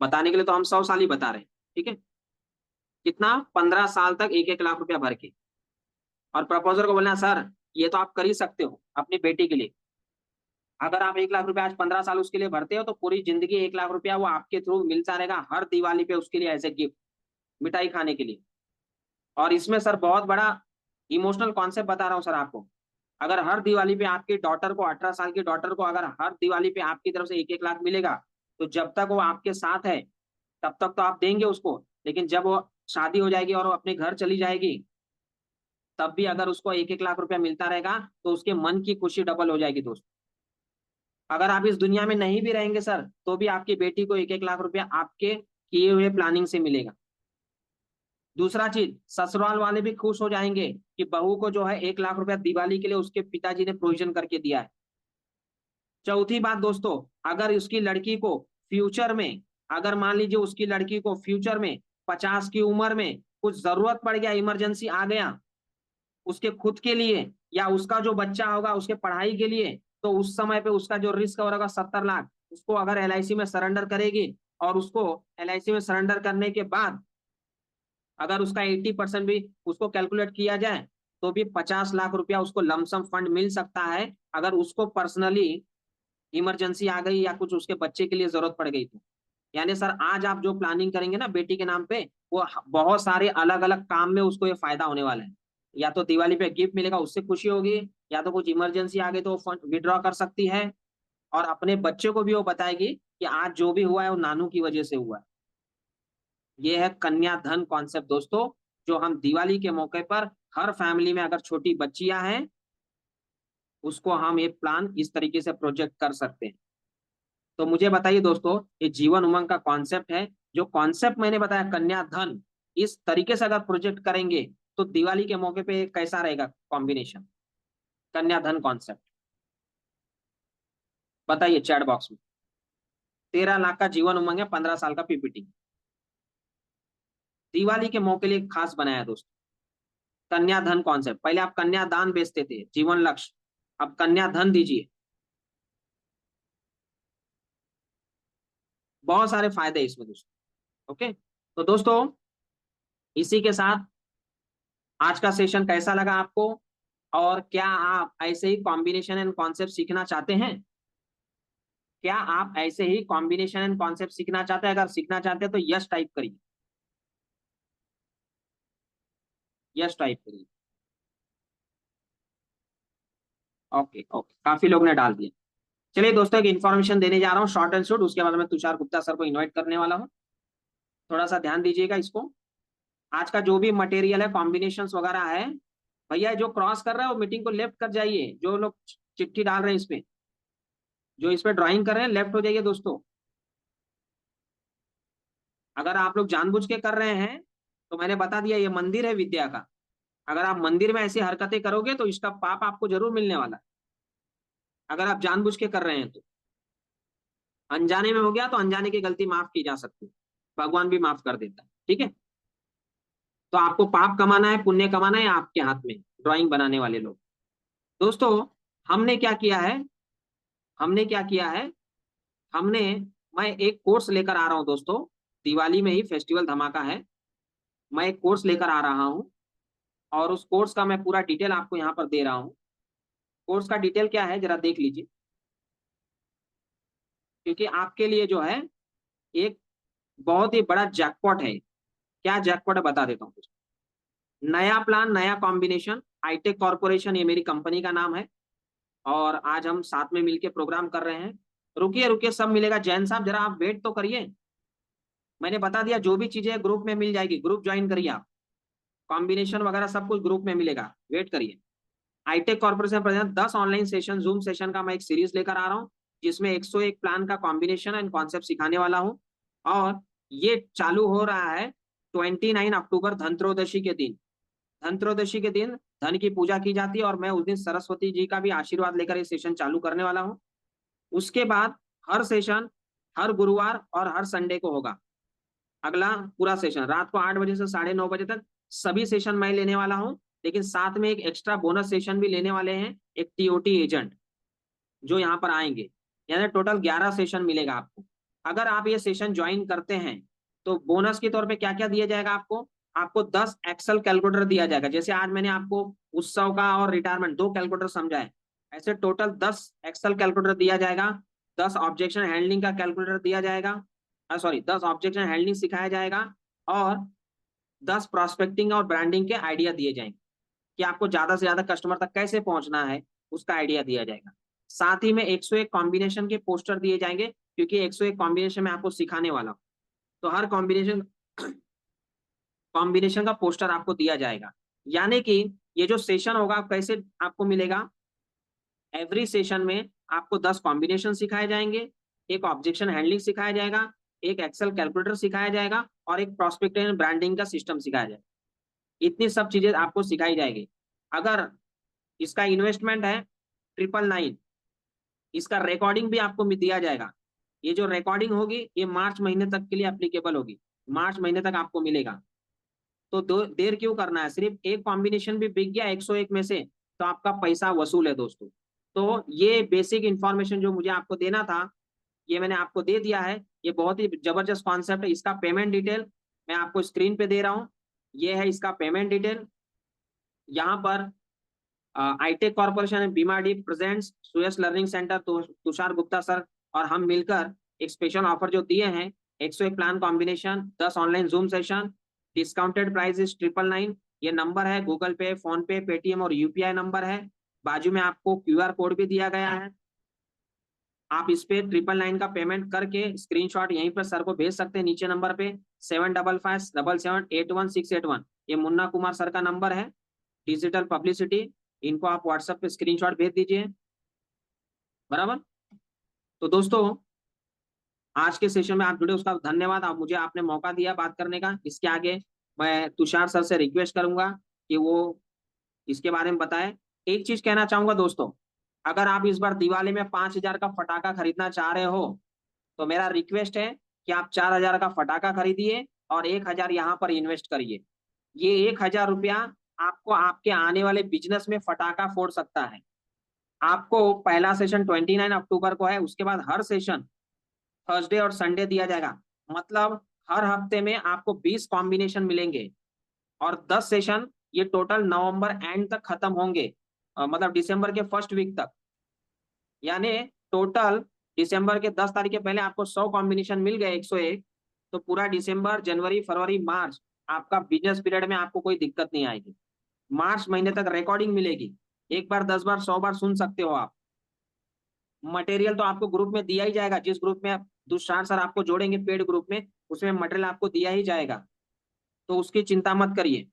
बताने के लिए तो हम 100 साल ही बता रहे हैं, ठीक है। कितना, 15 साल तक 1-1 लाख रुपया भर के। और प्रपोजर को बोलना सर ये तो आप कर ही सकते हो अपनी बेटी के लिए। अगर आप 1 लाख रुपया आज 15 साल उसके लिए भरते हो, तो पूरी जिंदगी 1 लाख रुपया वो आपके थ्रू मिलता रहेगा हर दिवाली पे उसके लिए, एज ए गिफ्ट, मिठाई खाने के लिए। और इसमें सर बहुत बड़ा इमोशनल कॉन्सेप्ट बता रहा हूँ सर आपको। अगर हर दिवाली पे आपकी डॉटर को, 18 साल की डॉटर को, अगर हर दिवाली पे आपकी तरफ से 1-1 लाख मिलेगा, तो जब तक वो आपके साथ है तब तक तो आप देंगे उसको, लेकिन जब वो शादी हो जाएगी और वो अपने घर चली जाएगी, तब भी अगर उसको 1-1 लाख रुपया मिलता रहेगा, तो उसके मन की खुशी डबल हो जाएगी दोस्त। अगर आप इस दुनिया में नहीं भी रहेंगे सर, तो भी आपकी बेटी को 1-1 लाख रुपया आपके किए हुए प्लानिंग से मिलेगा। दूसरा चीज, ससुराल वाले भी खुश हो जाएंगे कि बहू को जो है 1 लाख रुपया दिवाली के लिए उसके पिताजी ने प्रोविजन करके दिया है। चौथी बात दोस्तों, अगर उसकी लड़की को फ्यूचर में, अगर मान लीजिए उसकी लड़की को फ्यूचर में 50 की उम्र में कुछ जरूरत पड़ गया, इमरजेंसी आ गया उसके खुद के लिए, या उसका जो बच्चा होगा उसके पढ़ाई के लिए, तो उस समय पे उसका जो रिस्क होगा 70 लाख, उसको अगर LIC में सरेंडर करेगी, और उसको LIC में सरेंडर करने के बाद अगर उसका 80% भी उसको कैलकुलेट किया जाए, तो भी 50 लाख रुपया उसको लमसम फंड मिल सकता है, अगर उसको पर्सनली इमरजेंसी आ गई या कुछ उसके बच्चे के लिए जरूरत पड़ गई तो। यानी सर आज आप जो प्लानिंग करेंगे ना बेटी के नाम पे, वो बहुत सारे अलग अलग काम में उसको ये फायदा होने वाला है। या तो दिवाली पे गिफ्ट मिलेगा, उससे खुशी होगी, या तो कुछ इमरजेंसी आ गई तो वो फंड विड्रॉ कर सकती है, और अपने बच्चे को भी वो बताएगी कि आज जो भी हुआ है वो नानू की वजह से हुआ है। ये है कन्याधन कॉन्सेप्ट दोस्तों, जो हम दिवाली के मौके पर हर फैमिली में अगर छोटी बच्चियां हैं उसको हम ये प्लान इस तरीके से प्रोजेक्ट कर सकते हैं। तो मुझे बताइए दोस्तों, ये जीवन उमंग का कॉन्सेप्ट है, जो कॉन्सेप्ट मैंने बताया कन्याधन, इस तरीके से अगर प्रोजेक्ट करेंगे तो दिवाली के मौके पे कैसा रहेगा कॉम्बिनेशन, कन्याधन कॉन्सेप्ट, बताइए चैट बॉक्स में। 13 लाख का जीवन उमंग है, 15 साल का पीपीटी, दिवाली के मौके लिए खास बनाया दोस्तों। कन्याधन कॉन्सेप्ट, पहले आप कन्यादान बेचते थे, जीवन लक्ष्य, अब कन्याधन दीजिए, बहुत सारे फायदे इसमें दोस्तों। ओके, तो दोस्तों इसी के साथ आज का सेशन कैसा लगा आपको, और क्या आप ऐसे ही कॉम्बिनेशन एंड कॉन्सेप्ट सीखना चाहते हैं? क्या आप ऐसे ही कॉम्बिनेशन एंड कॉन्सेप्ट सीखना चाहते हैं? अगर सीखना चाहते हैं तो यस टाइप करिए, यस टाइप करिए। ओके ओके, काफी लोग ने डाल दिया। चलिए दोस्तों, एक इन्फॉर्मेशन देने जा रहा हूँ शॉर्ट एंड शॉर्ट, उसके बाद मैं तुषार गुप्ता सर को इनवाइट करने वाला हूँ। थोड़ा सा ध्यान दीजिएगा इसको। आज का जो भी मटेरियल है, कॉम्बिनेशंस वगैरह है, भैया जो क्रॉस कर रहा है वो मीटिंग को लेफ्ट कर जाइए, जो लोग चिट्ठी डाल रहे हैं इसमें, जो इस पे ड्राइंग कर रहे हैं लेफ्ट हो जाइए दोस्तों। अगर आप लोग जानबूझ के कर रहे हैं तो मैंने बता दिया, ये मंदिर है विद्या का, अगर आप मंदिर में ऐसी हरकतें करोगे तो इसका पाप आपको जरूर मिलने वाला है, अगर आप जानबूझ के कर रहे हैं तो। अनजाने में हो गया तो अनजाने की गलती माफ की जा सकती है, भगवान भी माफ कर देता है, ठीक है। तो आपको पाप कमाना है पुण्य कमाना है आपके हाथ में, ड्राइंग बनाने वाले लोग। दोस्तों हमने क्या किया है, हमने क्या किया है, हमने, मैं एक कोर्स लेकर आ रहा हूं दोस्तों, दिवाली में ही फेस्टिवल धमाका है, मैं एक कोर्स लेकर आ रहा हूं, और उस कोर्स का मैं पूरा डिटेल आपको यहाँ पर दे रहा हूँ। कोर्स का डिटेल क्या है जरा देख लीजिए, क्योंकि आपके लिए जो है एक बहुत ही बड़ा जैकपॉट है। क्या जैकपॉट है बता देता हूँ कुछ। नया प्लान नया कॉम्बिनेशन, हाईटेक कॉर्पोरेशन ये मेरी कंपनी का नाम है, और आज हम साथ में मिलकर प्रोग्राम कर रहे हैं। रुकिए रुकिए, सब मिलेगा, जैन साहब जरा आप वेट तो करिए, मैंने बता दिया जो भी चीजें ग्रुप में मिल जाएगी, ग्रुप ज्वाइन करिए आप, कॉम्बिनेशन वगैरह सब कुछ ग्रुप में मिलेगा, वेट करिए। Hitech corporation present 10 online session, zoom session का मैं एक सीरीज लेकर आ रहा हूँ, जिसमें 101 प्लान का कॉम्बिनेशन एंड कॉन्सेप्ट सिखाने वाला हूँ। और ये चालू हो रहा है 29 अक्टूबर धनत्रयोदशी के दिन। धनत्रयोदशी के दिन धन की पूजा की जाती है, और मैं उस दिन सरस्वती जी का भी आशीर्वाद लेकर ये सेशन चालू करने वाला हूँ। उसके बाद हर सेशन हर गुरुवार और हर संडे को होगा। अगला पूरा सेशन रात को 8 बजे से 9:30 बजे तक सभी सेशन मैं लेने वाला हूं, लेकिन साथ में एक एक्स्ट्रा बोनस सेशन भी लेने वाले हैं, एक टीओटी एजेंट जो यहाँ पर आएंगे, यानी टोटल 11 सेशन मिलेगा आपको। अगर आप ये सेशन ज्वाइन करते हैं तो बोनस के तौर पे क्या क्या दिया जाएगा आपको, आपको 10 एक्सेल कैलकुलेटर दिया जाएगा, जैसे आज मैंने आपको उत्सव का और रिटायरमेंट 2 कैलकुलेटर समझा है, ऐसे टोटल 10 एक्सेल कैलकुलेटर दिया जाएगा, 10 ऑब्जेक्शन हैंडलिंग का कैलकुलेटर दिया जाएगा, सॉरी 10 ऑब्जेक्शन हैंडलिंग सिखाया जाएगा, और 10 प्रोस्पेक्टिंग और ब्रांडिंग के आइडिया दिए जाएंगे, कि आपको ज्यादा से ज्यादा कस्टमर तक कैसे पहुंचना है उसका आइडिया दिया जाएगा। साथ ही में 101 कॉम्बिनेशन के पोस्टर दिए जाएंगे, क्योंकि 101 कॉम्बिनेशन में आपको सिखाने वाला हूं, तो हर कॉम्बिनेशन कॉम्बिनेशन का पोस्टर आपको दिया जाएगा। यानी कि ये जो सेशन होगा कैसे आपको मिलेगा, एवरी सेशन में आपको 10 कॉम्बिनेशन सिखाए जाएंगे, एक ऑब्जेक्शन हैंडलिंग सिखाया जाएगा, एक एक्सेल कैलकुलेटर सिखाया जाएगा, और एक प्रोस्पेक्टिंग एंड ब्रांडिंग का सिस्टम सिखाया जाएगा। इतनी सब चीजें आपको सिखाई जाएगी। अगर इसका इन्वेस्टमेंट है 999, इसका रिकॉर्डिंग भी आपको दिया जाएगा। ये जो रिकॉर्डिंग होगी ये मार्च महीने तक के लिए एप्लीकेबल होगी, मार्च महीने तक आपको मिलेगा। तो देर क्यों करना है, सिर्फ एक कॉम्बिनेशन भी बिक गया 101 में से तो आपका पैसा वसूल है दोस्तों। तो ये बेसिक इंफॉर्मेशन जो मुझे आपको देना था ये मैंने आपको दे दिया है। ये बहुत ही जबरदस्त कॉन्सेप्ट है। इसका पेमेंट डिटेल मैं आपको स्क्रीन पे दे रहा हूँ, ये है इसका पेमेंट डिटेल। यहाँ पर iTech corporation and Bima D presents Suyas learning centre Tushar Gupta sir और हम मिलकर एक स्पेशल ऑफर जो दिए हैं, 101 plan combination, 10 online zoom session, discounted price is 999। ये नंबर है गूगल पे, फोन पे, पेटीएम और यूपीआई नंबर है। बाजू में आपको क्यूआर कोड भी दिया गया है। आप इस पे 999 का पेमेंट करके स्क्रीनशॉट यहीं पर सर को भेज सकते हैं नीचे नंबर पे 7557781681। ये मुन्ना कुमार सर का नंबर है, डिजिटल पब्लिसिटी। इनको आप व्हाट्सएप पे स्क्रीनशॉट भेज दीजिए, बराबर। तो दोस्तों, आज के सेशन में आप जुड़े उसका धन्यवाद। आप मुझे आपने मौका दिया बात करने का। इसके आगे मैं तुषार सर से रिक्वेस्ट करूंगा कि वो इसके बारे में बताएं। एक चीज कहना चाहूंगा दोस्तों, अगर आप इस बार दिवाली में 5,000 का फटाका खरीदना चाह रहे हो तो मेरा रिक्वेस्ट है कि आप 4,000 का फटाका खरीदिए और 1,000 यहाँ पर इन्वेस्ट करिए। ये 1,000 रुपया आपको आपके आने वाले बिजनेस में फटाका फोड़ सकता है। आपको पहला सेशन 29 अक्टूबर को है, उसके बाद हर सेशन थर्सडे और संडे दिया जाएगा। मतलब हर हफ्ते में आपको 20 कॉम्बिनेशन मिलेंगे और 10 सेशन ये टोटल नवंबर एंड तक खत्म होंगे, मतलब दिसंबर के फर्स्ट वीक तक। यानी टोटल दिसंबर के 10 तारीख के पहले आपको 100 कॉम्बिनेशन मिल गए, 101। तो पूरा दिसंबर, जनवरी, फरवरी, मार्च आपका बिजनेस पीरियड में आपको कोई दिक्कत नहीं आएगी। मार्च महीने तक रिकॉर्डिंग मिलेगी, एक बार 10 बार 100 बार सुन सकते हो आप। मटेरियल तो आपको ग्रुप में दिया ही जाएगा, जिस ग्रुप में दुष्टार सर आपको जोड़ेंगे पेड ग्रुप में, उसमें मटेरियल आपको दिया ही जाएगा। तो उसकी चिंता मत करिए।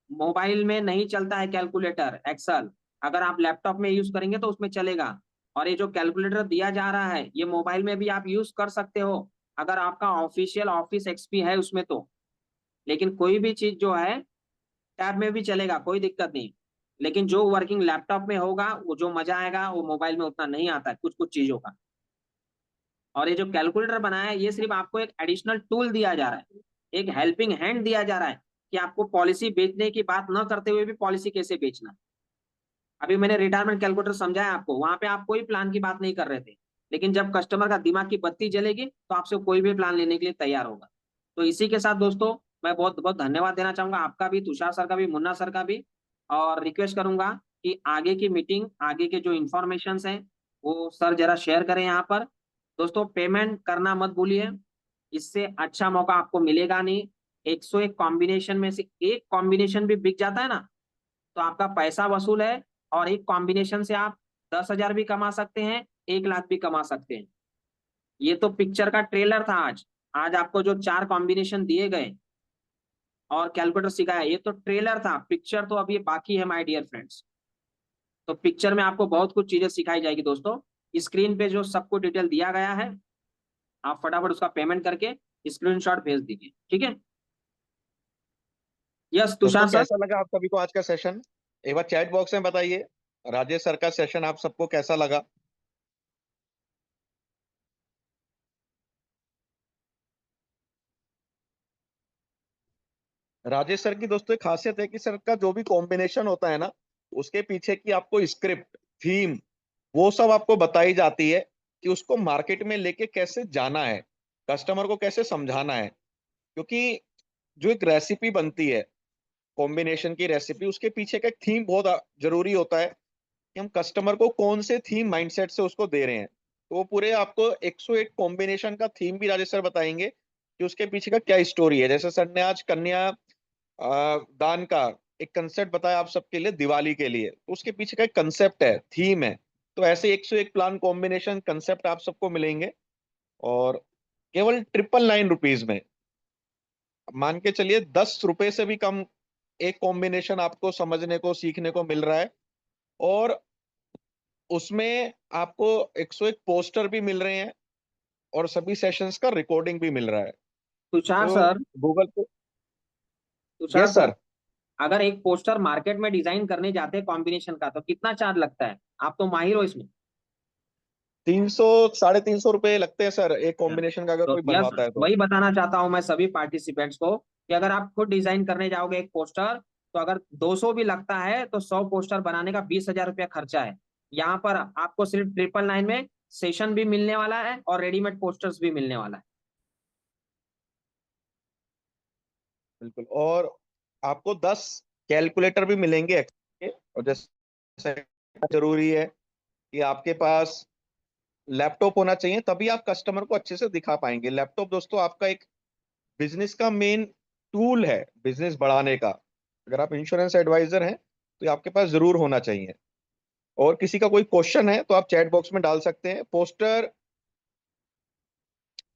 मोबाइल में नहीं चलता है कैलकुलेटर, एक्सेल। अगर आप लैपटॉप में यूज करेंगे तो उसमें चलेगा। और ये जो कैलकुलेटर दिया जा रहा है ये मोबाइल में भी आप यूज कर सकते हो, अगर आपका ऑफिशियल ऑफिस एक्सपी है उसमें तो। लेकिन कोई भी चीज जो है टैब में भी चलेगा, कोई दिक्कत नहीं। लेकिन जो वर्किंग लैपटॉप में होगा वो जो मजा आएगा वो मोबाइल में उतना नहीं आता है कुछ कुछ चीजों का। और ये जो कैलकुलेटर बनाया है ये सिर्फ आपको एक एडिशनल टूल दिया जा रहा है, एक हेल्पिंग हैंड दिया जा रहा है कि आपको पॉलिसी बेचने की बात न करते हुए भी पॉलिसी कैसे बेचना। अभी मैंने रिटायरमेंट कैलकुलेटर समझाया आपको, वहां पे आप कोई प्लान की बात नहीं कर रहे थे, लेकिन जब कस्टमर का दिमाग की बत्ती जलेगी तो आपसे कोई भी प्लान लेने के लिए तैयार होगा। तो इसी के साथ दोस्तों, मैं बहुत बहुत धन्यवाद देना चाहूंगा आपका भी, तुषार सर का भी, मुन्ना सर का भी। और रिक्वेस्ट करूंगा कि आगे की मीटिंग, आगे के जो इंफॉर्मेशन है वो सर जरा शेयर करें यहाँ पर। दोस्तों, पेमेंट करना मत भूलिए, इससे अच्छा मौका आपको मिलेगा नहीं। 101 कॉम्बिनेशन में से एक कॉम्बिनेशन भी बिक जाता है ना, तो आपका पैसा वसूल है। और एक कॉम्बिनेशन से आप 10,000 भी कमा सकते हैं, 1 लाख भी कमा सकते हैं। ये तो पिक्चर का ट्रेलर था आज। आज आपको जो 4 कॉम्बिनेशन दिए गए और कैलकुलेटर सिखाया, ये तो ट्रेलर था, पिक्चर तो अभी बाकी है माय डियर फ्रेंड्स। तो पिक्चर में आपको बहुत कुछ चीजें सिखाई जाएगी दोस्तों। स्क्रीन पे जो सबको डिटेल दिया गया है, आप फटाफट उसका पेमेंट करके स्क्रीनशॉट भेज दीजिए, ठीक है। यस दोस्तों, तुषार सर। कैसा लगा आप सभी को आज का सेशन? एक बार चैट बॉक्स में बताइए, राजेश सर का सेशन आप सबको कैसा लगा? राजेश सर की दोस्तों एक खासियत है कि सर का जो भी कॉम्बिनेशन होता है ना, उसके पीछे की आपको स्क्रिप्ट, थीम, वो सब आपको बताई जाती है कि उसको मार्केट में लेके कैसे जाना है, कस्टमर को कैसे समझाना है। क्योंकि जो एक रेसिपी बनती है, कॉम्बिनेशन की रेसिपी, उसके पीछे का एक थीम बहुत जरूरी होता है कि हम कस्टमर को कौन से थीम माइंडसेट से उसको दे रहे हैं। तो वो पूरे आपको 101 कॉम्बिनेशन का थीम भी राजेश सर बताएंगे कि उसके पीछे का क्या स्टोरी है। जैसे सर ने आज कन्या दान का एक कंसेप्ट बताया आप सबके लिए दिवाली के लिए, तो उसके पीछे का एक कंसेप्ट है, थीम है। तो ऐसे 101 प्लान कॉम्बिनेशन कंसेप्ट आप सबको मिलेंगे और केवल 999 रुपीज में। मान के चलिए 10 रुपए से भी कम एक कॉम्बिनेशन आपको समझने को, सीखने को मिल रहा है। और उसमें आपको 101 पोस्टर भी मिल रहे हैं और सभी सेशंस का रिकॉर्डिंग भी मिल रहा है। तुषार तो सर। गूगल पे। Tushar yes sir, sir. अगर एक पोस्टर मार्केट में डिजाइन करने जाते हैं कॉम्बिनेशन का तो कितना चार्ज लगता है? आप तो माहिर हो इसमें। 300, 350 रुपए लगते हैं सर एक Yeah. कॉम्बिनेशन का, अगर तो कोई यस, बनवाता है तो। वही बताना चाहता हूं मैं सभी पार्टिसिपेंट्स को कि अगर आप खुद डिजाइन करने जाओगे एक पोस्टर, तो अगर 200 भी लगता है तो 100 पोस्टर बनाने का 20,000 रुपया खर्चा है। यहाँ पर आपको सिर्फ 999 में सेशन भी मिलने वाला है और रेडीमेड पोस्टर्स भी मिलने वाला है। बिल्कुल। और आपको 10 कैलकुलेटर भी मिलेंगे Excel के। और जैसे जरूरी है कि आपके पास लैपटॉप होना चाहिए, तभी आप कस्टमर को अच्छे से दिखा पाएंगे। लैपटॉप दोस्तों आपका एक बिजनेस का मेन टूल है, बिजनेस बढ़ाने का। अगर आप इंश्योरेंस एडवाइजर हैं तो ये आपके पास जरूर होना चाहिए। और किसी का कोई क्वेश्चन है तो आप चैट बॉक्स में डाल सकते हैं। पोस्टर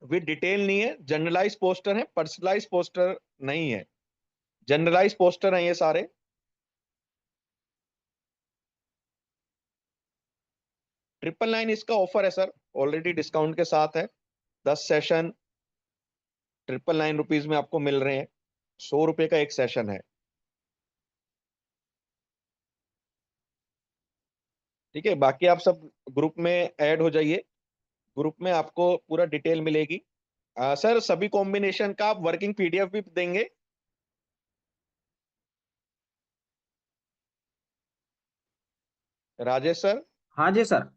विद डिटेल नहीं है, जनरलाइज पोस्टर है, पर्सनलाइज पोस्टर नहीं है। जनरलाइज पोस्टर हैं ये सारे। 999 इसका ऑफर है सर, ऑलरेडी डिस्काउंट के साथ है। 10 सेशन 999 रुपीज में आपको मिल रहे हैं। 100 रुपए का एक सेशन है। ठीक है, बाकी आप सब ग्रुप में ऐड हो जाइए। ग्रुप में आपको पूरा डिटेल मिलेगी। सर सभी कॉम्बिनेशन का आप वर्किंग पीडीएफ भी देंगे? राजेश सर, हाँ जी सर।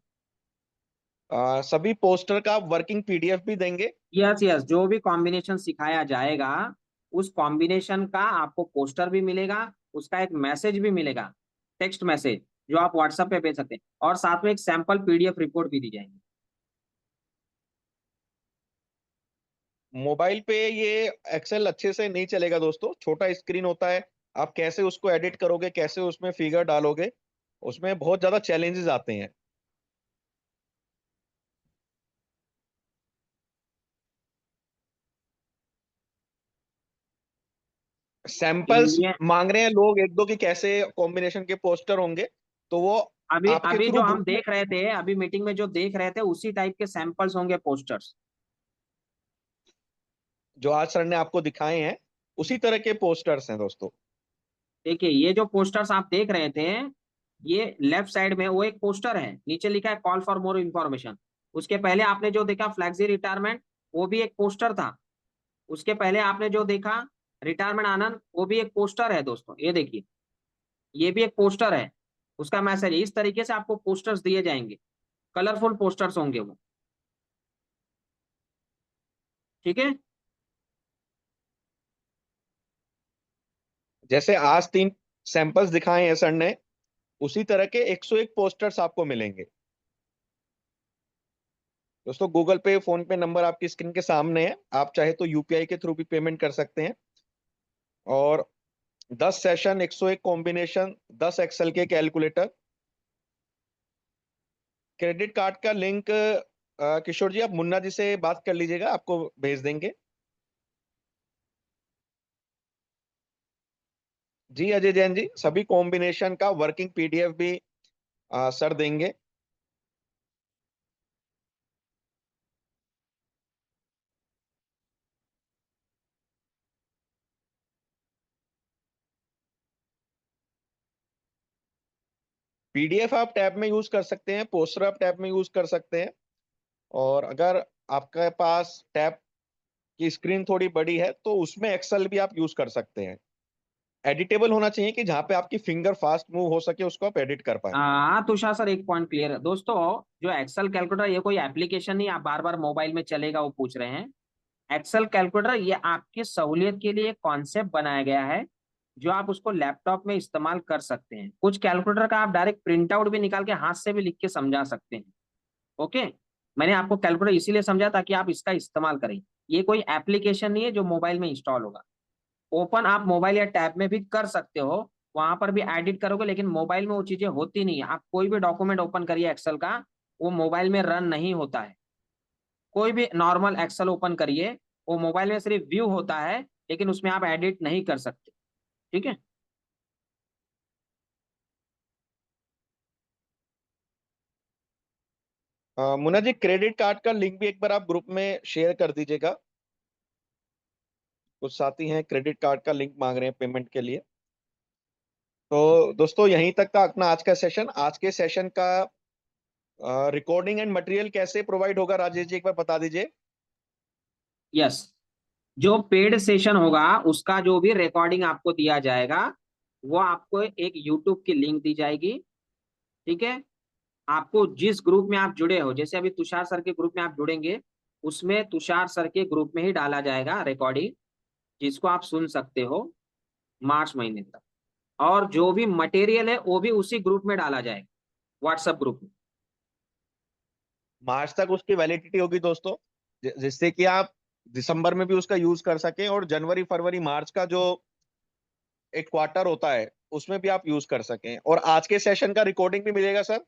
सभी पोस्टर का आप वर्किंग पीडीएफ भी देंगे? यस यस, जो भी कॉम्बिनेशन सिखाया जाएगा उस कॉम्बिनेशन का आपको पोस्टर भी मिलेगा, उसका एक मैसेज भी मिलेगा, टेक्स्ट मैसेज, जो आप व्हाट्सएप पे भेज सकते हैं, और साथ में एक सैंपल पीडीएफ रिपोर्ट भी दी जाएगी। मोबाइल पे ये एक्सेल अच्छे से नहीं चलेगा दोस्तों, छोटा स्क्रीन होता है। आप कैसे उसको एडिट करोगे, कैसे उसमें फिगर डालोगे, उसमें बहुत ज्यादा चैलेंजेस आते हैं। सैंपल्स ये मांग रहे हैं लोग एक दो कि कैसे कॉम्बिनेशन के पोस्टर होंगे, तो वो अभी आपके अभी थ्रू जो हम ग्रुप में, देख रहे थे, अभी मीटिंग में जो देख रहे थे उसी टाइप के सैंपल्स होंगे पोस्टर्स। जो आज सर ने आपको दिखाए हैं उसी तरह के पोस्टर्स हैं दोस्तों। देखिए ये जो पोस्टर्स आप देख रहे थे, ये लेफ्ट साइड में वो एक पोस्टर है, नीचे लिखा है कॉल फॉर मोर इन्फॉर्मेशन। उसके पहले आपने जो देखा फ्लैक्सी रिटायरमेंट, वो भी एक पोस्टर था। उसके पहले आपने जो देखा रिटायरमेंट आनंद, वो भी एक पोस्टर है दोस्तों, ये देखिए, ये भी एक पोस्टर है। उसका मैसेज इस तरीके से आपको पोस्टर्स दिए जाएंगे, कलरफुल पोस्टर्स होंगे वो। ठीक है। जैसे आज 3 सैंपल्स दिखाए हैं सर ने, उसी तरह के 101 पोस्टर्स आपको मिलेंगे। दोस्तों गूगल पे फोन पे नंबर आपकी स्क्रीन के सामने है, आप चाहे तो यूपीआई के थ्रू भी पेमेंट कर सकते हैं। और 10 सेशन, 101 कॉम्बिनेशन, 10 एक्सेल के कैलकुलेटर। क्रेडिट कार्ड का लिंक किशोर जी आप मुन्ना जी से बात कर लीजिएगा, आपको भेज देंगे। जी अजय जैन जी, सभी कॉम्बिनेशन का वर्किंग पीडीएफ भी सर देंगे। पीडीएफ आप टैब में यूज कर सकते हैं, पोस्टर आप टैब में यूज कर सकते हैं। और अगर आपके पास टैब की स्क्रीन थोड़ी बड़ी है तो उसमें एक्सेल भी आप यूज कर सकते हैं। एडिटेबल होना चाहिए कि जहां पे आपकी फिंगर फास्ट मूव हो सके, उसको आप एडिट कर पाए। हाँ तुषार सर, एक पॉइंट क्लियर है दोस्तों। जो एक्सेल कैलकुलेटर, ये कोई एप्लीकेशन नहीं आप बार बार मोबाइल में चलेगा वो पूछ रहे हैं। एक्सेल कैलकुलेटर ये आपकी सहूलियत के लिए एक कॉन्सेप्ट बनाया गया है, जो आप उसको लैपटॉप में इस्तेमाल कर सकते हैं। कुछ कैलकुलेटर का आप डायरेक्ट प्रिंट आउट भी निकाल के हाथ से भी लिख के समझा सकते हैं। ओके। मैंने आपको कैलकुलेटर इसीलिए समझा ताकि आप इसका इस्तेमाल करें। ये कोई एप्लीकेशन नहीं है जो मोबाइल में इंस्टॉल होगा। ओपन आप मोबाइल या टैब में भी कर सकते हो, वहां पर भी एडिट करोगे, लेकिन मोबाइल में वो चीजें होती नहीं है। आप कोई भी डॉक्यूमेंट ओपन करिए एक्सेल का, वो मोबाइल में रन नहीं होता है। कोई भी नॉर्मल एक्सेल ओपन करिए, वो मोबाइल में सिर्फ व्यू होता है, लेकिन उसमें आप एडिट नहीं कर सकते। ठीक है। मुन्ना जी क्रेडिट कार्ड का लिंक भी एक बार आप ग्रुप में शेयर कर दीजिएगा। कुछ साथी हैं क्रेडिट कार्ड का लिंक मांग रहे हैं पेमेंट के लिए। तो दोस्तों यहीं तक था अपना आज का सेशन। आज के सेशन का रिकॉर्डिंग एंड मटेरियल कैसे प्रोवाइड होगा राजेश जी, एक बार बता दीजिए। यस, जो पेड सेशन होगा उसका जो भी रिकॉर्डिंग आपको दिया जाएगा, वो आपको एक यूट्यूब की लिंक दी जाएगी। ठीक है। आपको जिस ग्रुप में आप जुड़े हो, जैसे अभी तुषार सर के ग्रुप में आप जुड़ेंगे, उसमें तुषार सर के ग्रुप में ही डाला जाएगा रिकॉर्डिंग, जिसको आप सुन सकते हो मार्च महीने तक। और जो भी मटेरियल है वो भी उसी ग्रुप में डाला जाएगा, व्हाट्सएप ग्रुप में। मार्च तक उसकी वैलिडिटी होगी दोस्तों, जिससे कि आप दिसंबर में भी उसका यूज कर सकें, और जनवरी फरवरी मार्च का जो एक क्वार्टर होता है उसमें भी आप यूज कर सकें। और आज के सेशन का रिकॉर्डिंग भी मिलेगा सर।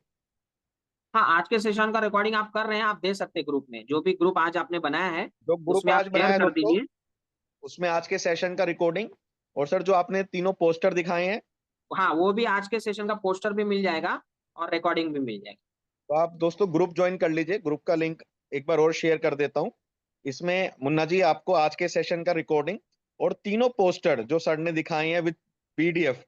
हाँ, आज के सेशन का रिकॉर्डिंग आप कर रहे हैं, आप दे सकते हैं ग्रुप में, जो भी ग्रुप आज आपने बनाया है जो ग्रुप उसमें आप आज शेयर बनाया है कर दोस्तों, दीजिए। उसमें आज के सेशन का रिकॉर्डिंग, और सर जो आपने तीनों पोस्टर दिखाए हैं, हाँ, वो भी आज के सेशन का पोस्टर भी मिल जाएगा और रिकॉर्डिंग भी मिल जाएगी। तो आप दोस्तों ग्रुप ज्वाइन कर लीजिए। ग्रुप का लिंक एक बार और शेयर कर देता हूँ। इसमें मुन्ना जी आपको आज के सेशन का रिकॉर्डिंग और तीनों पोस्टर जो सर ने दिखाए हैं विद पीडीएफ,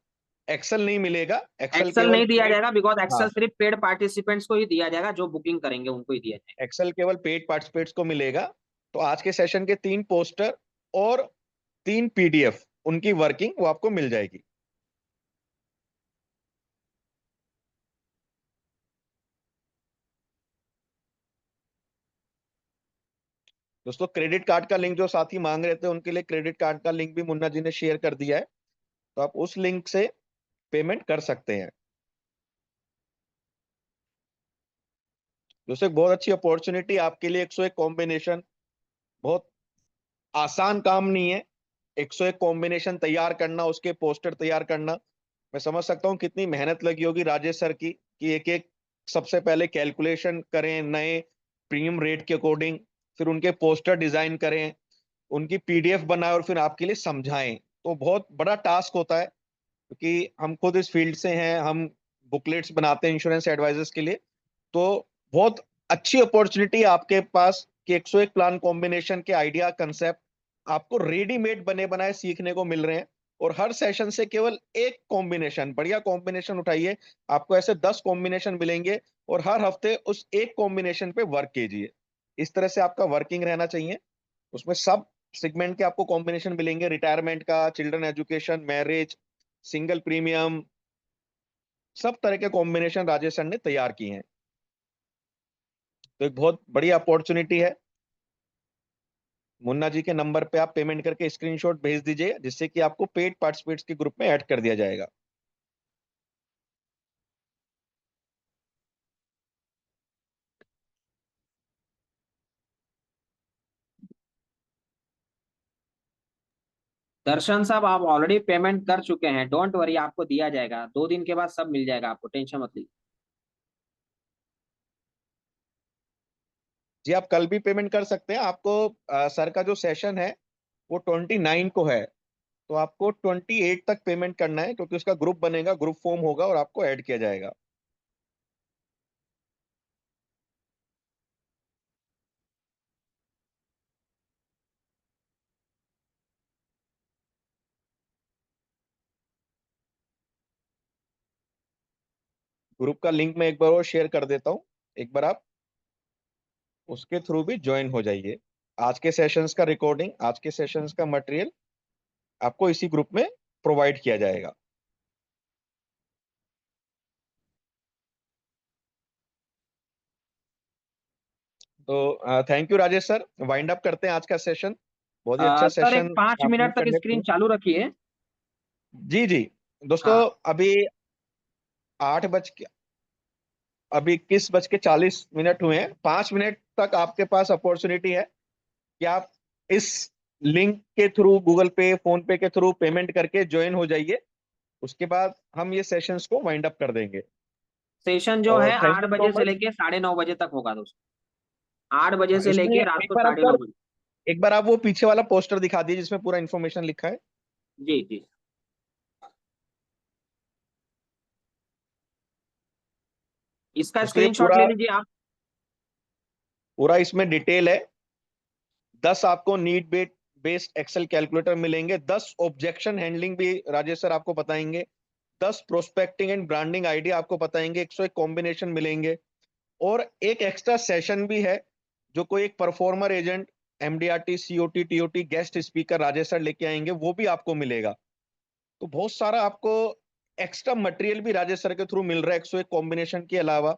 एक्सेल नहीं मिलेगा, एक्सेल एक्सेल केवल नहीं दिया पेड। जाएगा, बिकॉज हाँ, एक्सेल सिर्फ पेड पार्टिसिपेंट्स को ही दिया जाएगा, जो बुकिंग करेंगे उनको ही दिया जाएगा। एक्सेल केवल पेड पार्टिसिपेंट्स को मिलेगा। तो आज के सेशन के 3 पोस्टर और 3 पीडीएफ, उनकी वर्किंग वो आपको मिल जाएगी। दोस्तों क्रेडिट कार्ड का लिंक जो साथी मांग रहे थे, उनके लिए क्रेडिट कार्ड का लिंक भी मुन्ना जी ने शेयर कर दिया है, तो आप उस लिंक से पेमेंट कर सकते हैं। दोस्तों एक बहुत अच्छी अपॉर्चुनिटी आपके लिए, 101 कॉम्बिनेशन, बहुत आसान काम नहीं है। 101 कॉम्बिनेशन तैयार करना, उसके पोस्टर तैयार करना, मैं समझ सकता हूँ कितनी मेहनत लगी होगी राजेश सर की, कि एक एक सबसे पहले कैलकुलेशन करें नए प्रीमियम रेट के अकॉर्डिंग, फिर उनके पोस्टर डिजाइन करें, उनकी पीडीएफ बनाएं और फिर आपके लिए समझाएं। तो बहुत बड़ा टास्क होता है, क्योंकि हम खुद इस फील्ड से हैं, हम बुकलेट्स बनाते हैं इंश्योरेंस एडवाइजर्स के लिए। तो बहुत अच्छी अपॉर्चुनिटी आपके पास कि 101 प्लान कॉम्बिनेशन के आइडिया कंसेप्ट आपको रेडीमेड बने बनाए सीखने को मिल रहे हैं। और हर सेशन से केवल एक कॉम्बिनेशन, बढ़िया कॉम्बिनेशन उठाइए, आपको ऐसे 10 कॉम्बिनेशन मिलेंगे, और हर हफ्ते उस एक कॉम्बिनेशन पे वर्क कीजिए। इस तरह से आपका वर्किंग रहना चाहिए। उसमें सब सेगमेंट के आपको कॉम्बिनेशन मिलेंगे, रिटायरमेंट का, children education, marriage, single premium, सब तरह के कॉम्बिनेशन राजेश सर ने तैयार किए हैं। तो एक बहुत बड़ी अपॉर्चुनिटी है। मुन्ना जी के नंबर पे आप पेमेंट करके स्क्रीनशॉट भेज दीजिए, जिससे कि आपको पेड पार्टिसिपेट्स के ग्रुप में ऐड कर दिया जाएगा। दर्शन साहब, आप ऑलरेडी पेमेंट कर चुके हैं, डोंट वरी, आपको दिया जाएगा 2 दिन के बाद, सब मिल जाएगा आपको, टेंशन मत लीजिए। जी आप कल भी पेमेंट कर सकते हैं। आपको सर का जो सेशन है वो 29 को है, तो आपको 28 तक पेमेंट करना है, क्योंकि उसका ग्रुप बनेगा, ग्रुप फॉर्म होगा और आपको ऐड किया जाएगा। ग्रुप का लिंक मैं एक बार और शेयर कर देता हूँ, एक बार आप उसके थ्रू भी ज्वाइन हो जाइए। आज के सेशंस का रिकॉर्डिंग, आज के सेशंस का मटेरियल आपको इसी ग्रुप में प्रोवाइड किया जाएगा। तो thank you Rajesh sir, wind up करते हैं आज का सेशन। बहुत ही अच्छा सर, एक सेशन 5 मिनट आपने तक कंडक्ट स्क्रीन किया। चालू रखिए। जी जी दोस्तों, हाँ। अभी 8 बज के, अभी 21:40 हुए हैं। 5 मिनट तक आपके पास अपॉर्चुनिटी है कि आप इस लिंक के थ्रू, गूगल पे, फोन पे के थ्रू पेमेंट करके ज्वाइन हो जाइए। उसके बाद हम ये सेशंस को वाइंड अप कर देंगे। सेशन जो और है थैंक आठ यू सो बजे से मच। लेके 9:30 बजे तक होगा दोस्तों। 8 बजे से इसमें लेके रात एक को बार आप साढ़े सर, नौ बजे एक बार आप वो पीछे वाला पोस्टर दिखा दीजिए जिसमें पूरा इन्फॉर्मेशन लिखा है। जी जी। इसका उसके ये स्क्रीनशॉट पूरा, ले लीजिए आप। पूरा इसमें डिटेल है। 10 आपको नीड बेस्ड एक्सेल कैलकुलेटर मिलेंगे, 10 ऑब्जेक्शन हैंडलिंग भी राजेश सर आपको बताएंगे, 10 प्रोस्पेक्टिंग एंड ब्रांडिंग आइडिया आपको बताएंगे, 101 कॉम्बिनेशन मिलेंगे, और एक एक्स्ट्रा सेशन भी है जो कोई एक performer agent, MDRT, COT, TOT, guest speaker Rajesh sir लेके आएंगे, वो भी आपको मिलेगा। तो बहुत सारा आपको एक्स्ट्रा मटेरियल भी राजेश सर के थ्रू मिल रहा है। 101 कॉम्बिनेशन के अलावा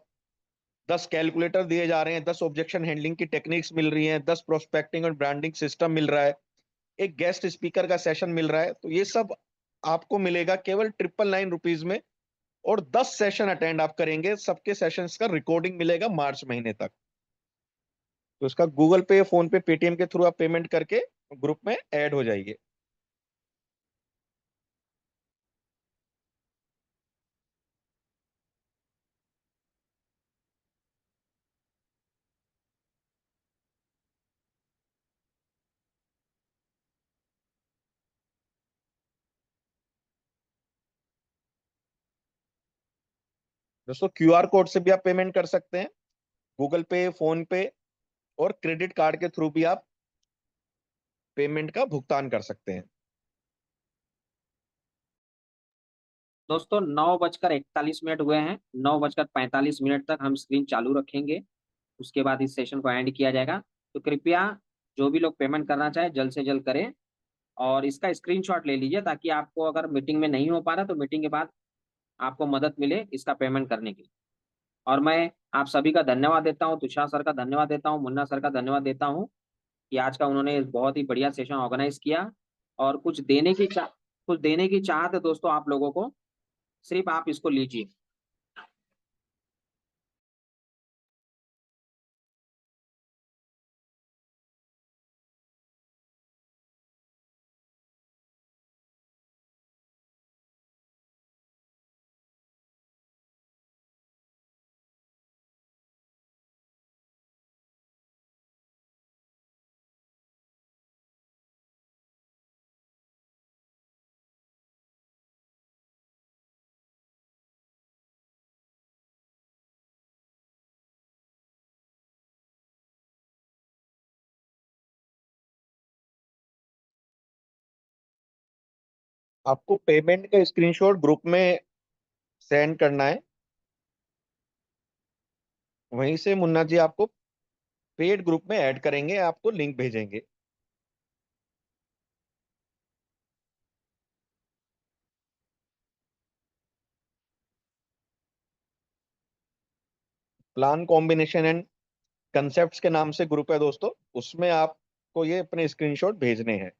10 कैलकुलेटर दिए जा रहे हैं, 10 ऑब्जेक्शन हैंडलिंग की टेक्निक्स मिल रही हैं, 10 प्रोस्पेक्टिंग और ब्रांडिंग सिस्टम मिल रहा है, एक गेस्ट स्पीकर का सेशन मिल रहा है। तो ये सब आपको मिलेगा केवल 999 रुपीज में। और 10 सेशन अटेंड आप करेंगे, सबके सेशंस का रिकॉर्डिंग मिलेगा मार्च महीने तक। तो इसका गूगल पे, फोन पे, पेटीएम के थ्रू आप पेमेंट करके ग्रुप में ऐड हो जाइए। दोस्तों क्यूआर कोड से भी आप पेमेंट कर सकते हैं, गूगल पे, फोन पे और क्रेडिट कार्ड के थ्रू भी आप पेमेंट का भुगतान कर सकते हैं। दोस्तों 9:41 हुए हैं। 9:45 तक हम स्क्रीन चालू रखेंगे। उसके बाद इस सेशन को एंड किया जाएगा। तो कृपया जो भी लोग पेमेंट करना चाहे जल्द से जल्द करें, और इसका स्क्रीनशॉट ले लीजिए, ताकि आपको अगर मीटिंग में नहीं हो पा रहा तो मीटिंग के बाद आपको मदद मिले इसका पेमेंट करने की। और मैं आप सभी का धन्यवाद देता हूँ, तुषार सर का धन्यवाद देता हूँ, मुन्ना सर का धन्यवाद देता हूँ कि आज का उन्होंने बहुत ही बढ़िया सेशन ऑर्गेनाइज किया। और कुछ देने की चाहत है दोस्तों आप लोगों को, सिर्फ आप इसको लीजिए। आपको पेमेंट का स्क्रीनशॉट ग्रुप में सेंड करना है। वहीं से मुन्ना जी आपको पेड ग्रुप में ऐड करेंगे, आपको लिंक भेजेंगे। प्लान कॉम्बिनेशन एंड कंसेप्ट्स के नाम से ग्रुप है दोस्तों, उसमें आपको ये अपने स्क्रीनशॉट भेजने हैं।